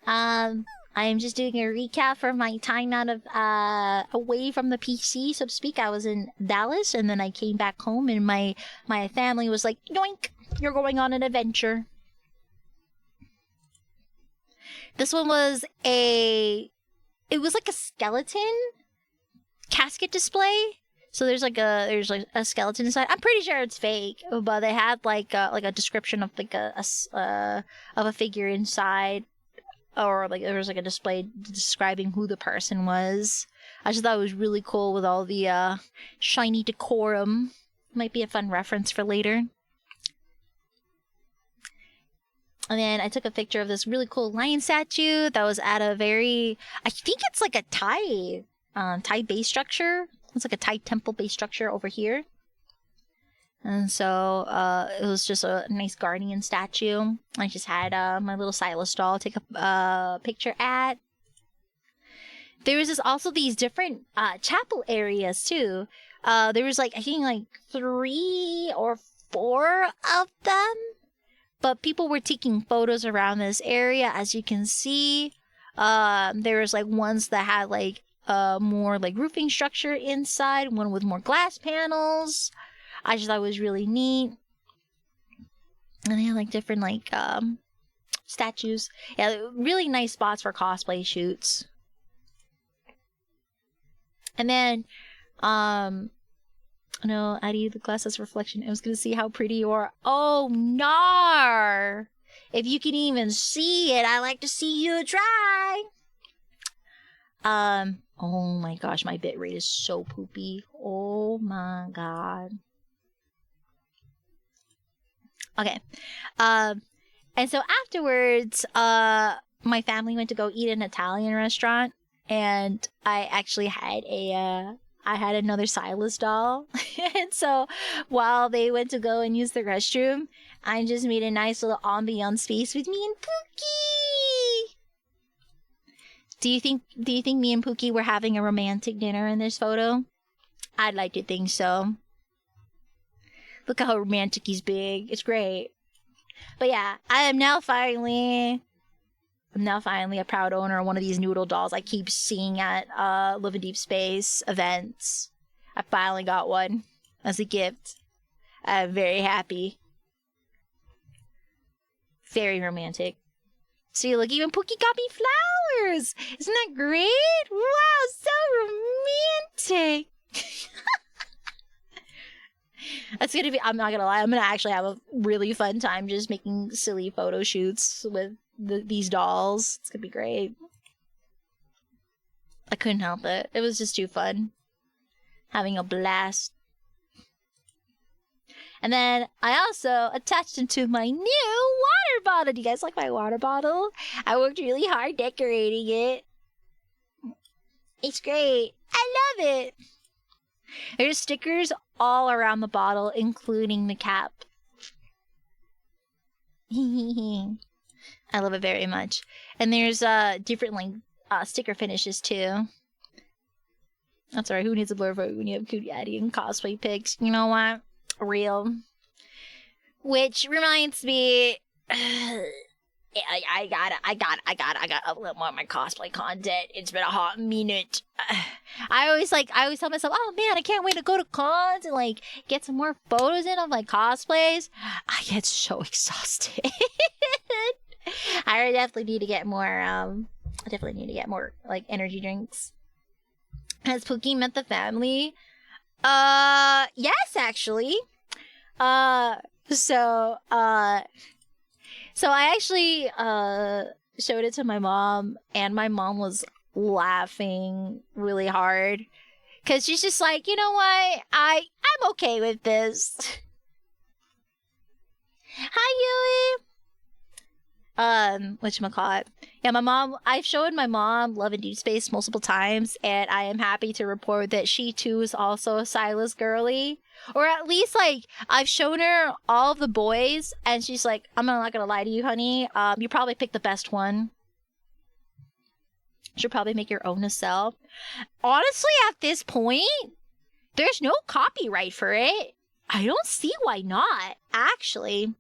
I am just doing a recap for my time out of, away from the PC, so to speak. I was in Dallas, and then I came back home, and my family was like, yoink! You're going on an adventure. This one was it was like a skeleton casket display. So there's like a skeleton inside. I'm pretty sure it's fake, but they had like a description of like of a figure inside, or like there was like a display describing who the person was. I just thought it was really cool with all the shiny decorum. Might be a fun reference for later. And then I took a picture of this really cool lion statue that was at a I think it's like a Thai base structure. It's like a Thai temple base structure over here. And so it was just a nice guardian statue. I just had my little sylus doll take a picture at. There was also these different chapel areas too. There was like, I think like 3 or 4 of them. But people were taking photos around this area, as you can see. There was like ones that had like more like roofing structure inside, one with more glass panels. I just thought it was really neat. And they had like different like statues. Yeah, really nice spots for cosplay shoots. And then no, Addie, the glass has reflection. I was gonna see how pretty you are. Oh, nar! If you can even see it, I like to see you try. Oh my gosh, my bitrate is so poopy. Oh my god. Okay. And so afterwards, my family went to go eat at an Italian restaurant, and I actually had I had another sylus doll. And so while they went to go and use the restroom, I just made a nice little ambiance space with me and Pookie. Do you think me and Pookie were having a romantic dinner in this photo? I'd like to think so. Look how romantic he's big. It's great. But yeah, I am now finally a proud owner of one of these noodle dolls I keep seeing at Live in Deep Space events. I finally got one as a gift. I'm very happy. Very romantic. See, look, even Pookie got me flowers! Isn't that great? Wow, so romantic! That's gonna be, I'm not gonna lie, I'm gonna actually have a really fun time just making silly photo shoots with these dolls. It's gonna be great. I couldn't help it. It was just too fun. Having a blast. And then I also attached it to my new water bottle. Do you guys like my water bottle? I worked really hard decorating it. It's great. I love it. There's stickers all around the bottle, including the cap. I love it very much. And there's different like sticker finishes too. That's alright, who needs a blur vote when you have Cootie Addy and cosplay pics? You know what? Real. Which reminds me, I got to upload more of my cosplay content. It's been a hot minute. I always tell myself, oh man, I can't wait to go to cons and like get some more photos in of my cosplays. I get so exhausted. I definitely need to get more. I definitely need to get more like energy drinks. Has Pookie met the family? Yes, actually. So I actually showed it to my mom, and my mom was laughing really hard because she's just like, you know what? I'm okay with this. Hi, Yui. Whatchamacallit. Yeah, my mom, I've showed my mom Love and Deep Space multiple times, and I am happy to report that she too is also a Sylus girly. Or at least, like, I've shown her all of the boys, and she's like, I'm not gonna lie to you, honey. You probably picked the best one. Should probably make your own to sell. Honestly, at this point, there's no copyright for it. I don't see why not, actually.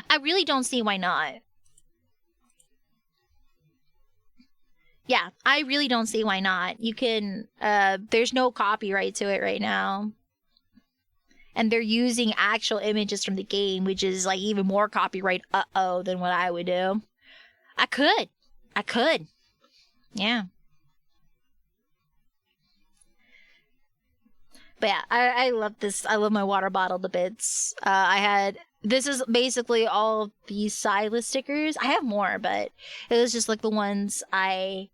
I really don't see why not. Yeah, I really don't see why not. You can, there's no copyright to it right now. And they're using actual images from the game, which is like even more copyright than what I would do. I could. Yeah. But yeah, I love this. I love my water bottle to bits. This is basically all of these Sylus stickers. I have more, but it was just like the ones I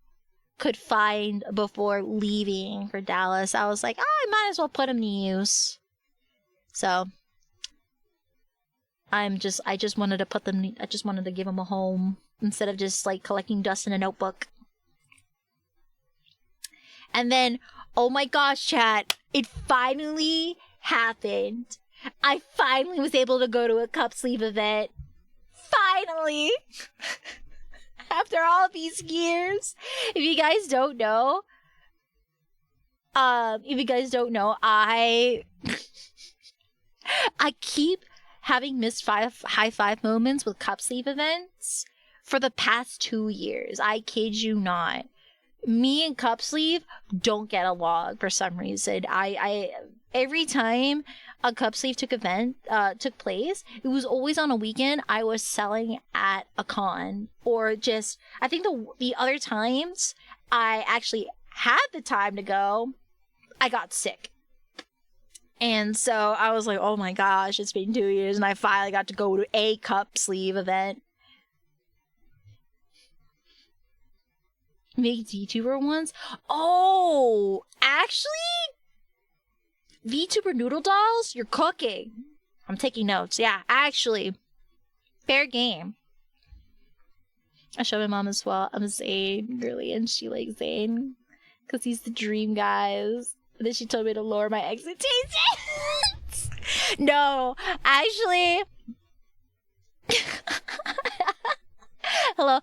could find before leaving for Dallas. I was like, I might as well put them to use. So I just wanted to put them. I just wanted to give them a home instead of just like collecting dust in a notebook. And then, oh my gosh, chat! It finally happened. I finally was able to go to a cup sleeve event. Finally! After all these years. If you guys don't know, I keep having missed high five moments with cup sleeve events for the past 2 years. I kid you not. Me and cup sleeve don't get along for some reason. I every time a cup sleeve took place, it was always on a weekend. I was selling at a con, or just I think the other times I actually had the time to go, I got sick. And so I was like, oh my gosh, it's been 2 years, and I finally got to go to a cup sleeve event. Make VTuber ones? Oh, actually? VTuber noodle dolls? You're cooking. I'm taking notes. Yeah, actually. Fair game. I showed my mom as well. I'm a Zane girly, and she likes Zane because he's the dream, guys. And then she told me to lower my expectations. No, actually. Hello,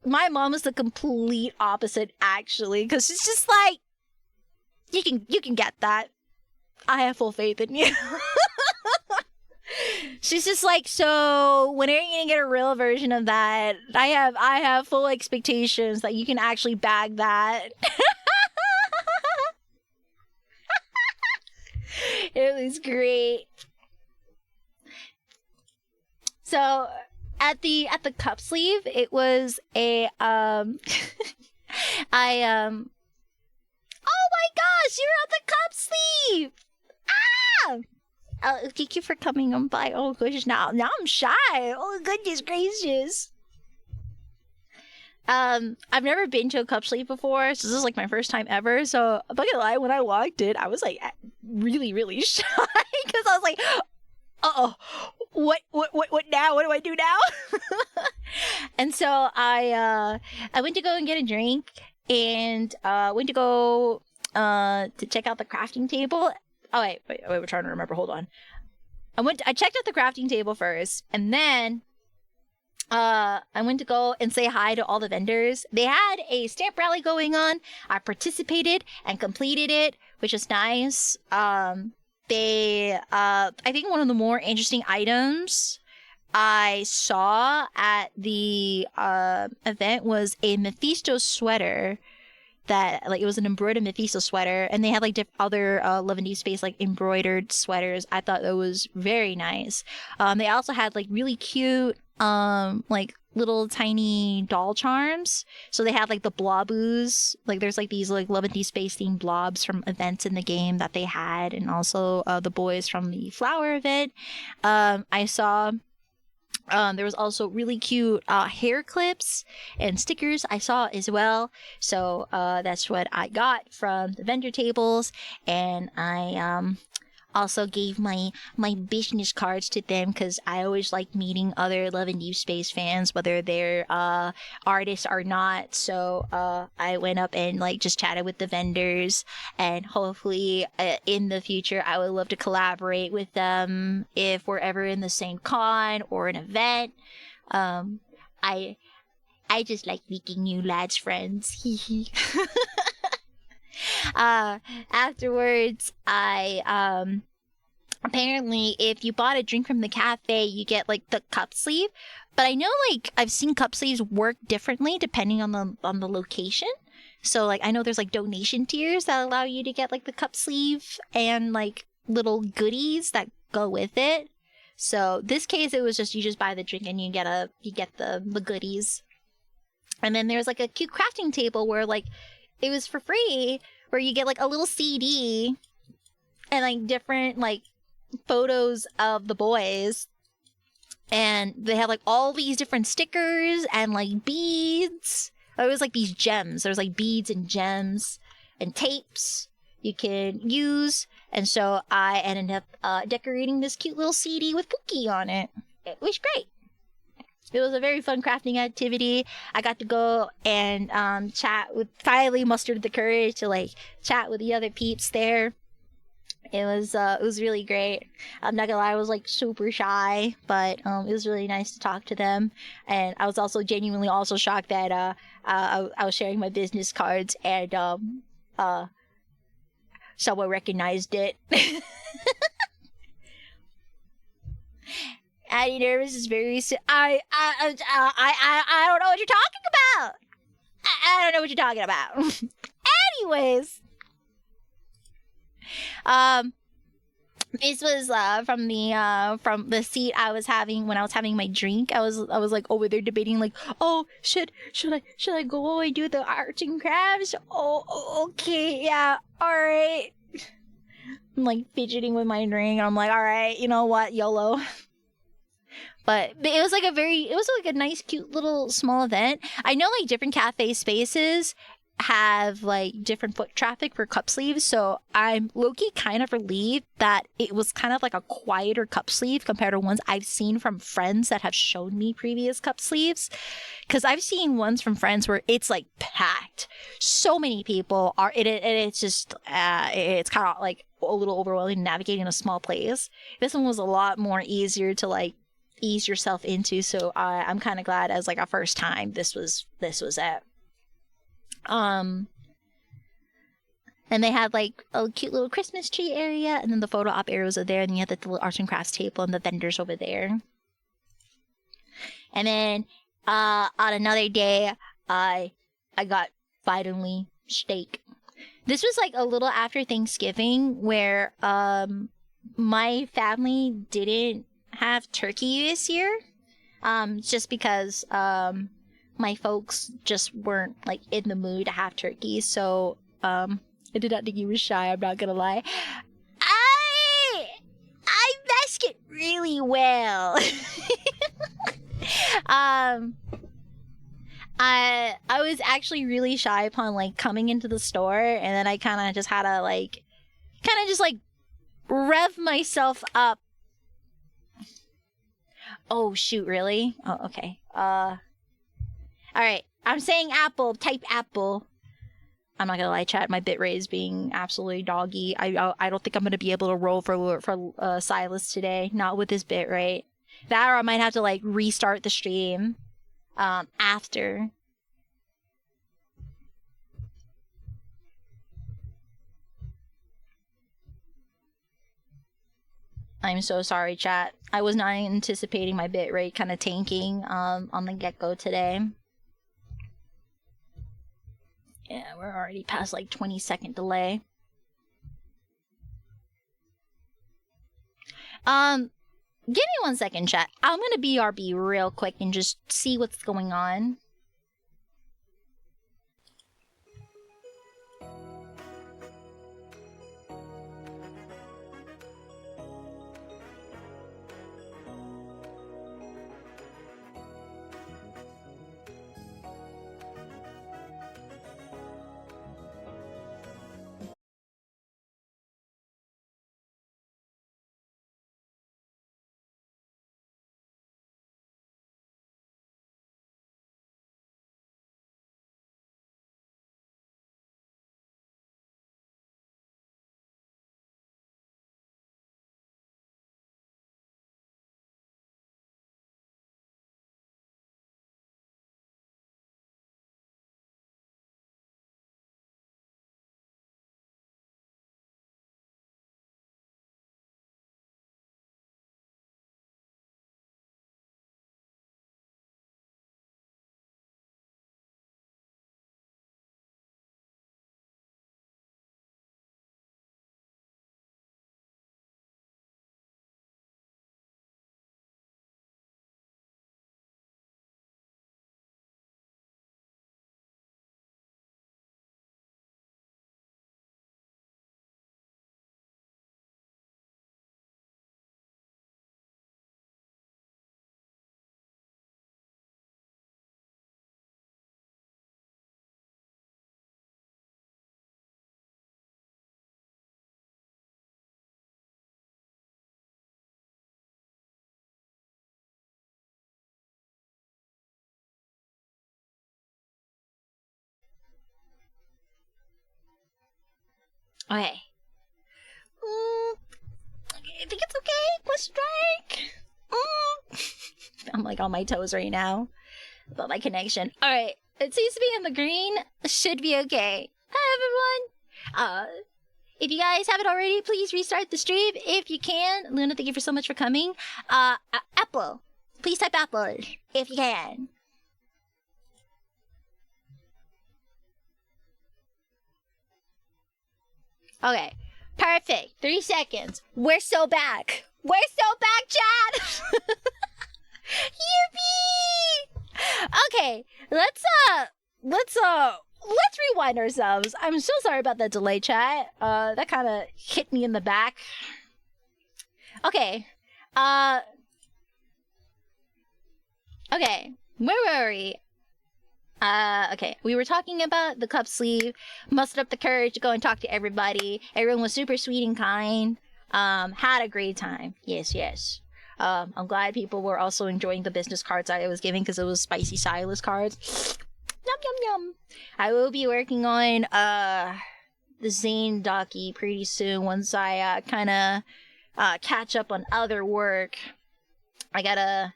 my mom is the complete opposite, actually, because she's just like, you can get that. I have full faith in you. She's just like, so when are you gonna get a real version of that? I have full expectations that you can actually bag that. It was great. So at the cup sleeve, it was a oh my gosh, you're at the cup sleeve! Ah! Thank you for coming on by. Oh gosh, now I'm shy. Oh goodness gracious. I've never been to a cup sleeve before, so this is like my first time ever. So I'm not gonna lie, when I walked in, I was like really, really shy because I was like, uh-oh, what now? What do I do now? And so I went to go and get a drink, and went to go to check out the crafting table. Oh wait, we're trying to remember. Hold on. I checked out the crafting table first, and then I went to go and say hi to all the vendors. They had a stamp rally going on. I participated and completed it, which was nice. I think one of the more interesting items I saw at the event was a Mephisto sweater that, like, it was an embroidered Mephisto sweater, and they had like other Love and Deep Space like embroidered sweaters. I thought that was very nice. They also had like really cute like little tiny doll charms. So they had like the bloboos, like there's like these like Love and Deep Space themed blobs from events in the game that they had, and also the boys from the flower event. I saw there was also really cute hair clips and stickers I saw as well. So that's what I got from the vendor tables. And I also gave my business cards to them because I always like meeting other Love and Deep Space fans, whether they're artists or not. So I went up and like just chatted with the vendors, and hopefully in the future I would love to collaborate with them if we're ever in the same con or an event. I I just like making new lads friends. Afterwards, I apparently if you bought a drink from the cafe, you get like the cup sleeve. But I know like I've seen cup sleeves work differently depending on the location. So like I know there's like donation tiers that allow you to get like the cup sleeve and like little goodies that go with it. So this case it was just you just buy the drink and you get the goodies. And then there's like a cute crafting table where like it was for free, where you get like a little CD and like different like photos of the boys, and they have like all these different stickers and like beads. It was like these gems. There was like beads and gems and tapes you can use, and so I ended up decorating this cute little CD with Pookie on it. It was great. It was a very fun crafting activity. I got to go and chat with, finally mustered the courage to like chat with the other peeps there. It was really great. I'm not gonna lie, I was like super shy, but it was really nice to talk to them. And I was also genuinely also shocked that I was sharing my business cards and someone recognized it. Addie Nervous is very. I don't know what you're talking about. I don't know what you're talking about. Anyways, this was from the seat I was having when I was having my drink. I was like over there debating like, oh, should I go and do the arts and crafts? Oh, okay, yeah, all right. I'm like fidgeting with my drink, and I'm like, all right, you know what, YOLO. But it was like a nice, cute little small event. I know like different cafe spaces have like different foot traffic for cup sleeves, so I'm low-key kind of relieved that it was kind of like a quieter cup sleeve compared to ones I've seen from friends that have shown me previous cup sleeves. Because I've seen ones from friends where it's like packed. So many people are in it, and it's just it's kind of like a little overwhelming navigating a small place. This one was a lot more easier to like ease yourself into, so I'm kind of glad as like a first time this was it. And they had like a cute little Christmas tree area, and then the photo op area was there, and you had the little arts and crafts table and the vendors over there. And then on another day, I got finally steak. This was like a little after Thanksgiving, where my family didn't have turkey this year, just because my folks just weren't like in the mood to have turkey. So I did not think he was shy, I'm not gonna lie. I mask it really well. I was actually really shy upon like coming into the store, and then I kind of just had to like rev myself up. Oh shoot, really? Oh, okay. Alright, I'm saying apple, type apple. I'm not gonna lie, chat, my bitrate is being absolutely doggy. I don't think I'm gonna be able to roll for Sylus today, not with this bitrate. That, or I might have to like restart the stream after. I'm so sorry, chat. I was not anticipating my bitrate kind of tanking on the get-go today. Yeah, we're already past like 20-second delay. Give me 1 second, chat. I'm gonna BRB real quick and just see what's going on. Okay. I think it's okay. Question strike. I'm like on my toes right now about my connection. All right. It seems to be in the green. Should be okay. Hi, everyone. If you guys haven't already, please restart the stream if you can. Luna, thank you so much for coming. Apple. Please type Apple if you can. Okay. Perfect. 3 seconds. We're so back. We're so back, Chad. Yippee! Okay, let's rewind ourselves. I'm so sorry about that delay, chat. That kind of hit me in the back. Okay. Okay. Where were we? Okay. We were talking about the cup sleeve. Mustered up the courage to go and talk to everybody. Everyone was super sweet and kind. Had a great time. Yes. I'm glad people were also enjoying the business cards I was giving because it was spicy sylus cards. Yum. I will be working on the Zane Docky pretty soon once I kind of catch up on other work. I'm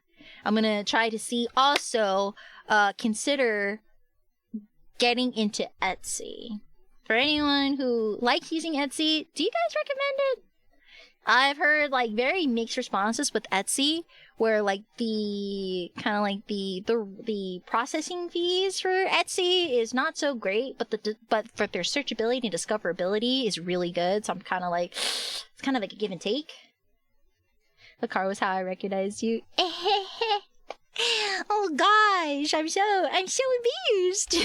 gonna try to see also consider getting into Etsy. For anyone who likes using Etsy, do you guys recommend it? I've heard like very mixed responses with Etsy, where like the kind of like the processing fees for Etsy is not so great, but for their searchability and discoverability is really good. So I'm kind of like, it's kind of like a give and take. The car was how I recognized you. Oh gosh, I'm so amused.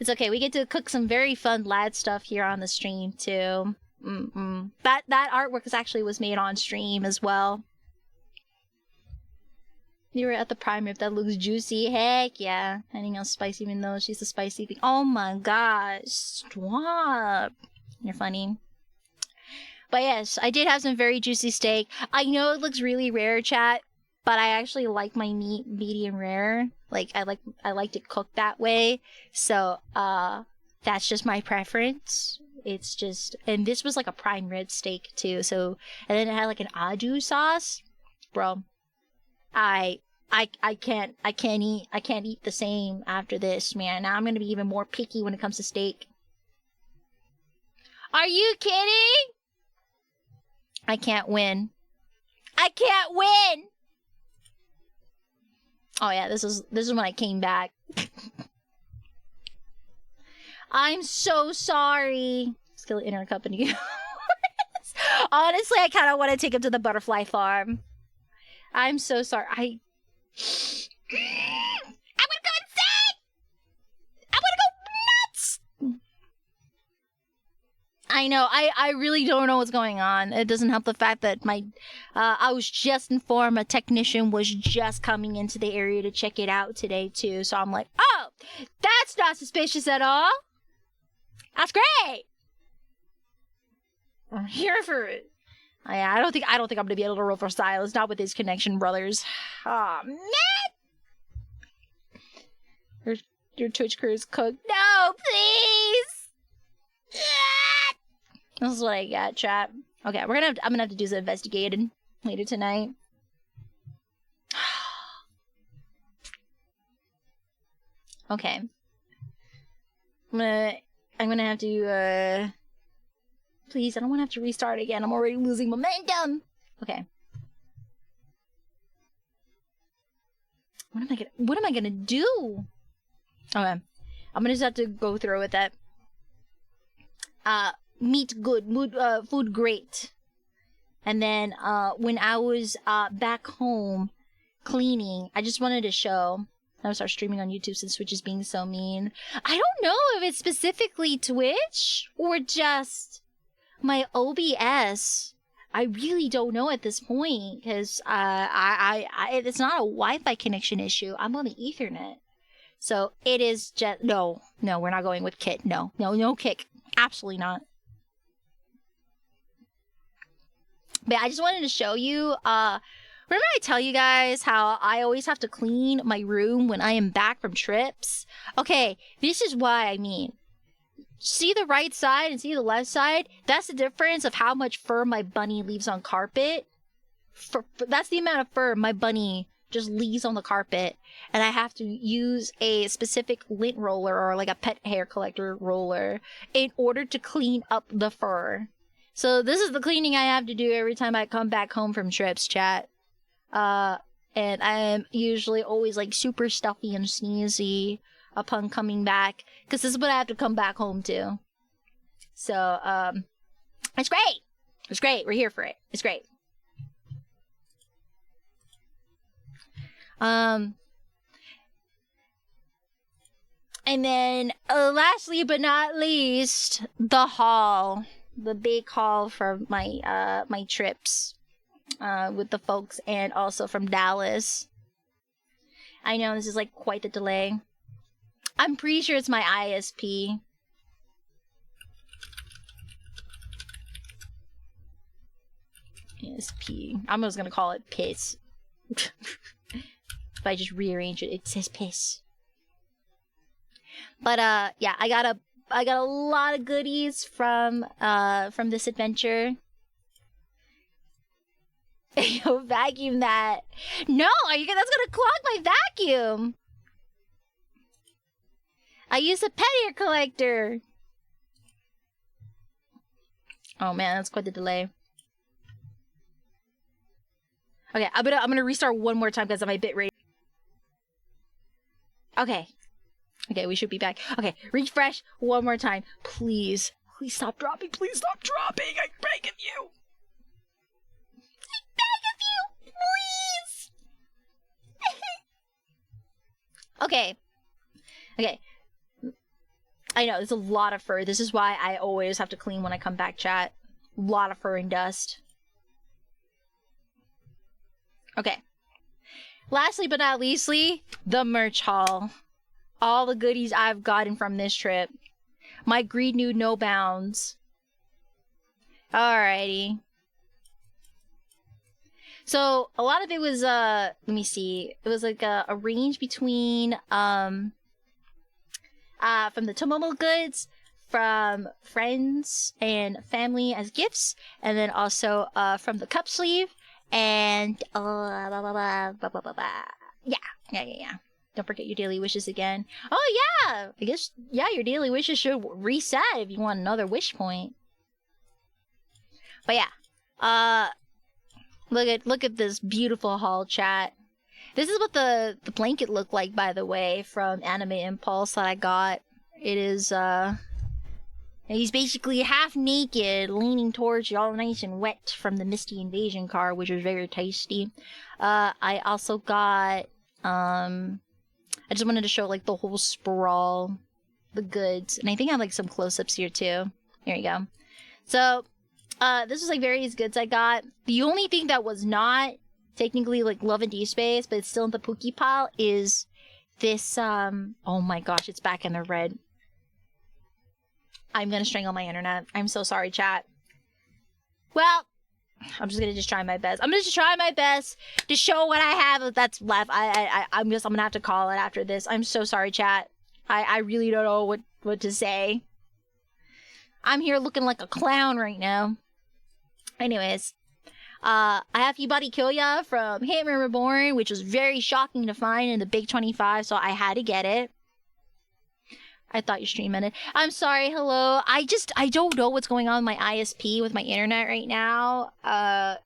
It's okay. We get to cook some very fun lad stuff here on the stream too. That artwork was made on stream as well. You were at the prime rib. That looks juicy. Heck yeah. Anything else spicy? Even though she's a spicy thing. Oh my gosh. Stop. You're funny. But yes, I did have some very juicy steak. I know it looks really rare, chat, but I actually like my meat medium rare. Like I like it cooked that way. So that's just my preference. It's just, and this was like a prime rib steak too. So, and then it had like an au jus sauce, bro. I can't eat the same after this, man. Now I'm gonna be even more picky when it comes to steak. Are you kidding? I can't win. I can't win! Oh yeah, this is when I came back. I'm so sorry. Skillet Inner Company. Honestly, I kind of want to take him to the butterfly farm. I'm so sorry. I'm gonna go insane! I'm gonna go nuts! I know. I really don't know what's going on. It doesn't help the fact that my I was just informed a technician was just coming into the area to check it out today too. So I'm like, oh, that's not suspicious at all. That's great. I'm here for it. I don't think I'm gonna be able to roll for Sylus, not with his connection, brothers. Oh man! Your Twitch crew is cooked. No, please. This is what I got, chat. Okay, I'm gonna have to do some investigating later tonight. Okay. I'm gonna have to please, I don't want to have to restart again. I'm already losing momentum. Okay. What am I gonna do? Okay. I'm gonna just have to go through with that. Meat good, food great. And then when I was back home cleaning, I just wanted to show. I'm gonna start streaming on YouTube since Twitch is being so mean. I don't know if it's specifically Twitch or just my OBS. I really don't know at this point because it's not a Wi-Fi connection issue. I'm on the Ethernet, so it is just no. We're not going with Kit. No kick. Absolutely not. But I just wanted to show you. Remember I tell you guys how I always have to clean my room when I am back from trips? Okay, this is why I mean. See the right side and see the left side? That's the difference of how much fur my bunny leaves on carpet. That's the amount of fur my bunny just leaves on the carpet. And I have to use a specific lint roller or like a pet hair collector roller in order to clean up the fur. So this is the cleaning I have to do every time I come back home from trips, chat. And I'm usually always like super stuffy and sneezy upon coming back, because this is what I have to come back home to. So, it's great. It's great. We're here for it. It's great. And then, lastly but not least, the haul. The big haul for my, my trips, with the folks and also from Dallas. I know this is like quite the delay. I'm pretty sure it's my ISP. ISP. I'm just gonna call it piss. If I just rearrange it, it says piss. But yeah, I got a lot of goodies from this adventure. Yo, vacuum that. No, that's gonna clog my vacuum. I use a pet hair collector. Oh man, that's quite the delay. Okay, I'm gonna restart one more time because of my bit rate. Okay, we should be back. Okay, refresh one more time, please. Please stop dropping. Please stop dropping. I'm begging you. I'm begging you, please. Okay. I know, there's a lot of fur. This is why I always have to clean when I come back, chat. A lot of fur and dust. Okay. Lastly but not leastly, the merch haul. All the goodies I've gotten from this trip. My greed knew no bounds. Alrighty. So, a lot of it was, let me see. It was like a range between, from the Tomomo goods, from friends and family as gifts, and then also from the cup sleeve, and yeah. Don't forget your daily wishes again. Oh yeah, I guess your daily wishes should reset if you want another wish point. But yeah, Uh, look at this beautiful haul, chat. This is what the blanket looked like, by the way, from Anime Impulse that I got. It is, he's basically half naked, leaning towards you, all nice and wet from the Misty Invasion card, which was very tasty. I also got, I just wanted to show, like, the whole sprawl, the goods. And I think I have, like, some close-ups here, too. Here you go. So, this was, like, various goods I got. The only thing that was not technically, like, Love and D-Space, but it's still in the Pookie pile, is this, oh my gosh, it's back in the red. I'm gonna strangle my internet. I'm so sorry, chat. Well, I'm just gonna try my best. I'm gonna just try my best to show what I have that's left. I'm gonna have to call it after this. I'm so sorry, chat. I really don't know what to say. I'm here looking like a clown right now. Anyways, I have Yubari Kyoya from Hitman Reborn, which was very shocking to find in the Big 25, so I had to get it. I thought your stream ended. I'm sorry, hello. I don't know what's going on with my ISP, with my internet right now.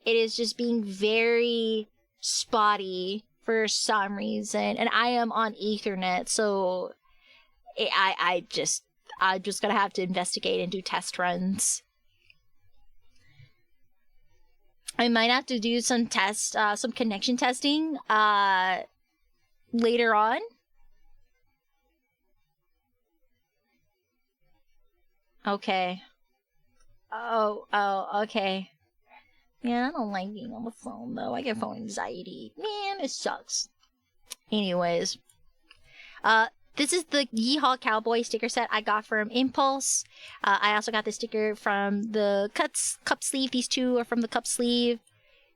It is just being very spotty for some reason, and I am on Ethernet, so I'm just gonna have to investigate and do test runs. I might have to do some some connection testing, later on. Okay. Oh, okay. Yeah, I don't like being on the phone, though. I get phone anxiety. Man, it sucks. Anyways. This is the Yeehaw Cowboy sticker set I got from Impulse. I also got the sticker from the cup sleeve. These two are from the cup sleeve.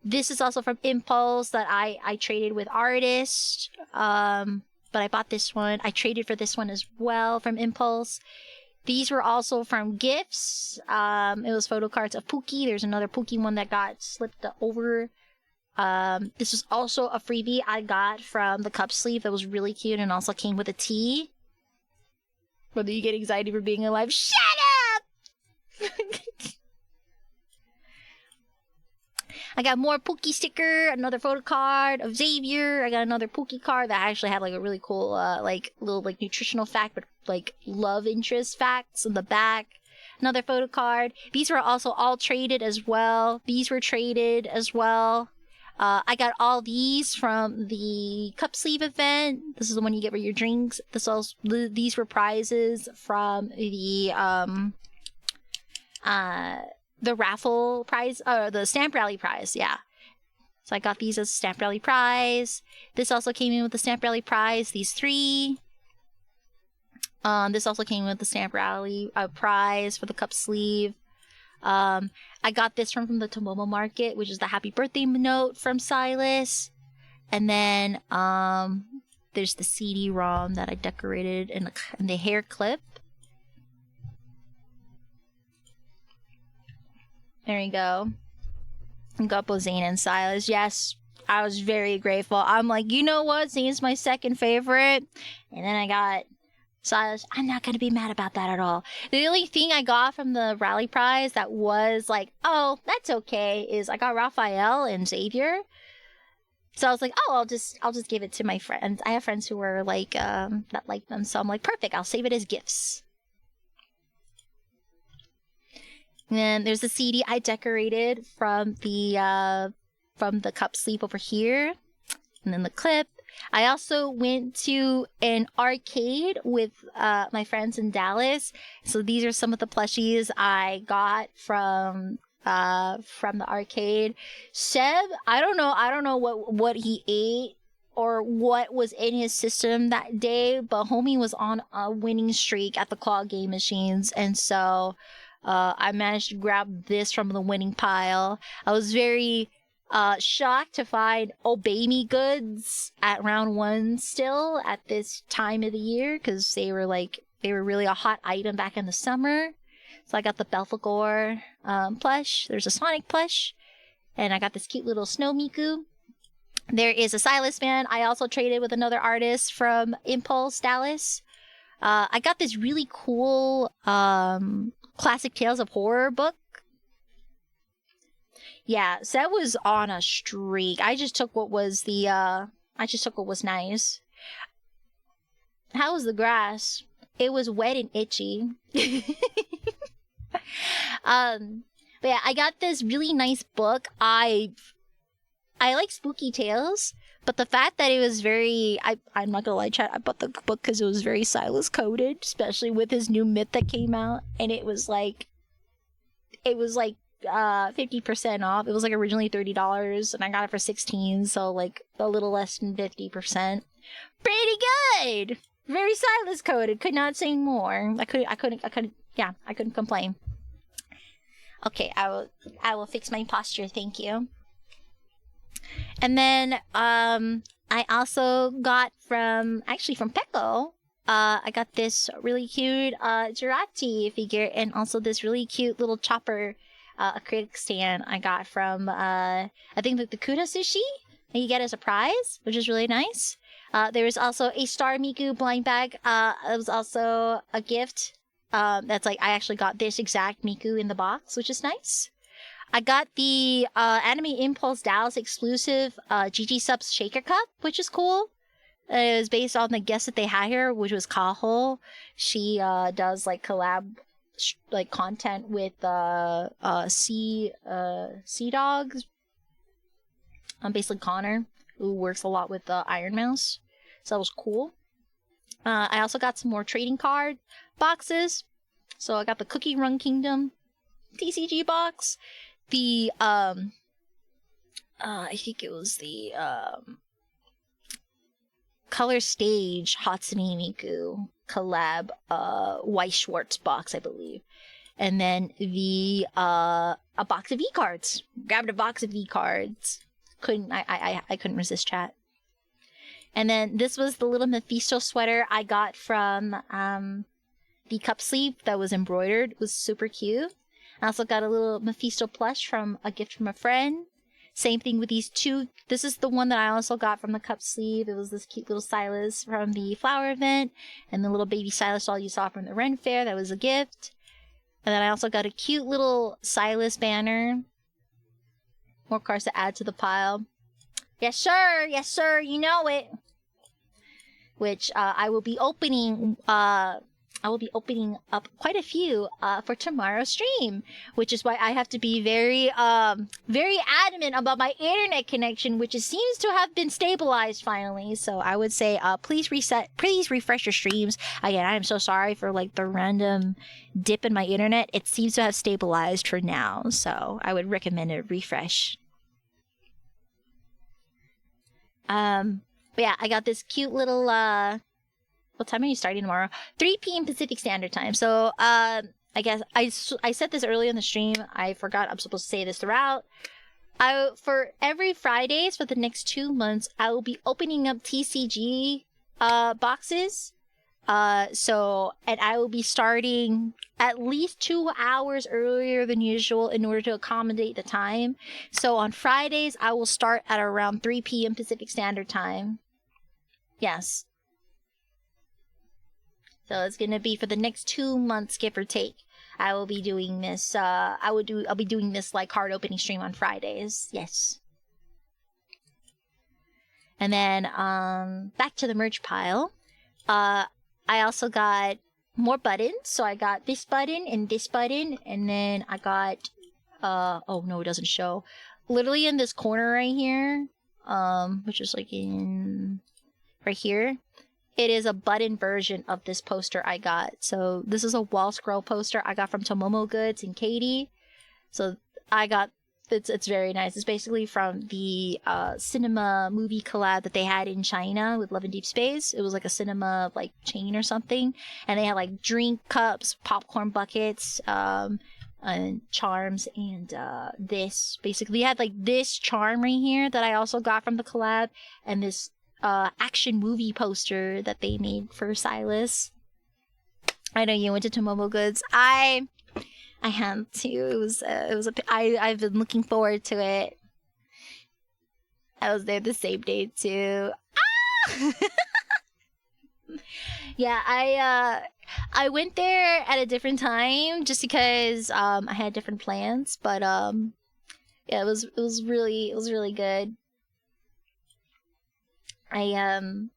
This is also from Impulse that I traded with Artist. But I bought this one. I traded for this one as well from Impulse. These were also from Gifts. It was photo cards of Pookie. There's another Pookie one that got slipped over. This was also a freebie I got from the cup sleeve that was really cute and also came with a tee. Whether you get anxiety for being alive, shut up! I got more Pookie sticker, another photo card of Xavier. I got another Pookie card that actually had like a really cool, like little like nutritional fact, but like love interest facts in the back. Another photo card. These were also all traded as well. These were traded as well. I got all these from the cup sleeve event. This is the one you get with your drinks. These were prizes from the raffle prize, or the stamp rally prize, yeah. So I got these as stamp rally prize. This also came in with the stamp rally prize, these three. This also came with the stamp rally prize for the cup sleeve. I got this from the Tomomo Market, which is the happy birthday note from Sylus. And then, there's the CD-ROM that I decorated in the hair clip. There you go. I got both Zane and Sylus. Yes, I was very grateful. I'm like, you know what? Zane's my second favorite. And then I got Sylus. I'm not going to be mad about that at all. The only thing I got from the rally prize that was like, oh, that's okay, is I got Raphael and Xavier. So I was like, oh, I'll just give it to my friends. I have friends who are like, that like them. So I'm like, perfect. I'll save it as gifts. And then there's the CD I decorated from the cup sleeve over here. And then the clip. I also went to an arcade with my friends in Dallas. So these are some of the plushies I got from the arcade. Seb, I don't know what he ate or what was in his system that day, but homie was on a winning streak at the claw game machines, and so I managed to grab this from the winning pile. I was very shocked to find Obey Me goods at round 1 still at this time of the year, because they were really a hot item back in the summer. So I got the Belphegor plush. There's a Sonic plush, and I got this cute little Snow Miku. There is a Sylus fan. I also traded with another artist from Impulse Dallas. I got this really cool Classic Tales of Horror book. Yeah, Seth was on a streak. I just took what was nice. How was the grass? It was wet and itchy. But yeah, I got this really nice book. I like spooky tales, but the fact that it was I'm not gonna lie, chat, I bought the book because it was very Silas coded, especially with his new myth that came out, and it was like 50% off. It was like originally $30 and I got it for 16, so like a little less than 50%. Pretty good! Very Silas coded, could not say more. I couldn't complain. Okay, I will fix my posture, thank you. And then I also got from Pecco, I got this really cute Jurati figure, and also this really cute little chopper acrylic stand I got from I think the Kuda Sushi that you get as a prize, which is really nice. There was also a Star Miku blind bag. It was also a gift. That's like, I actually got this exact Miku in the box, which is nice. I got the Anime Impulse Dallas exclusive GG Subs Shaker Cup, which is cool. It was based on the guest that they had here, which was Kaho. She does like collab like content with Sea Dogs. Basically Connor, who works a lot with Iron Mouse. So that was cool. I also got some more trading card boxes. So I got the Cookie Run Kingdom TCG box. The I think it was the Color Stage Hatsune Miku collab Weiss Schwartz box, I believe. And then the a box of V-cards. Grabbed a box of V-cards. I couldn't resist, chat. And then this was the little Mephisto sweater I got from the cup sleeve that was embroidered. It was super cute. I also got a little Mephisto plush from a gift from a friend. Same thing with these two. This is the one that I also got from the cup sleeve. It was this cute little Silas from the flower event, and the little baby Silas doll you saw from the Ren Fair. That was a gift. And then I also got a cute little Silas banner. More cards to add to the pile. Yes, sir. Yes, sir. You know it. Which I will be opening. I will be opening up quite a few for tomorrow's stream, which is why I have to be very adamant about my internet connection, which seems to have been stabilized finally. So I would say, please refresh your streams. Again, I am so sorry for like the random dip in my internet. It seems to have stabilized for now, so I would recommend a refresh. But yeah, I got this cute little what time are you starting tomorrow? 3 p.m. Pacific Standard Time. So, I guess I said this earlier in the stream. I forgot I'm supposed to say this throughout. For every Fridays for the next 2 months, I will be opening up TCG boxes. And I will be starting at least 2 hours earlier than usual in order to accommodate the time. So on Fridays, I will start at around 3 p.m. Pacific Standard Time. Yes. So it's gonna be for the next 2 months, give or take. I will be doing this. I'll be doing this like card opening stream on Fridays. Yes. And then back to the merch pile. I also got more buttons. So I got this button, and then I got oh no, it doesn't show. Literally in this corner right here, which is like in right here. It is a button version of this poster I got. So this is a wall scroll poster I got from Tomomo Goods and Katie. So I got it's very nice. It's basically from the cinema movie collab that they had in China with Love and Deep Space. It was like a cinema like chain or something, and they had like drink cups, popcorn buckets, and charms, and this basically had like this charm right here that I also got from the collab, and this action movie poster that they made for Silas. I know you went to Tomomo Goods. I had to. I've been looking forward to it. I was there the same day too. Ah! Yeah, I went there at a different time just because I had different plans, but Yeah, it was really good. I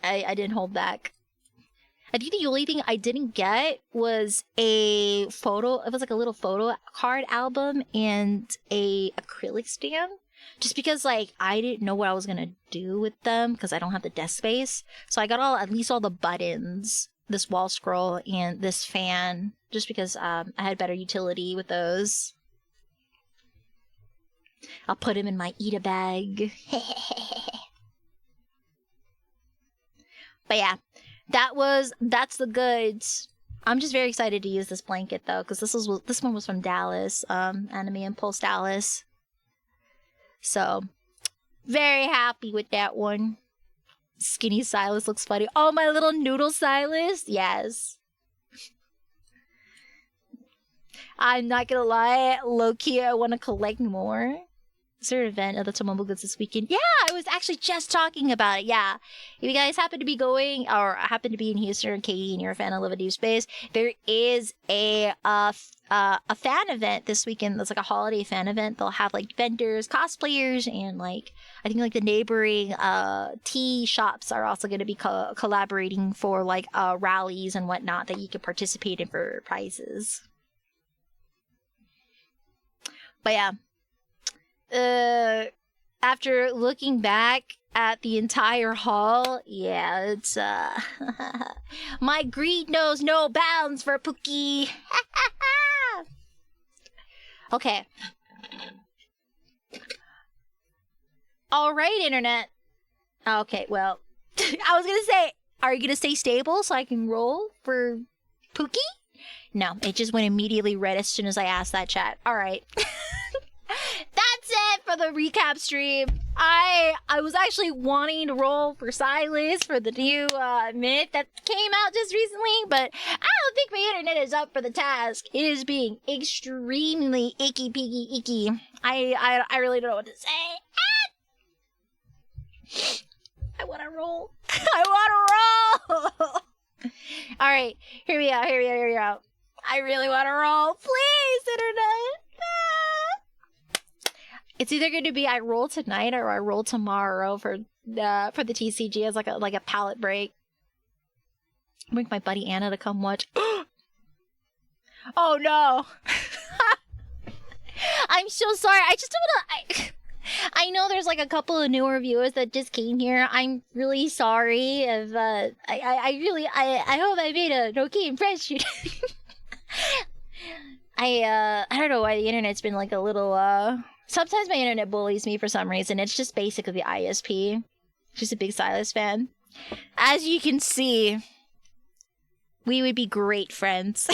didn't hold back. I think the only thing I didn't get was a photo. It was like a little photo card album and a acrylic stand. Just because, like, I didn't know what I was gonna do with them because I don't have the desk space. So I got at least all the buttons, this wall scroll, and this fan, just because I had better utility with those. I'll put them in my Ida bag. But yeah, that's the goods. I'm just very excited to use this blanket though, because this one was from Dallas, Anime Impulse Dallas. So very happy with that one. Skinny Sylus looks funny. Oh, my little noodle Sylus, yes. I'm not gonna lie, low-key, I want to collect more. Is there an event of the Tomomo Goods this weekend? Yeah, I was actually just talking about it. Yeah, if you guys happen to be going or happen to be in Houston or Katie and you're a fan of Live a Deep Space, there is a fan event this weekend. That's like a holiday fan event. They'll have like vendors, cosplayers, and like I think like the neighboring tea shops are also going to be collaborating for like rallies and whatnot that you can participate in for prizes. But yeah. After looking back at the entire haul, yeah, it's my greed knows no bounds for Pookie. Okay. All right, internet. Okay, well, I was gonna say, are you gonna stay stable so I can roll for Pookie? No, it just went immediately red as soon as I asked that chat. All right. That's it for the recap stream. I was actually wanting to roll for Sylus for the new myth that came out just recently, but I don't think my internet is up for the task. It is being extremely icky. I really don't know what to say. I want to roll. I want to roll. All right, here we go. I really want to roll. Please, internet. It's either going to be I roll tonight or I roll tomorrow for the TCG as like a palette break. Bring my buddy Anna to come watch. Oh no! I'm so sorry. I just don't want to. I know there's like a couple of newer viewers that just came here. I'm really sorry if I hope I made an okay impression. I don't know why the internet's been like a little sometimes my internet bullies me for some reason. It's just basically the ISP. Just a big Sylus fan. As you can see, we would be great friends.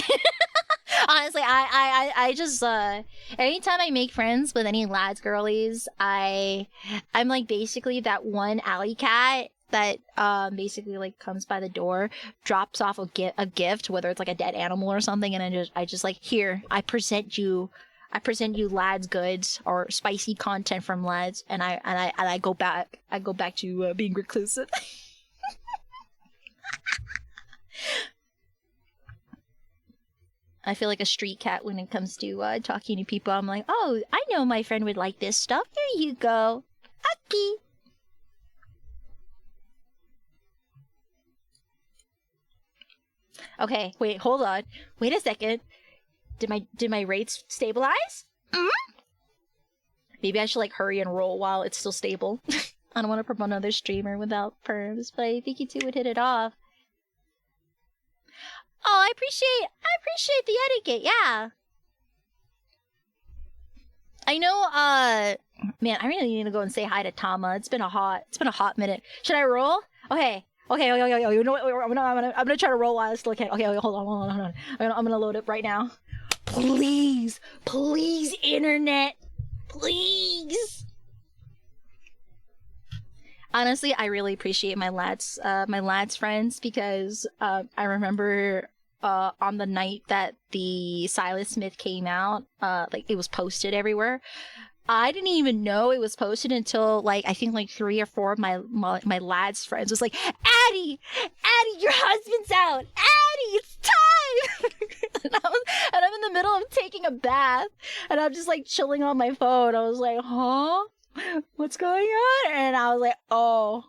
Honestly, I just anytime I make friends with any lads girlies, I'm like basically that one alley cat that basically like comes by the door, drops off a gift, whether it's like a dead animal or something, and I just like, here, I present you lads goods or spicy content from lads, and I go back to being reclusive. I feel like a street cat when it comes to talking to people. I'm like, oh, I know my friend would like this stuff. Here you go. Aki. Okay, wait, hold on. Wait a second. Did my rates stabilize? Mm-hmm. Maybe I should like hurry and roll while it's still stable. I don't want to promote another streamer without perms, but I think you two would hit it off. Oh, I appreciate the etiquette, yeah. I know, man, I really need to go and say hi to Tama. It's been a hot minute. Should I roll? Okay. You know what? I'm gonna try to roll while I still can. Okay, hold on. I'm gonna load it right now. Please, internet, please. Honestly, I really appreciate my lads friends, because I remember on the night that the Sylus myth came out, like it was posted everywhere. I didn't even know it was posted until like I think like 3 or 4 of my lads friends was like, Addie, your husband's out. Addie, it's time. and I'm in the middle of taking a bath, and I'm just like chilling on my phone. I was like, huh? What's going on? And I was like, oh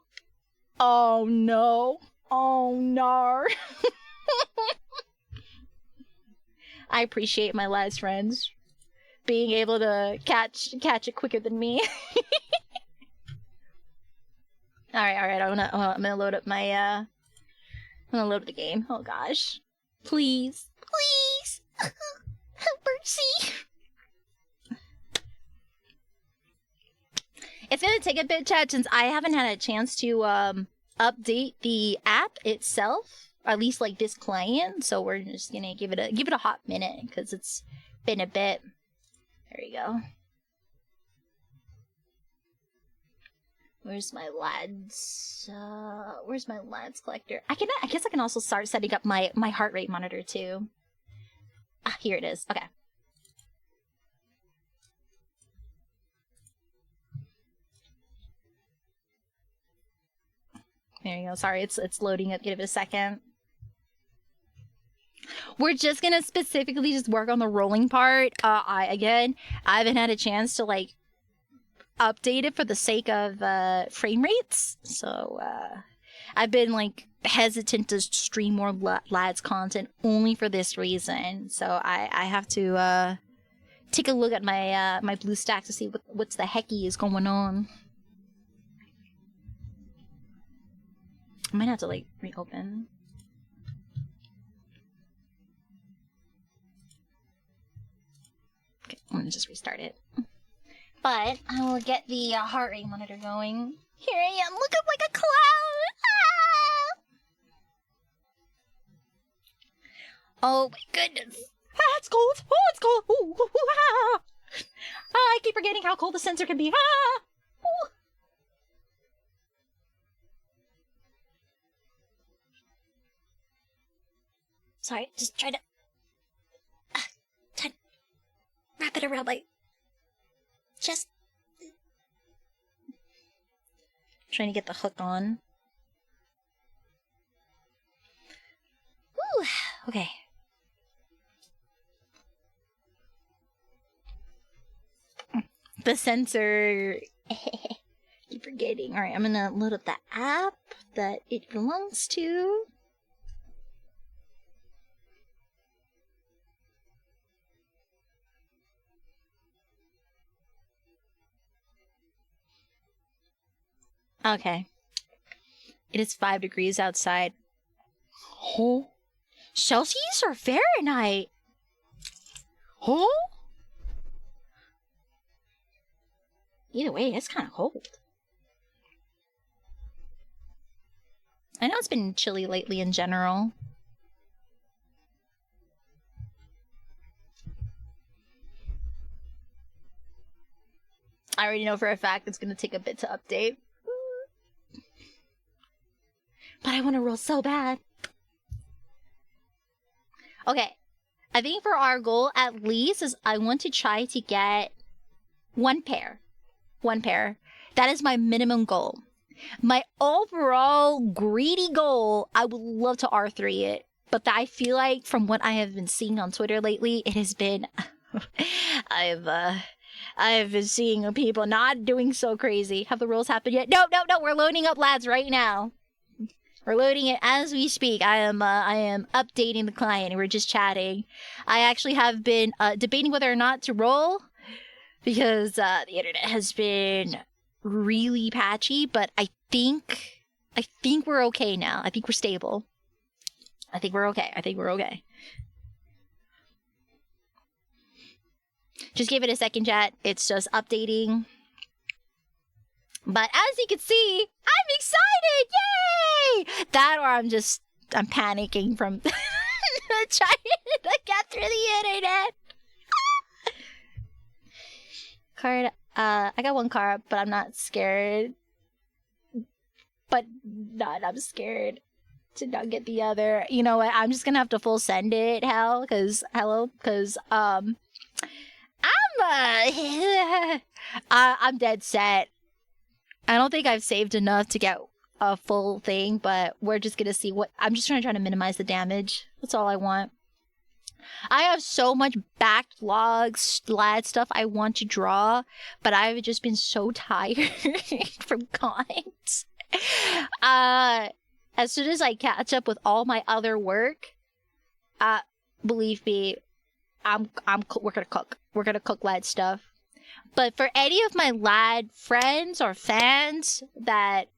no. Oh no. I appreciate my lads friends being able to catch it quicker than me. All right. I'm gonna load up my I'm gonna load up the game. Oh gosh, please. Mercy. It's gonna take a bit, chat, since I haven't had a chance to update the app itself, at least like this client. So we're just gonna give it a hot minute because it's been a bit. There we go. Where's my lads? Where's my lads collector? I guess I can also start setting up my heart rate monitor too. Ah, here it is. Okay. There you go. Sorry, it's loading up. Give it a second. We're just gonna specifically just work on the rolling part. I haven't had a chance to like update it for the sake of frame rates. So I've been like hesitant to stream more lads content only for this reason. So I have to take a look at my my BlueStack to see what's the hecky is going on. I might have to like reopen. Okay, I'm gonna just restart it. But I will get the heart rate monitor going. Here I am, look up like a clown! Ah! Oh my goodness. Ah, it's cold! Oh, it's cold! Ooh, ooh, ooh, ah. I keep forgetting how cold the sensor can be. Ah! Ooh. Sorry, just try to wrap it around my chest. Trying to get the hook on. Woo! Okay. The sensor. Keep forgetting. Alright, I'm gonna load up the app that it belongs to. Okay. It is 5 degrees outside. Oh. Celsius or Fahrenheit? Oh? Either way, it's kind of cold. I know it's been chilly lately in general. I already know for a fact it's going to take a bit to update. But I want to roll so bad. Okay. I think for our goal, at least, is I want to try to get one pair. One pair. That is my minimum goal. My overall greedy goal, I would love to R3 it. But I feel like from what I have been seeing on Twitter lately, it has been... I've been seeing people not doing so crazy. Have the rolls happened yet? No. We're loading up lads right now. We're loading it as we speak. I am updating the client. We're just chatting. I actually have been debating whether or not to roll because the internet has been really patchy. But I think we're okay now. I think we're stable. I think we're okay. Just give it a second, chat. It's just updating. But as you can see, I'm excited! Yay! That or I'm panicking from trying to get through the internet. Card, I got one card, but I'm not scared. But I'm scared to not get the other. You know what? I'm just gonna have to full send it, I'm dead set. I don't think I've saved enough to get a full thing, but we're just gonna see what... I'm just trying to minimize the damage. That's all I want. I have so much backlog lad stuff I want to draw, but I've just been so tired from cons. As soon as I catch up with all my other work, believe me, we're gonna cook. We're gonna cook lad stuff. But for any of my lad friends or fans that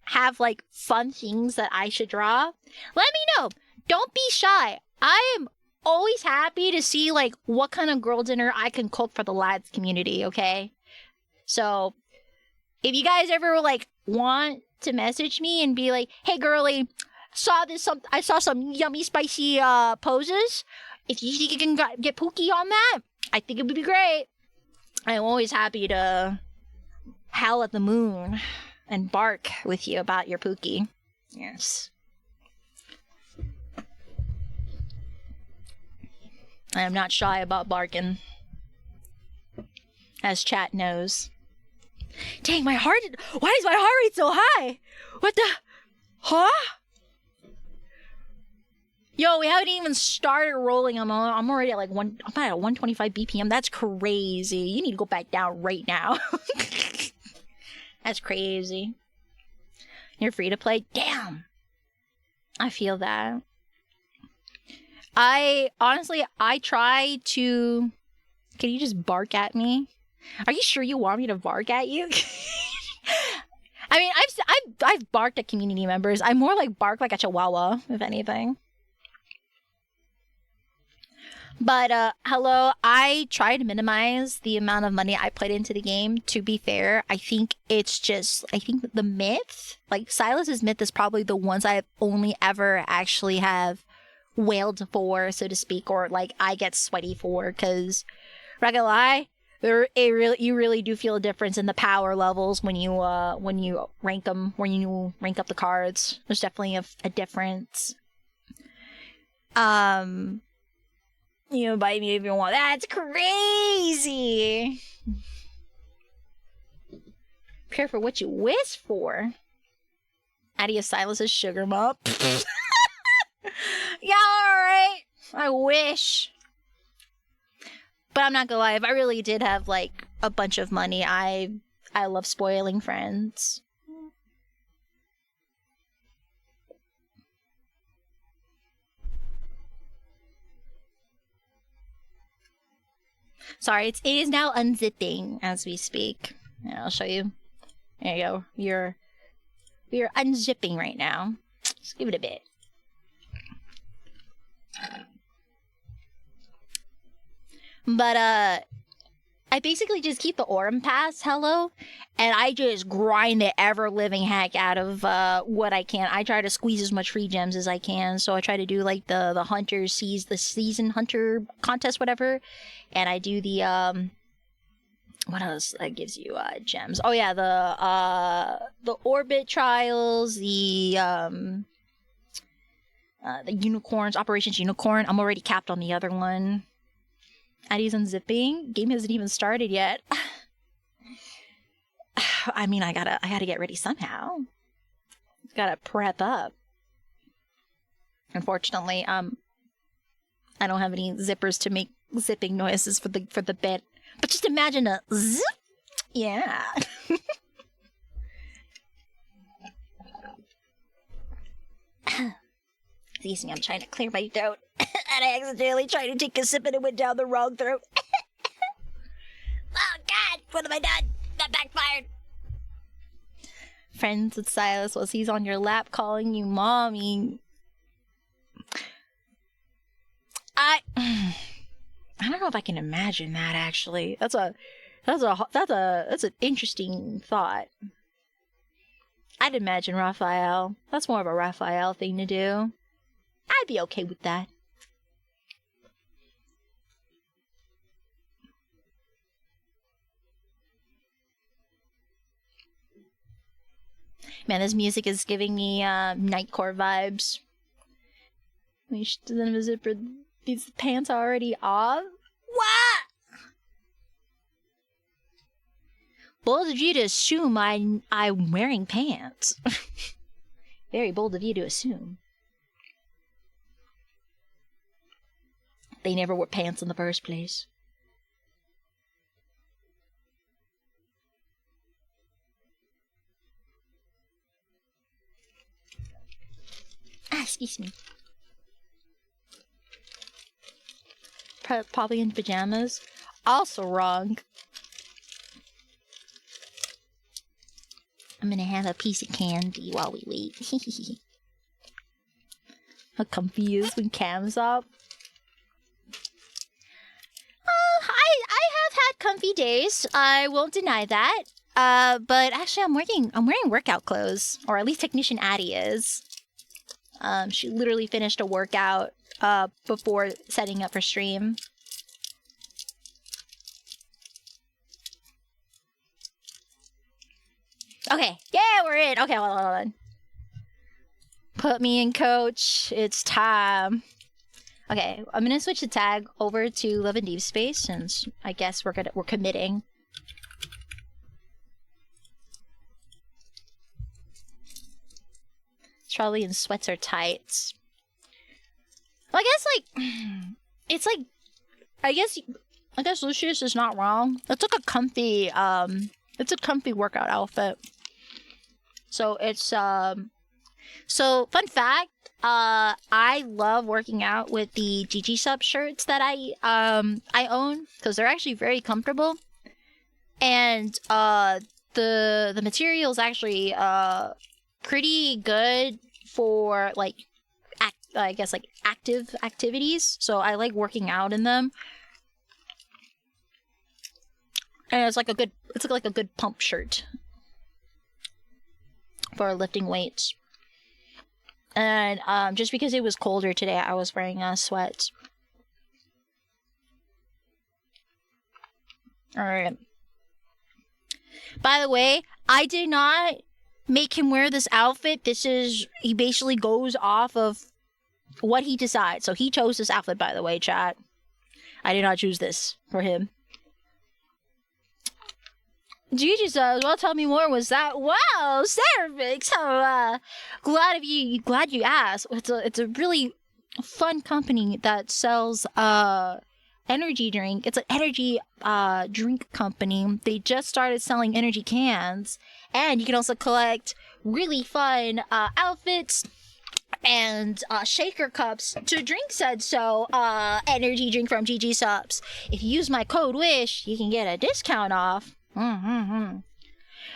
have like fun things that I should draw, let me know. Don't be shy. I am always happy to see like what kind of girl dinner I can cook for the lads community, okay? So if you guys ever like want to message me and be like, hey girly, I saw some yummy spicy poses. If you think you can get Pookie on that, I think it would be great. I'm always happy to howl at the moon and bark with you about your Pookie. Yes. I am not shy about barking, as chat knows. Dang, why is my heart rate so high? What the? Huh? Yo, we haven't even started rolling. I'm already at like I'm at 125 BPM. That's crazy. You need to go back down right now. That's crazy. You're free to play? Damn. I feel that. I try to... Can you just bark at me? Are you sure you want me to bark at you? I mean, I've barked at community members. I more like bark like a chihuahua, if anything. But, hello, I try to minimize the amount of money I put into the game. To be fair, I think the myth, like, Sylus's myth is probably the ones I've only ever actually have wailed for, so to speak, or, like, I get sweaty for, because, not gonna lie, you really do feel a difference in the power levels when you rank them, when you rank up the cards. There's definitely a difference. You invite me if you want. That's crazy. Prepare for what you wish for. AdiAstraya sugar mop. Yeah, alright. I wish. But I'm not gonna lie, if I really did have like a bunch of money, I love spoiling friends. Sorry, it is now unzipping as we speak. And I'll show you. There you go. We are unzipping right now. Just give it a bit. But I basically just keep the Aurum Pass, hello, and I just grind the ever-living heck out of what I can. I try to squeeze as much free gems as I can, so I try to do like the season hunter contest, whatever, and I do the what else that gives you gems? Oh yeah, the orbit trials, the unicorns, Operations Unicorn. I'm already capped on the other one. Addy's unzipping. Game hasn't even started yet. I mean, I gotta get ready somehow. Gotta prep up. Unfortunately, I don't have any zippers to make zipping noises for the bit. But just imagine a zip. Yeah. Excuse me, I'm trying to clear my throat. And I accidentally tried to take a sip and it went down the wrong throat. Oh god, what have I done? That backfired. Friends with Sylus while he's on your lap calling you mommy. I don't know if I can imagine that actually. That's an interesting thought. I'd imagine Raphael. That's more of a Raphael thing to do. I'd be okay with that. Man, this music is giving me Nightcore vibes. These pants are already off? What? Bold of you to assume I'm wearing pants. Very bold of you to assume. they never wore pants in the first place. Excuse me. Probably in pajamas. Also wrong. I'm gonna have a piece of candy while we wait. How comfy he is when Cam's up. I have had comfy days. I won't deny that. But actually, I'm wearing workout clothes, or at least Technician Addie is. She literally finished a workout before setting up for stream. Okay, yeah, we're in. Okay, hold on. Put me in, coach. It's time. Okay, I'm gonna switch the tag over to Love and Deep Space since I guess we're committing. Charlie in sweats or tights. Well, I guess it's like I guess Lucius is not wrong. It's like a comfy workout outfit. So it's so fun fact, I love working out with the GG Sub shirts that I own because they're actually very comfortable, and the material is actually pretty good for like active activities. So I like working out in them, and it's like a good pump shirt for lifting weights. And just because it was colder today, I was wearing sweats. Alright. By the way, I did not make him wear this outfit. He basically goes off of what he decides. So he chose this outfit, by the way, chat. I did not choose this for him. Gigi says, well, tell me more. Was that wow, Cervix? How glad you asked. It's a really fun company that sells energy drink. It's an energy drink company. They just started selling energy cans, and you can also collect really fun outfits and shaker cups to drink said energy drink from GG Subs. If you use my code WISH, you can get a discount off.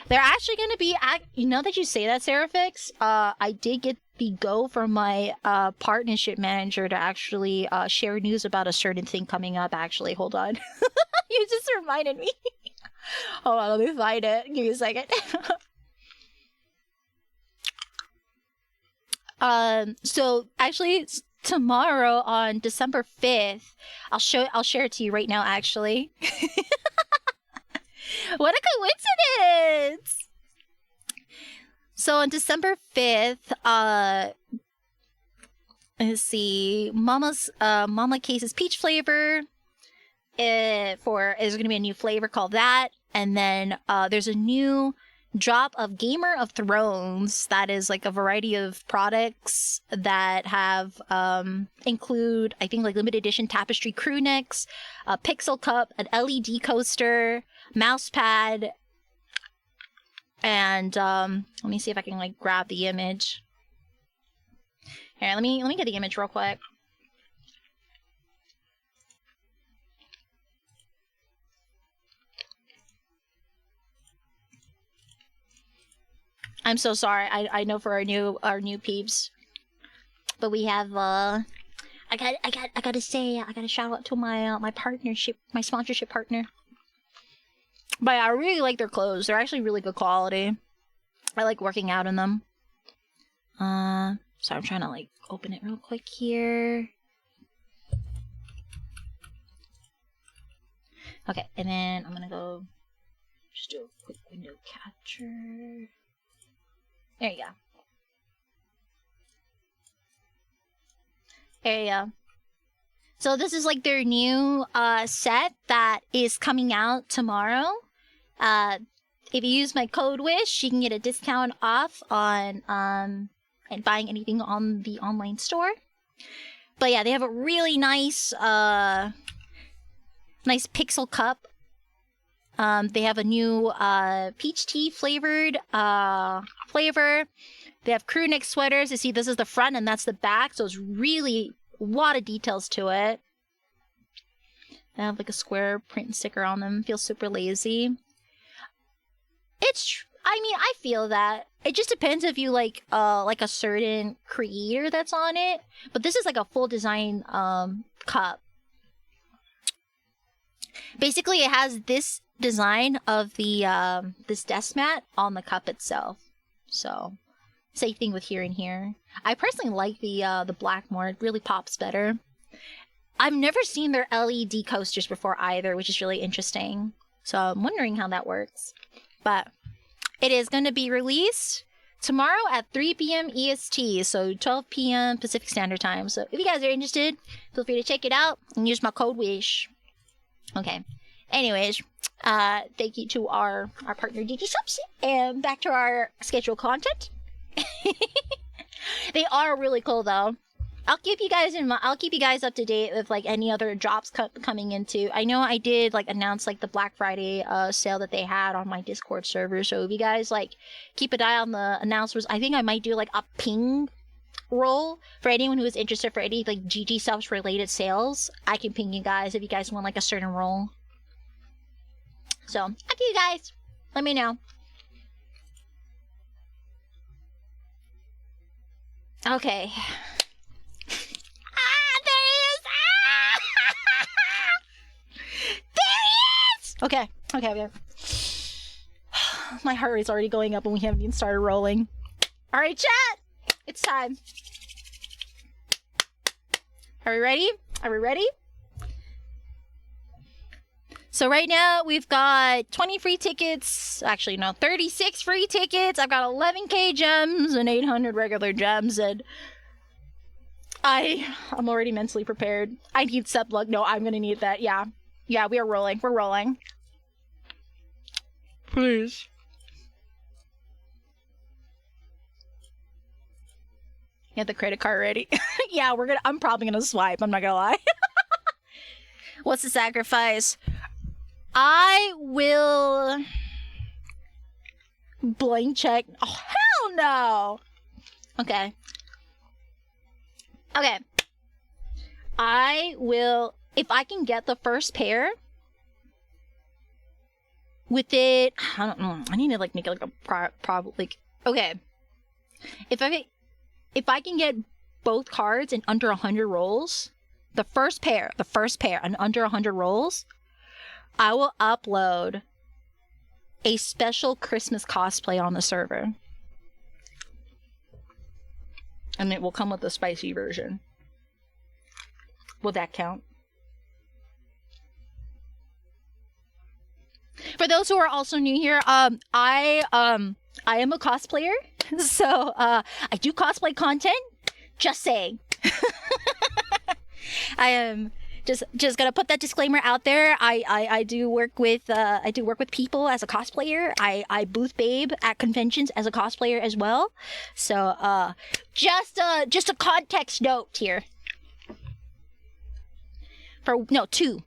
They're actually going to be, you know that you say that, Serafix? I did get the go from my partnership manager to actually share news about a certain thing coming up, actually. Hold on. You just reminded me. Hold on, let me find it. Give me a second. So actually tomorrow on December 5th, I'll share it to you right now, actually. What a coincidence! So on December 5th, let's see, Mama Case's peach flavor. There's gonna be a new flavor called that, and then there's a new drop of Gamer of Thrones that is like a variety of products that have include, I think, like limited edition tapestry crew necks, a pixel cup, an LED coaster, mouse pad, and let me see if I can like grab the image. Here, let me get the image real quick. I'm so sorry. I know for our new peeps, but we have I gotta shout out to my partnership, my sponsorship partner. But I really like their clothes. They're actually really good quality. I like working out in them. So I'm trying to like open it real quick here. Okay, and then I'm gonna go just do a quick window capture. There you go. There you go. So this is like their new set that is coming out tomorrow. If you use my code WISH, you can get a discount off on and buying anything on the online store. But yeah, they have a really nice nice pixel cup. They have a new peach tea flavored flavor. They have crew neck sweaters. You see, this is the front and that's the back, so it's really a lot of details to it. They have like a square print sticker on them. Feels super lazy. I mean, I feel that. It just depends if you like a certain creator that's on it. But this is like a full design cup. Basically, it has this design of the this desk mat on the cup itself. So, same thing with here and here. I personally like the black more. It really pops better. I've never seen their LED coasters before either, which is really interesting. So I'm wondering how that works. But it is going to be released tomorrow at 3 p.m. EST, so 12 p.m. Pacific Standard Time. So if you guys are interested, feel free to check it out and use my code WISH. Okay. Anyways, thank you to our partner DigiShops, and back to our scheduled content. They are really cool though. I'll keep you guys up to date with like any other drops coming into. I know I did like announce like the Black Friday sale that they had on my Discord server. So if you guys like keep an eye on the announcements, I think I might do like a ping roll for anyone who is interested for any like GG subs related sales. I can ping you guys if you guys want like a certain roll. So up to you guys. Let me know. Okay. Okay. My heart rate's already going up and we haven't even started rolling. Alright, chat! It's time. Are we ready? So right now we've got 20 free tickets. Actually, no, 36 free tickets. I've got 11k gems and 800 regular gems, and I'm already mentally prepared. I need sub luck. No, I'm gonna need that. Yeah, we are rolling. We're rolling. Please. You have the credit card ready? Yeah, I'm probably gonna swipe. I'm not gonna lie. What's the sacrifice? I will blank check. Oh, hell no. Okay. I will, if I can get the first pair with it, I don't know. I need to like make it like a probably. Okay. If I can get both cards in under 100 rolls, the first pair in under 100 rolls, I will upload a special Christmas cosplay on the server. And it will come with a spicy version. Will that count? For those who are also new here, I am a cosplayer. So, I do cosplay content. Just saying. I am just gonna put that disclaimer out there. I do work with people as a cosplayer. I booth babe at conventions as a cosplayer as well. So just a context note here. Two.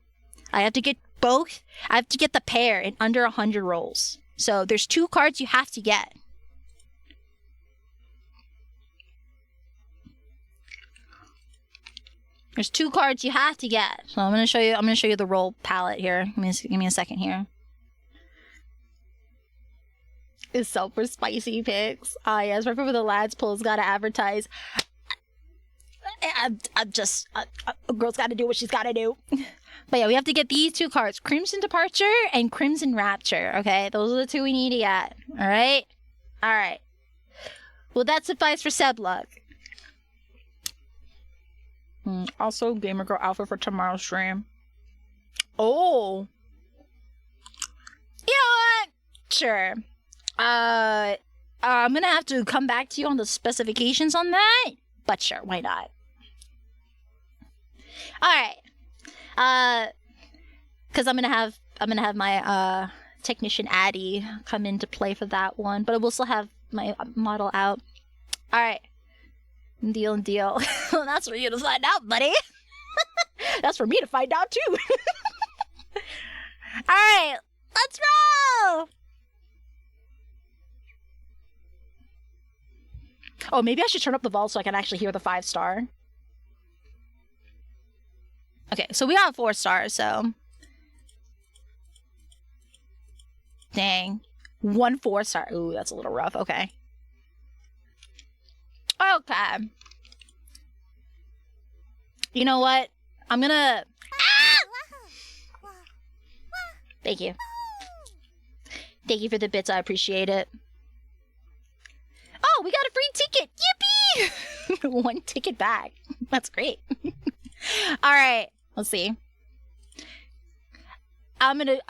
I have to get both. I have to get the pair in under 100 rolls. So there's 2 cards you have to get. There's 2 cards you have to get. So I'm gonna show you the roll palette here. Give me a second here. It's so for spicy picks. Ah, yes, right for the lads pulls gotta advertise. A girl's gotta do what she's gotta do. But yeah, we have to get these 2 cards. Crimson Departure and Crimson Rapture. Okay, those are the 2 we need to get. Alright? Alright. Will that suffice for sub luck? Also, Gamer Girl outfit for tomorrow's stream. Oh! You know what? Sure. I'm gonna have to come back to you on the specifications on that. But sure, why not? Alright. Because I'm gonna have my technician Addy come into play for that one, but I will still have my model out. Alright. Deal. That's for you to find out, buddy. That's for me to find out too. Alright, let's roll! Oh, maybe I should turn up the volume so I can actually hear the 5-star. Okay, so we got 4 stars, so... Dang. 1 4-star. Ooh, that's a little rough. Okay. Okay. You know what? I'm gonna... Ah! Thank you. Thank you for the bits. I appreciate it. Oh, we got a free ticket! Yippee! 1 ticket back. That's great. Alright. Let's see. I'm just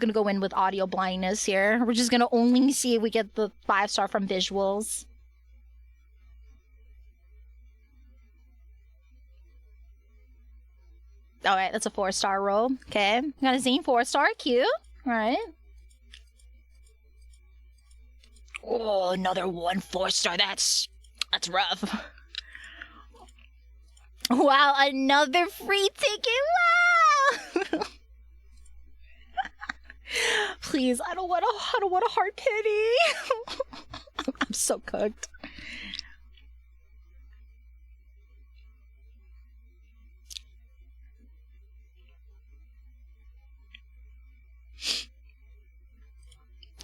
gonna go in with audio blindness here. We're just gonna only see if we get the 5-star from visuals. Alright, that's a 4-star roll. Okay. Got a Zane 4-star, cute. Alright. Oh, another 1 4-star. That's rough. Wow, another free ticket. Wow. Please, I don't want a heart pity. I'm so cooked.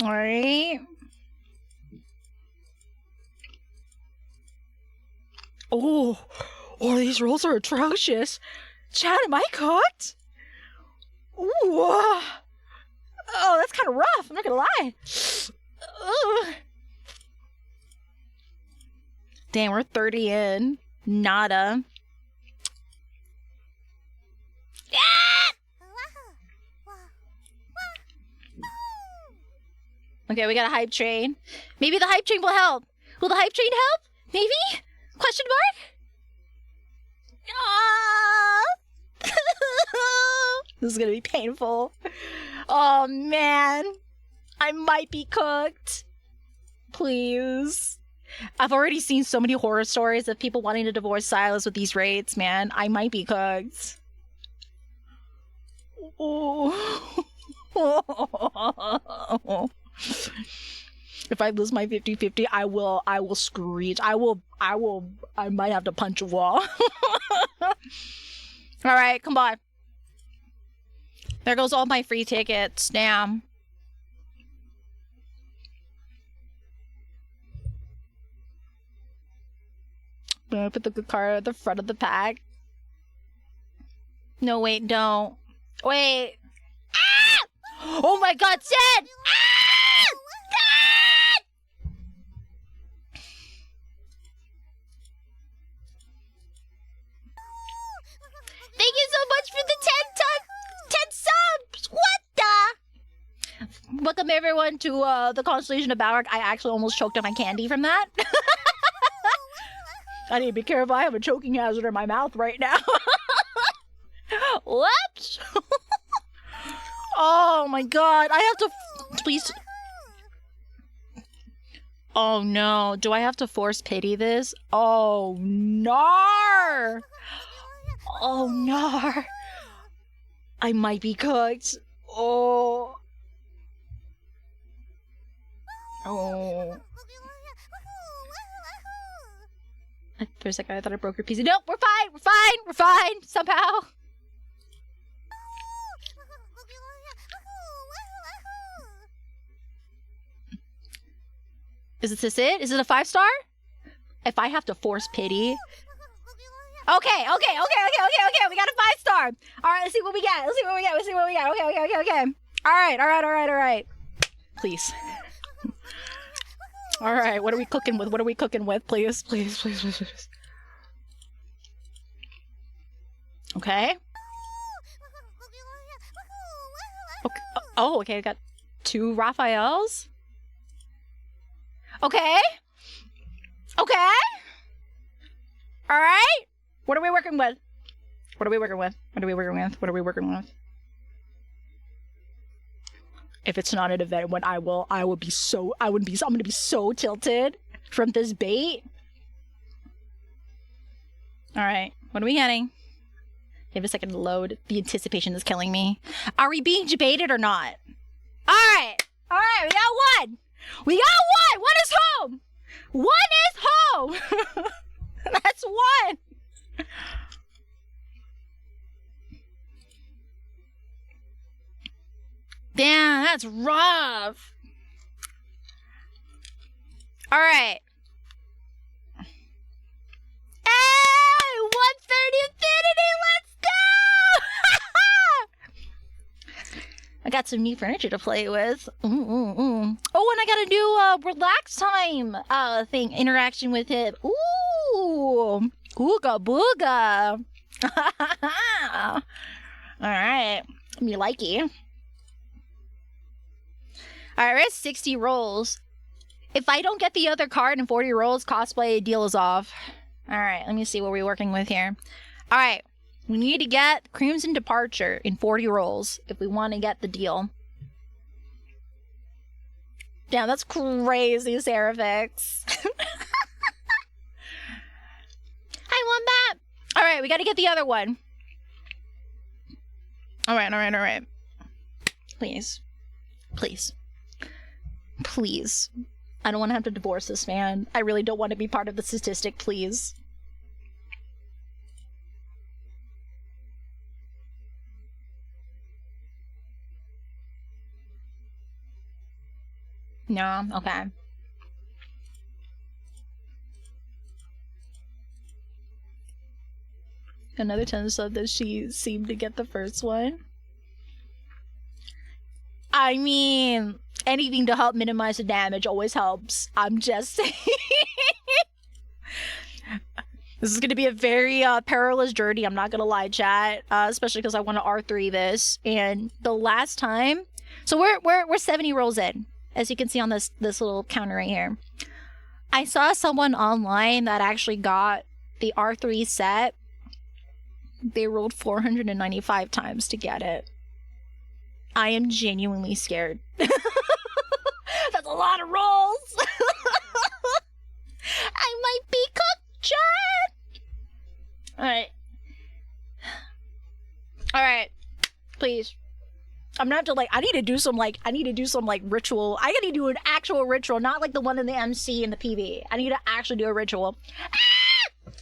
All right. Oh, these rolls are atrocious. Chad, am I cooked? Ooh. Oh, that's kind of rough. I'm not gonna lie. Ugh. Damn, we're 30 in. Nada. Okay, we got a hype train. Maybe the hype train will help. Will the hype train help? Maybe? Question mark? This is gonna be painful. Oh man. I might be cooked. Please. I've already seen so many horror stories of people wanting to divorce Sylus with these rates, man. I might be cooked. Oh. If I lose my 50-50, I will screech. I might have to punch a wall. Alright, come on. There goes all my free tickets. Damn. I'm gonna put the good card at the front of the pack. No, wait, don't. Wait. Ah! Oh my god, Sid! Ah! Dad! Thank you so much for the 10 subs! What the? Welcome everyone to the Constellation of Balrog. I actually almost choked on my candy from that. I need to be careful. I have a choking hazard in my mouth right now. Whoops! Oh my god, I have to... Please... Oh no, do I have to force pity this? Oh, nar! Oh, nar! I might be cooked. Oh... Oh... For a second, I thought I broke your PC. Nope, we're fine, somehow. Is this it? Is it a 5-star? If I have to force pity... Okay. We got a 5-star. All right, let's see what we get. Okay. All right. Please. All right, what are we cooking with? Please. Okay. Okay, I got 2 Raphaels. Okay. All right. What are we working with? If it's not an event, when I'm gonna be so tilted from this bait. All right. What are we getting? Give a second to load. The anticipation is killing me. Are we being debated or not? All right. All right. We got one. We got one. One is home. One is home. That's one. Damn, that's rough. All right. Hey, 130 Infinity, let's go! I got some new furniture to play with. Oh, and I got a new relax time thing, interaction with it. Ooh, ooga booga. All right, me likey. All right, we're at 60 rolls. If I don't get the other card in 40 rolls, cosplay deal is off. All right, let me see what we're working with here. All right, we need to get Crimson Departure in 40 rolls if we want to get the deal. Damn, that's crazy, Seraphix. I want that. All right, we got to get the other one. All right. Please. I don't want to have to divorce this man. I really don't want to be part of the statistic, please. No? Okay. Another 10 said that she seemed to get the first one. I mean, anything to help minimize the damage always helps. I'm just saying. This is going to be a very perilous journey. I'm not going to lie, chat. Especially because I want to R3 this. And the last time... So we're 70 rolls in. As you can see on this little counter right here. I saw someone online that actually got the R3 set. They rolled 495 times to get it. I am genuinely scared. That's a lot of rolls. I might be cooked, chat. All right. Please. I'm gonna have to I need to do some ritual. I gotta do an actual ritual, not like the one in the MC and the PV. I need to actually do a ritual. Ah! Oh my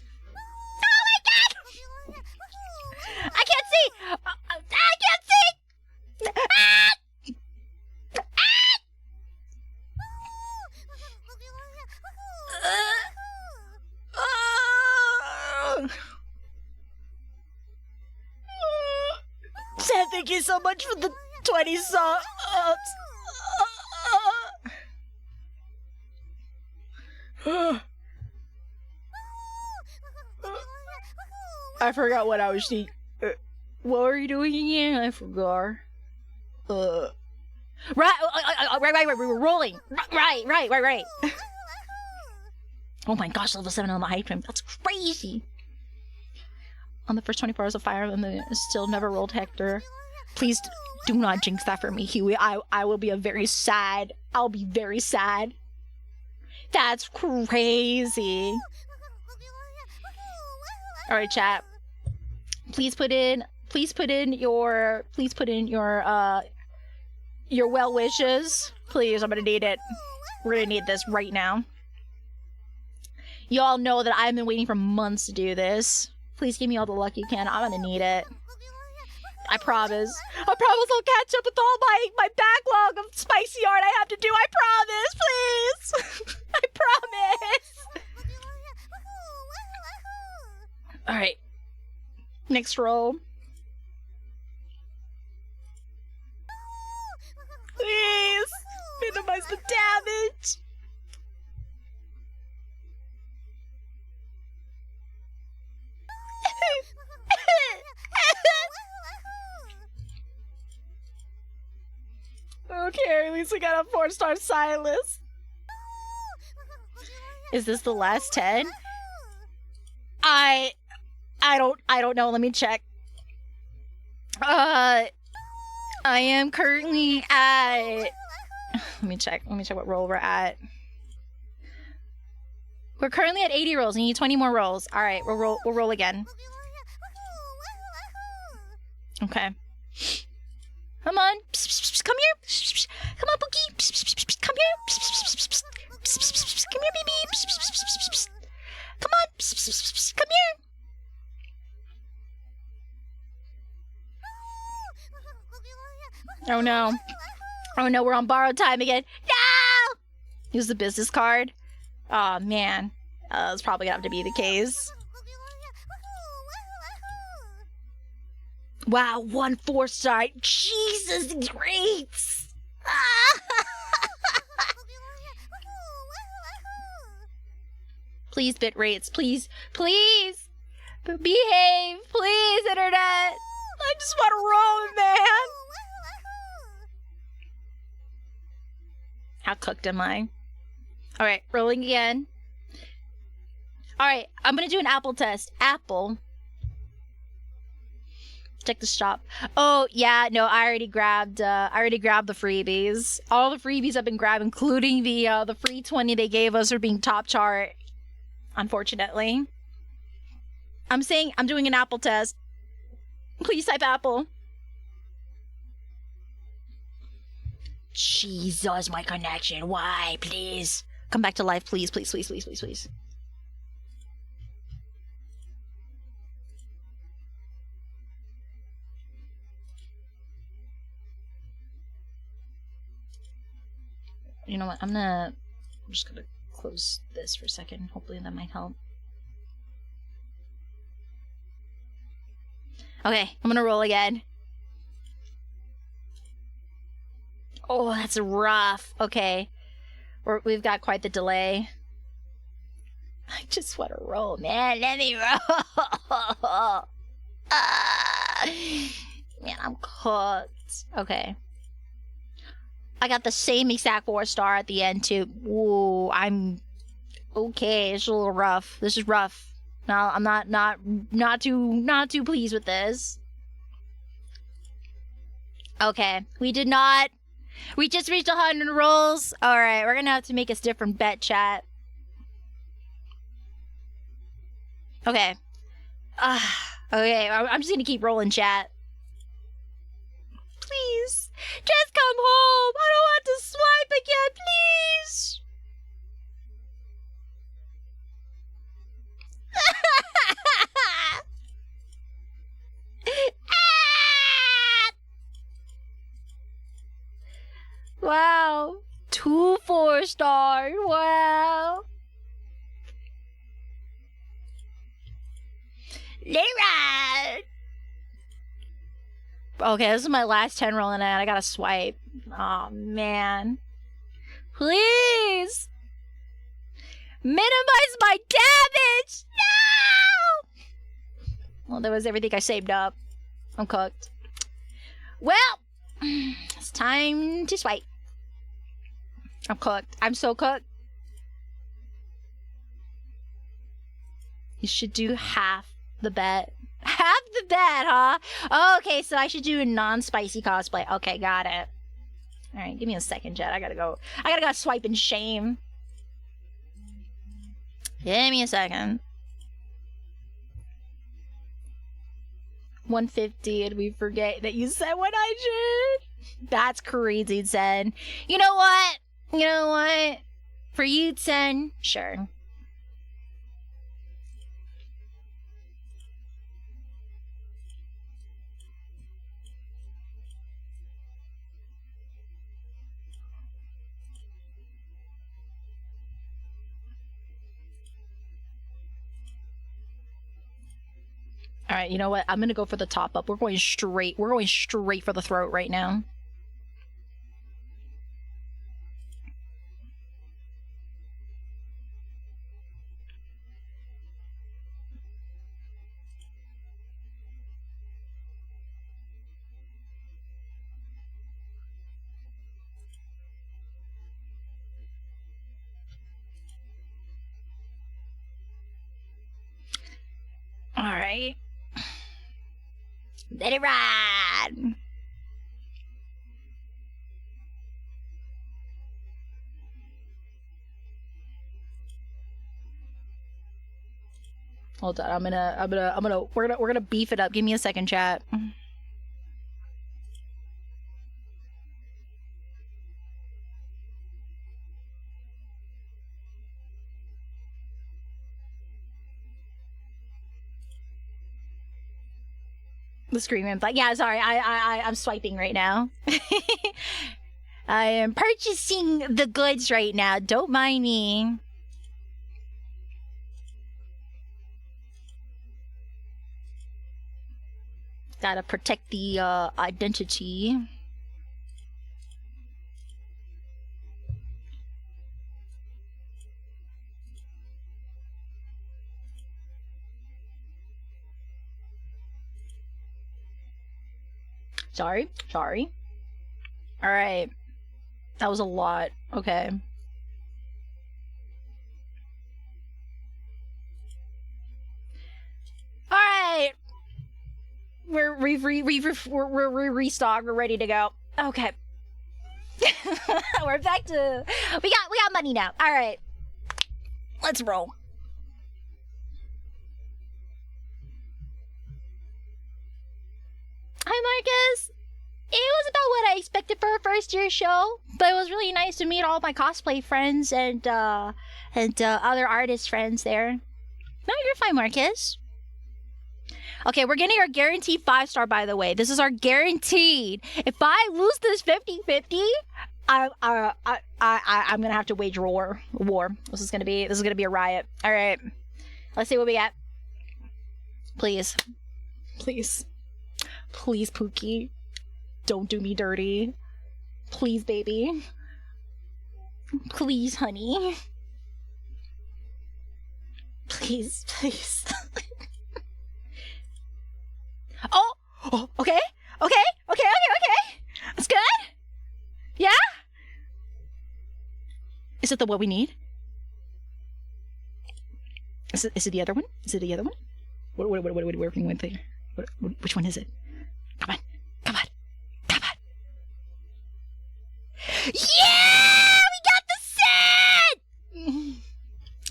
god! I can't see! I can't see! Ah! Sam, thank you so much for the 20 subs. I forgot what I was saying. What were you doing again? I forgot. Right. We were rolling. Right. Oh my gosh, level 7 on the high frame. That's crazy. On the first 24 hours of Fire Emblem, still never rolled Hector. Please do not jinx that for me, Huey. I will be very sad. I'll be very sad. That's crazy. All right, chat. Please put in your well wishes. Please, I'm gonna need it. We're gonna need this right now. Y'all know that I've been waiting for months to do this. Please give me all the luck you can. I'm gonna need it. I promise. I promise I'll catch up with all my backlog of spicy art I have to do. I promise, please. I promise. All right. Next roll. Please minimize the damage. Okay, at least we got a 4-star Sylus. Is this the last 10? I don't know. Let me check. I am currently at. Let me check what roll we're at. We're currently at 80 rolls. We need 20 more rolls. All right, we'll roll again. Okay. Come on. Come here. Come on, Pookie. Come here. Come here, baby. Come on. Come here. Oh no. Oh no, we're on borrowed time again. No! Use the business card. Oh man. That's probably gonna have to be the case. Wow, 1 4-star. Jesus, great. Please, bit rates. Please. Please. Behave. Please, internet. I just want to roll, man. How cooked am I? All right, rolling again. All right, I'm going to do an apple test. Apple. Check the shop. Oh, yeah, no, I already grabbed the freebies. All the freebies I've been grabbing, including the free 20 they gave us for being top chart. Unfortunately. I'm saying I'm doing an apple test. Please type apple. Jesus, my connection. Why? Please. Come back to life, please, please, please, please, please, please. You know what? I'm just gonna close this for a second. Hopefully that might help. Okay, I'm gonna roll again. Oh, that's rough. Okay. We've got quite the delay. I just want to roll, man. Let me roll. Man, I'm cooked. Okay. I got the same exact 4-star at the end, too. Ooh, I'm... Okay, it's a little rough. This is rough. No, I'm not too pleased with this. Okay, we did not... We just reached 100 rolls. Alright, we're gonna have to make a different bet, chat. Okay. Okay, I'm just gonna keep rolling, chat. Please. Just come home. I don't want to swipe again, please. Wow. 2 4-stars. Wow. Alright. Okay, this is my last 10 rolling in. I gotta swipe. Oh, man. Please. Minimize my damage. No! Well, that was everything I saved up. I'm cooked. Well, it's time to swipe. I'm cooked. I'm so cooked. You should do half the bet. Half the bet, huh? Oh, okay, so I should do a non-spicy cosplay. Okay, got it. All right, give me a second, Jet. I gotta go swipe in shame. Give me a second. 150, and we forget that you said 100. That's crazy, Zen. You know what? You know what? For you, Zen, sure. All right, you know what? I'm gonna go for the top up. We're going straight for the throat right now. All right. Let it ride. Hold on, we're gonna beef it up. Give me a second, chat. The screaming, but yeah, sorry, I'm swiping right now. I am purchasing the goods right now. Don't mind me. Gotta protect the identity. Sorry. Alright. That was a lot. Okay. Alright. We're restocked. We're ready to go. Okay. We're back to... We got money now. Alright. Let's roll. Hi, Marcus. It was about what I expected for a first year show, but it was really nice to meet all my cosplay friends and other artist friends there. No, you're fine, Marcus. Okay, we're getting our guaranteed 5-star, by the way. This is our guaranteed. If I lose this 50-50, I'm gonna have to wage war. This is gonna be a riot. All right, let's see what we got. Please, Pookie, don't do me dirty. Please, baby. Please, honey. Please. Oh, okay. That's good. Yeah? Is it the what we need? Is it the other one? What working with here? Which one is it? Come on. Yeah! We got the set!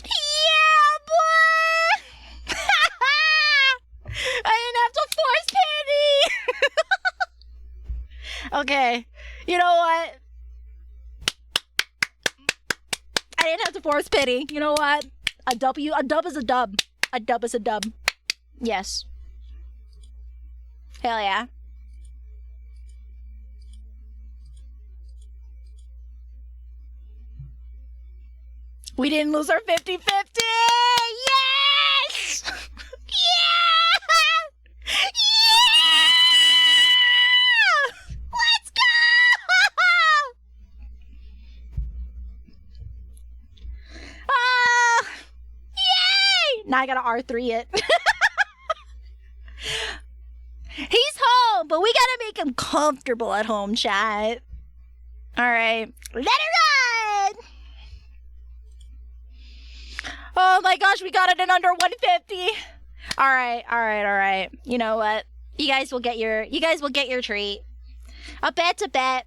Yeah, boy! I didn't have to force pity! Okay. You know what? I didn't have to force pity. You know what? A dub is a dub. A dub is a dub. Yes. Hell yeah. We didn't lose our 50-50! Yes! Yeah! Let's go! Yay! Now I gotta R3 it. He's home, but we gotta make him comfortable at home, chat. Alright. Let it run! Oh my gosh, we got it in under 150. Alright. You know what? You guys will get your treat. A bet.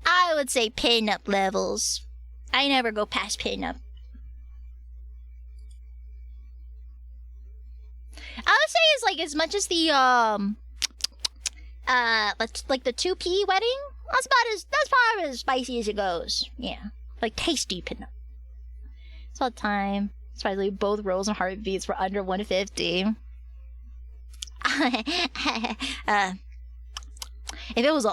I would say pin-up levels. I never go past pin-up. I would say it's like as much as the like the 2P wedding. That's probably as spicy as it goes. Yeah, like tasty pinup. It's about time. Surprisingly, both rolls and heartbeats were under 150. If it was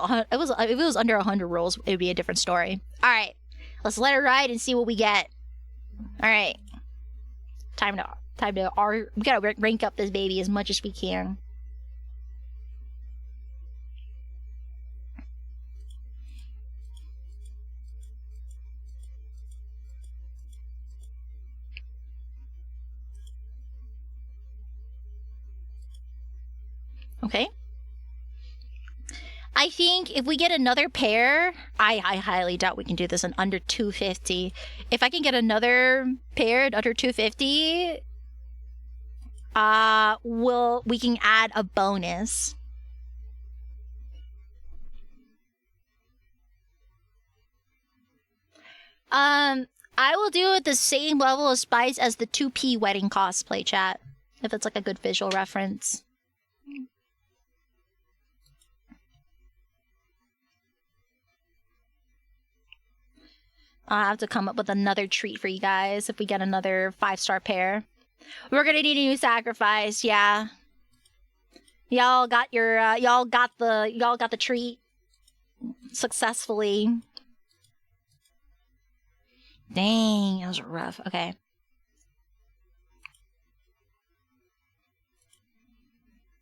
under 100 rolls, it would be a different story. All right, let's let it ride and see what we get. All right, we gotta rank up this baby as much as we can. Okay. I think if we get another pair, I highly doubt we can do this in under 250. If I can get another pair at under 250, we can add a bonus. I will do the same level of spice as the 2P wedding cosplay, chat. If it's like a good visual reference. I'll have to come up with another treat for you guys if we get another 5-star pair. We're gonna need a new sacrifice, yeah. Y'all got your y'all got the treat successfully. Dang, that was rough. Okay.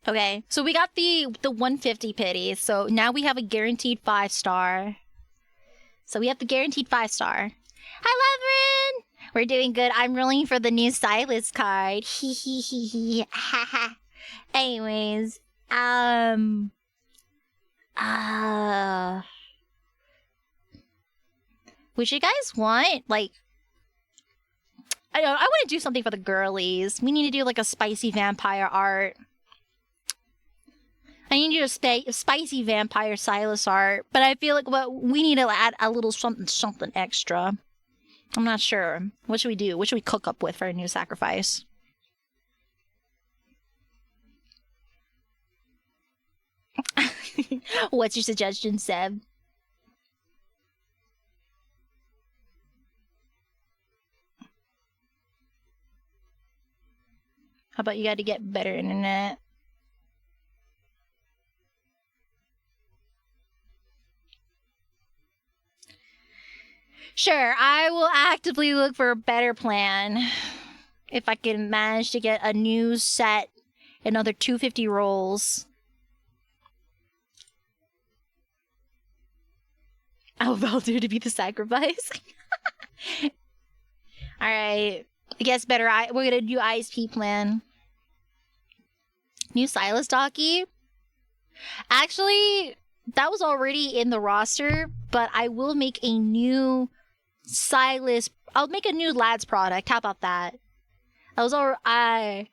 Okay, so we got the 150 pity, so now we have a guaranteed 5-star. So we have the guaranteed 5-star. Hi, Levin! We're doing good. I'm rolling for the new stylist card. Hee hee hee hee. Ha ha. Anyways, would you guys want, like, I don't know, I want to do something for the girlies. We need to do, like, a spicy vampire art. I need to do a spicy vampire sylus art, but I feel like we need to add a little something extra. I'm not sure. What should we do? What should we cook up with for a new sacrifice? What's your suggestion, Seb? How about you got to get better internet? Sure, I will actively look for a better plan. If I can manage to get a new set, another 250 rolls. I'll do to be the sacrifice. Alright. I guess better. We're gonna do ISP plan. New Silas Docky? Actually, that was already in the roster, but I will make a new Silas. I'll make a new lads product. How about that? I was already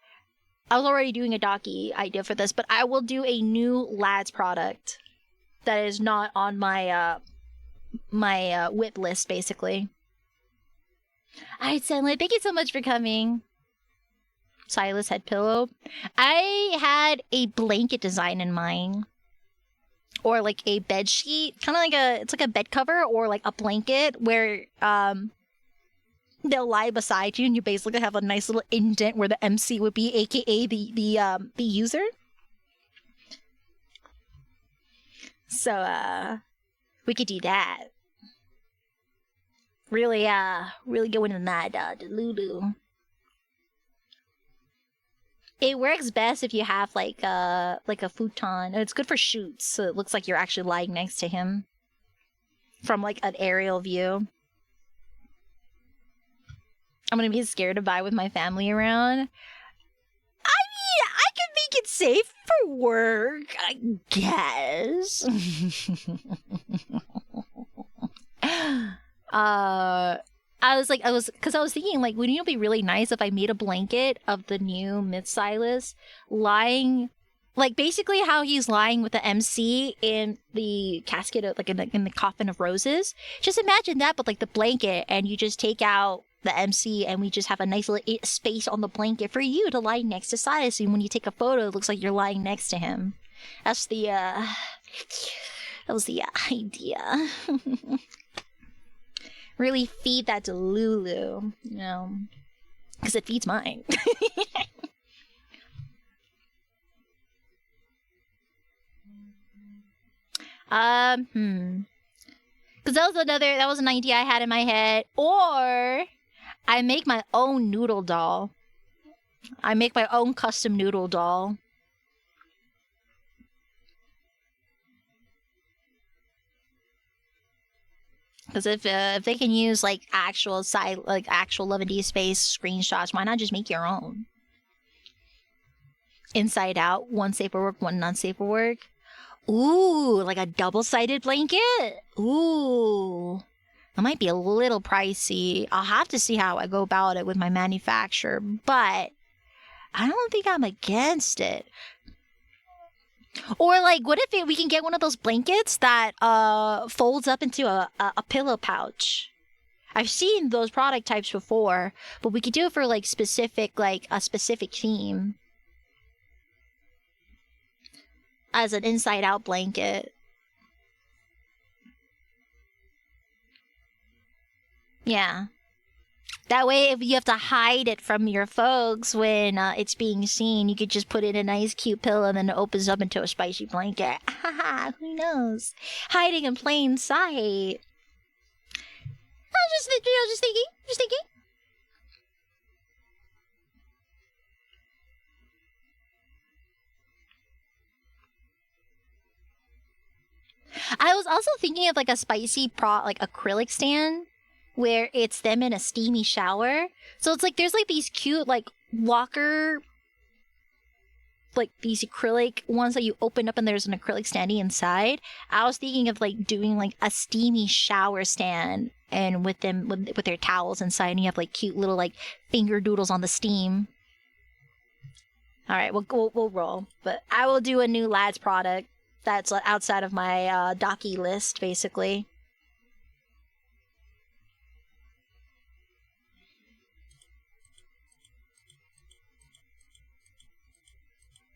doing a Docky idea for this, but I will do a new lads product that is not on my my whip list, basically. Alright, Senley, thank you so much for coming. Silas head pillow. I had a blanket design in mind. Or like a bed sheet. Kind of like it's like a bed cover or like a blanket where they'll lie beside you and you basically have a nice little indent where the MC would be, aka the user. So we could do that. Really go into that, Delulu. It works best if you have like a futon. It's good for shoots, so it looks like you're actually lying next to him from like an aerial view. I'm gonna be scared to buy with my family around. I mean, I can make it safe for work, I guess. I was thinking, like, wouldn't it be really nice if I made a blanket of the new Myth Silas lying, like, basically how he's lying with the MC in the casket of, like, in the coffin of roses. Just imagine that, but like the blanket, and you just take out the MC, and we just have a nice little space on the blanket for you to lie next to Silas. And when you take a photo, it looks like you're lying next to him. That's the that was the idea. Really feed that to Lulu, you know, because it feeds mine. Because that was an idea I had in my head. Or I make my own noodle doll. I make my own custom noodle doll. Because if they can use like actual Love and D Space screenshots, why not just make your own? Inside out, one safe for work, one non-safe for work. Ooh, like a double-sided blanket? Ooh. That might be a little pricey. I'll have to see how I go about it with my manufacturer, but I don't think I'm against it. Or like, what if we can get one of those blankets that folds up into a pillow pouch? I've seen those product types before, but we could do it for like a specific theme. As an inside out blanket. Yeah. That way, if you have to hide it from your folks when it's being seen, you could just put in a nice cute pillow and then it opens up into a spicy blanket. Haha, who knows? Hiding in plain sight. I was just thinking. I was also thinking of like a spicy like acrylic stand where it's them in a steamy shower. So it's like there's like these cute like walker, like these acrylic ones that you open up and there's an acrylic standing inside. I was thinking of like doing like a steamy shower stand and with them with their towels inside, and you have like cute little like finger doodles on the steam. All right, we'll roll, but I will do a new lads product that's outside of my docky list, basically.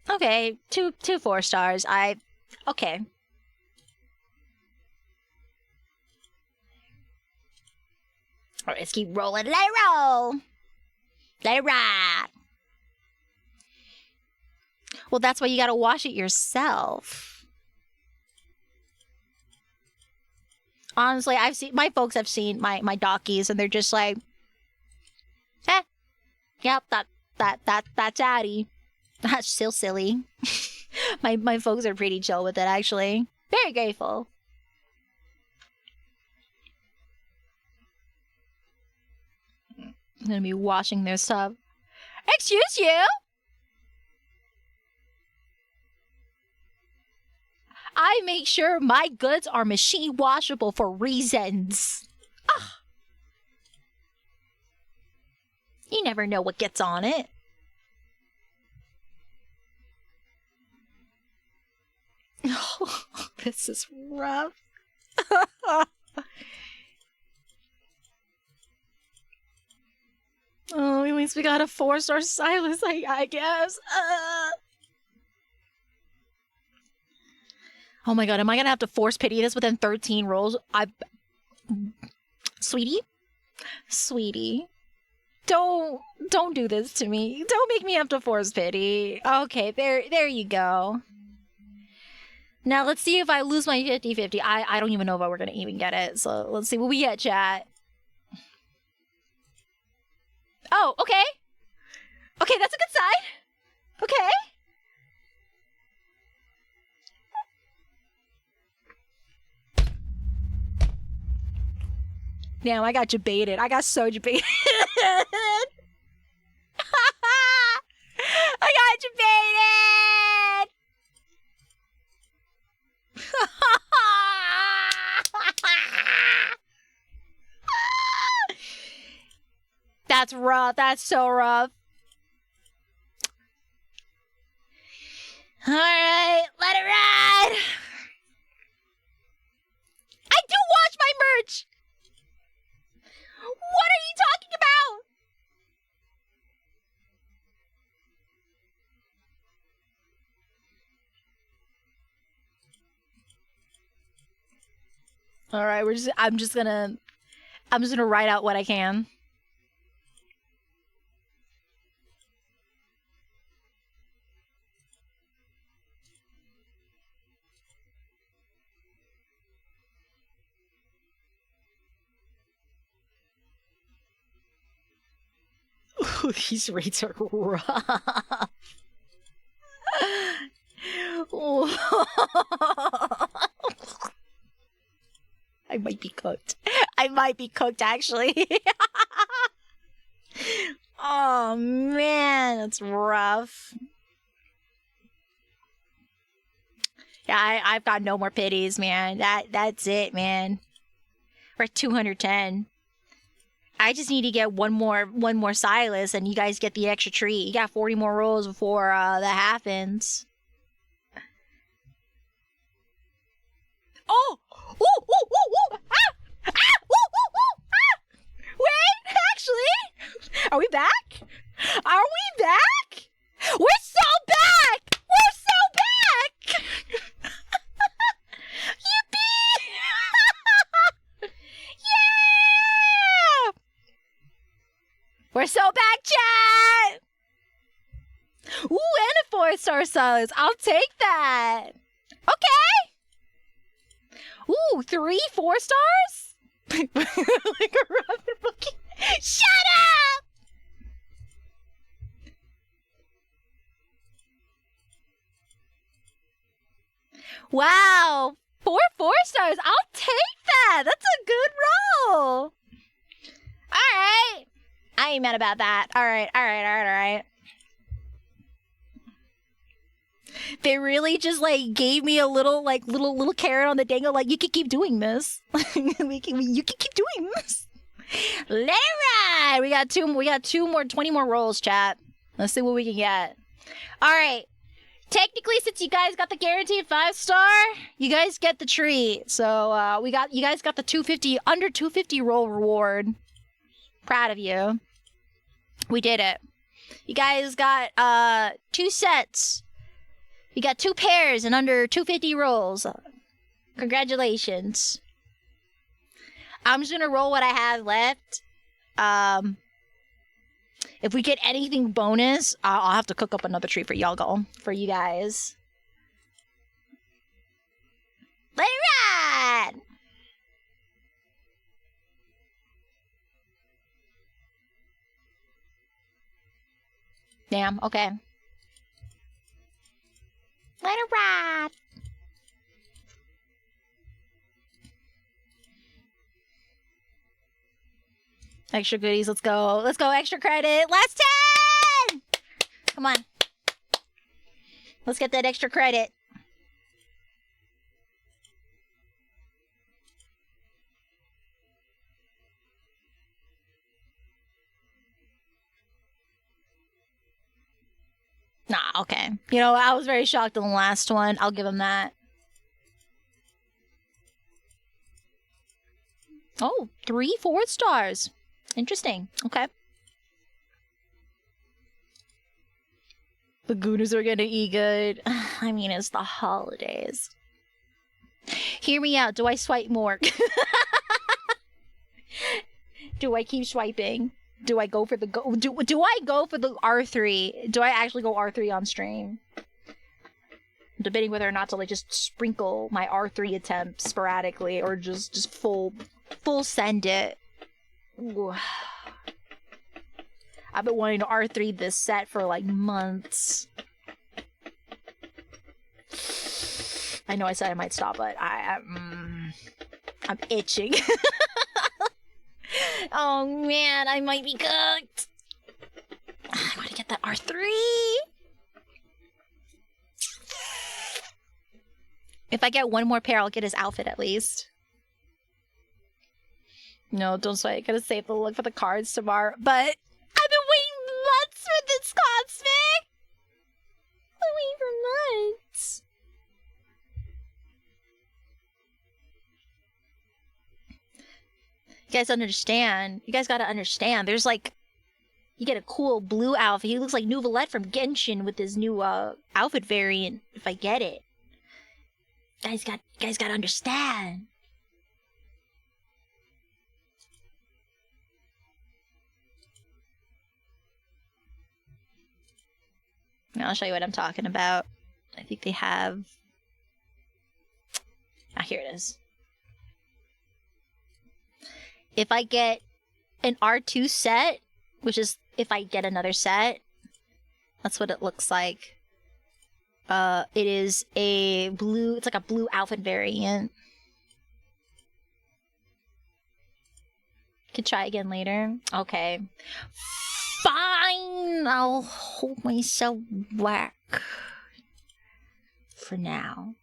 Okay, two 4 stars. Okay. All right, let's keep rolling. Let it roll. Let it ride. Well, that's why you gotta wash it yourself. Honestly, I've seen my folks have seen my dockies, and they're just like, yep, that's Addie. That's still silly. my folks are pretty chill with it, actually. Very grateful. I'm gonna be washing their stuff. Excuse you? I make sure my goods are machine washable for reasons. Ah. You never know what gets on it. Oh, this is rough. Oh, at least we got a 4-star sylus, I guess. Oh my god, am I gonna have to force pity this within 13 rolls? Sweetie. Don't do this to me. Don't make me have to force pity. Okay, there you go. Now let's see if I lose my 50-50. I don't even know if we're gonna even get it. So let's see what we get, chat. Oh, okay. Okay, that's a good sign. Okay. Damn, I got debated. I got so debated. I got debated. That's rough. That's so rough. All right, let it ride. I do watch my merch. What are you talking about? All right, I'm just gonna write out what I can. Ooh, these rates are rough. I might be cooked. I might be cooked, actually. Oh, man, that's rough. Yeah, I've got no more pities, man. That's it, man. We're at 210. I just need to get one more sylus, and you guys get the extra treat. You got 40 more rolls before that happens. Oh! Ooh! Ooh! Ooh! Ooh! Ah! Ah! Ooh! Ooh! Ooh! Ah! Are we back? Are we back? We're so back! We're so back! Yippee! Yeah! We're so back, chat! Ooh, and a 4-star sylus. I'll take that. Okay. Ooh, 3 4-stars? Like a rabbit fucking... Shut up! Wow. 4 4-stars. I'll take that. That's a good roll. Alright. I ain't mad about that. Alright. They really just like gave me a little little carrot on the dangle, like you can keep doing this. You can keep doing this. Let it ride. We got 20 more rolls, chat. Let's see what we can get. Alright. Technically, since you guys got the guaranteed 5-star, you guys get the treat. So you guys got the 250 under 250 roll reward. Proud of you. We did it. You guys got 2 sets. You got 2 pairs and under 250 rolls. Congratulations. I'm just gonna roll what I have left. If we get anything bonus, I'll have to cook up another treat for you guys. Let it ride! Damn, okay. Let it ride! Extra goodies, let's go. Let's go, extra credit. Last 10! Come on. Let's get that extra credit. Nah, okay. You know, I was very shocked on the last one. I'll give him that. Oh, 3 4-stars. Interesting. Okay. The Gooners are gonna eat good. I mean, it's the holidays. Hear me out. Do I swipe more? Do I keep swiping? Do I go for the do I go for the R3? Do I actually go R3 on stream? I'm debating whether or not to like just sprinkle my R3 attempts sporadically or just full send it. Ooh. I've been wanting to R3 this set for like months. I know I said I might stop, but I'm itching. Oh man, I might be cooked. I want to get that R3. If I get one more pair, I'll get his outfit at least. No, don't sweat. Gotta save the look for the cards tomorrow. But I've been waiting months for this cosmic. I've been waiting for months. You guys understand. You guys gotta understand. There's like, you get a cool blue outfit. He looks like Nuvalette from Genshin with his new outfit variant. If I get it, you guys gotta understand. Now I'll show you what I'm talking about. I think they have. Ah, here it is. If I get an R2 set, which is if I get another set, that's what it looks like. It is a blue, it's like a blue outfit variant. Could try again later. Okay. Fine! I'll hold myself back. For now.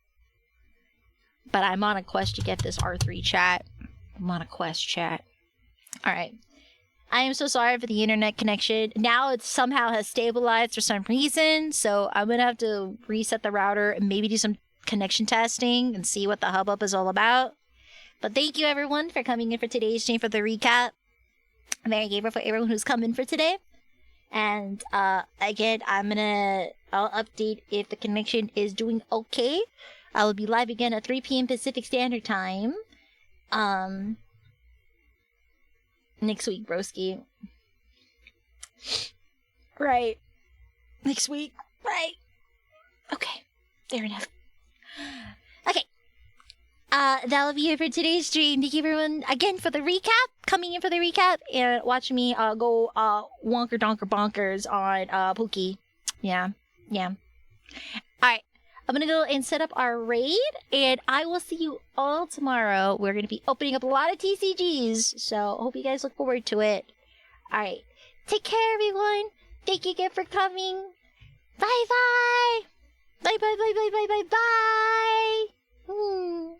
But I'm on a quest to get this R3 chat. I'm on a quest, chat. Alright. I am so sorry for the internet connection. Now it somehow has stabilized for some reason, so I'm gonna have to reset the router and maybe do some connection testing and see what the hubbub is all about. But thank you everyone for coming in for today's stream for the recap. I'm very grateful for everyone who's coming for today. And again, I'll update if the connection is doing okay. I will be live again at 3 p.m. Pacific Standard Time. Next week, broski. Right. Next week. Right. Okay. Fair enough. Okay. That'll be it for today's stream. Thank you everyone again for the recap, coming in for the recap, and watching me go wonker donker bonkers on Pookie. Yeah. Alright. I'm gonna go and set up our raid, and I will see you all tomorrow. We're gonna be opening up a lot of TCGs, so hope you guys look forward to it. Alright. Take care, everyone. Thank you again for coming. Bye bye. Bye bye bye bye bye bye bye.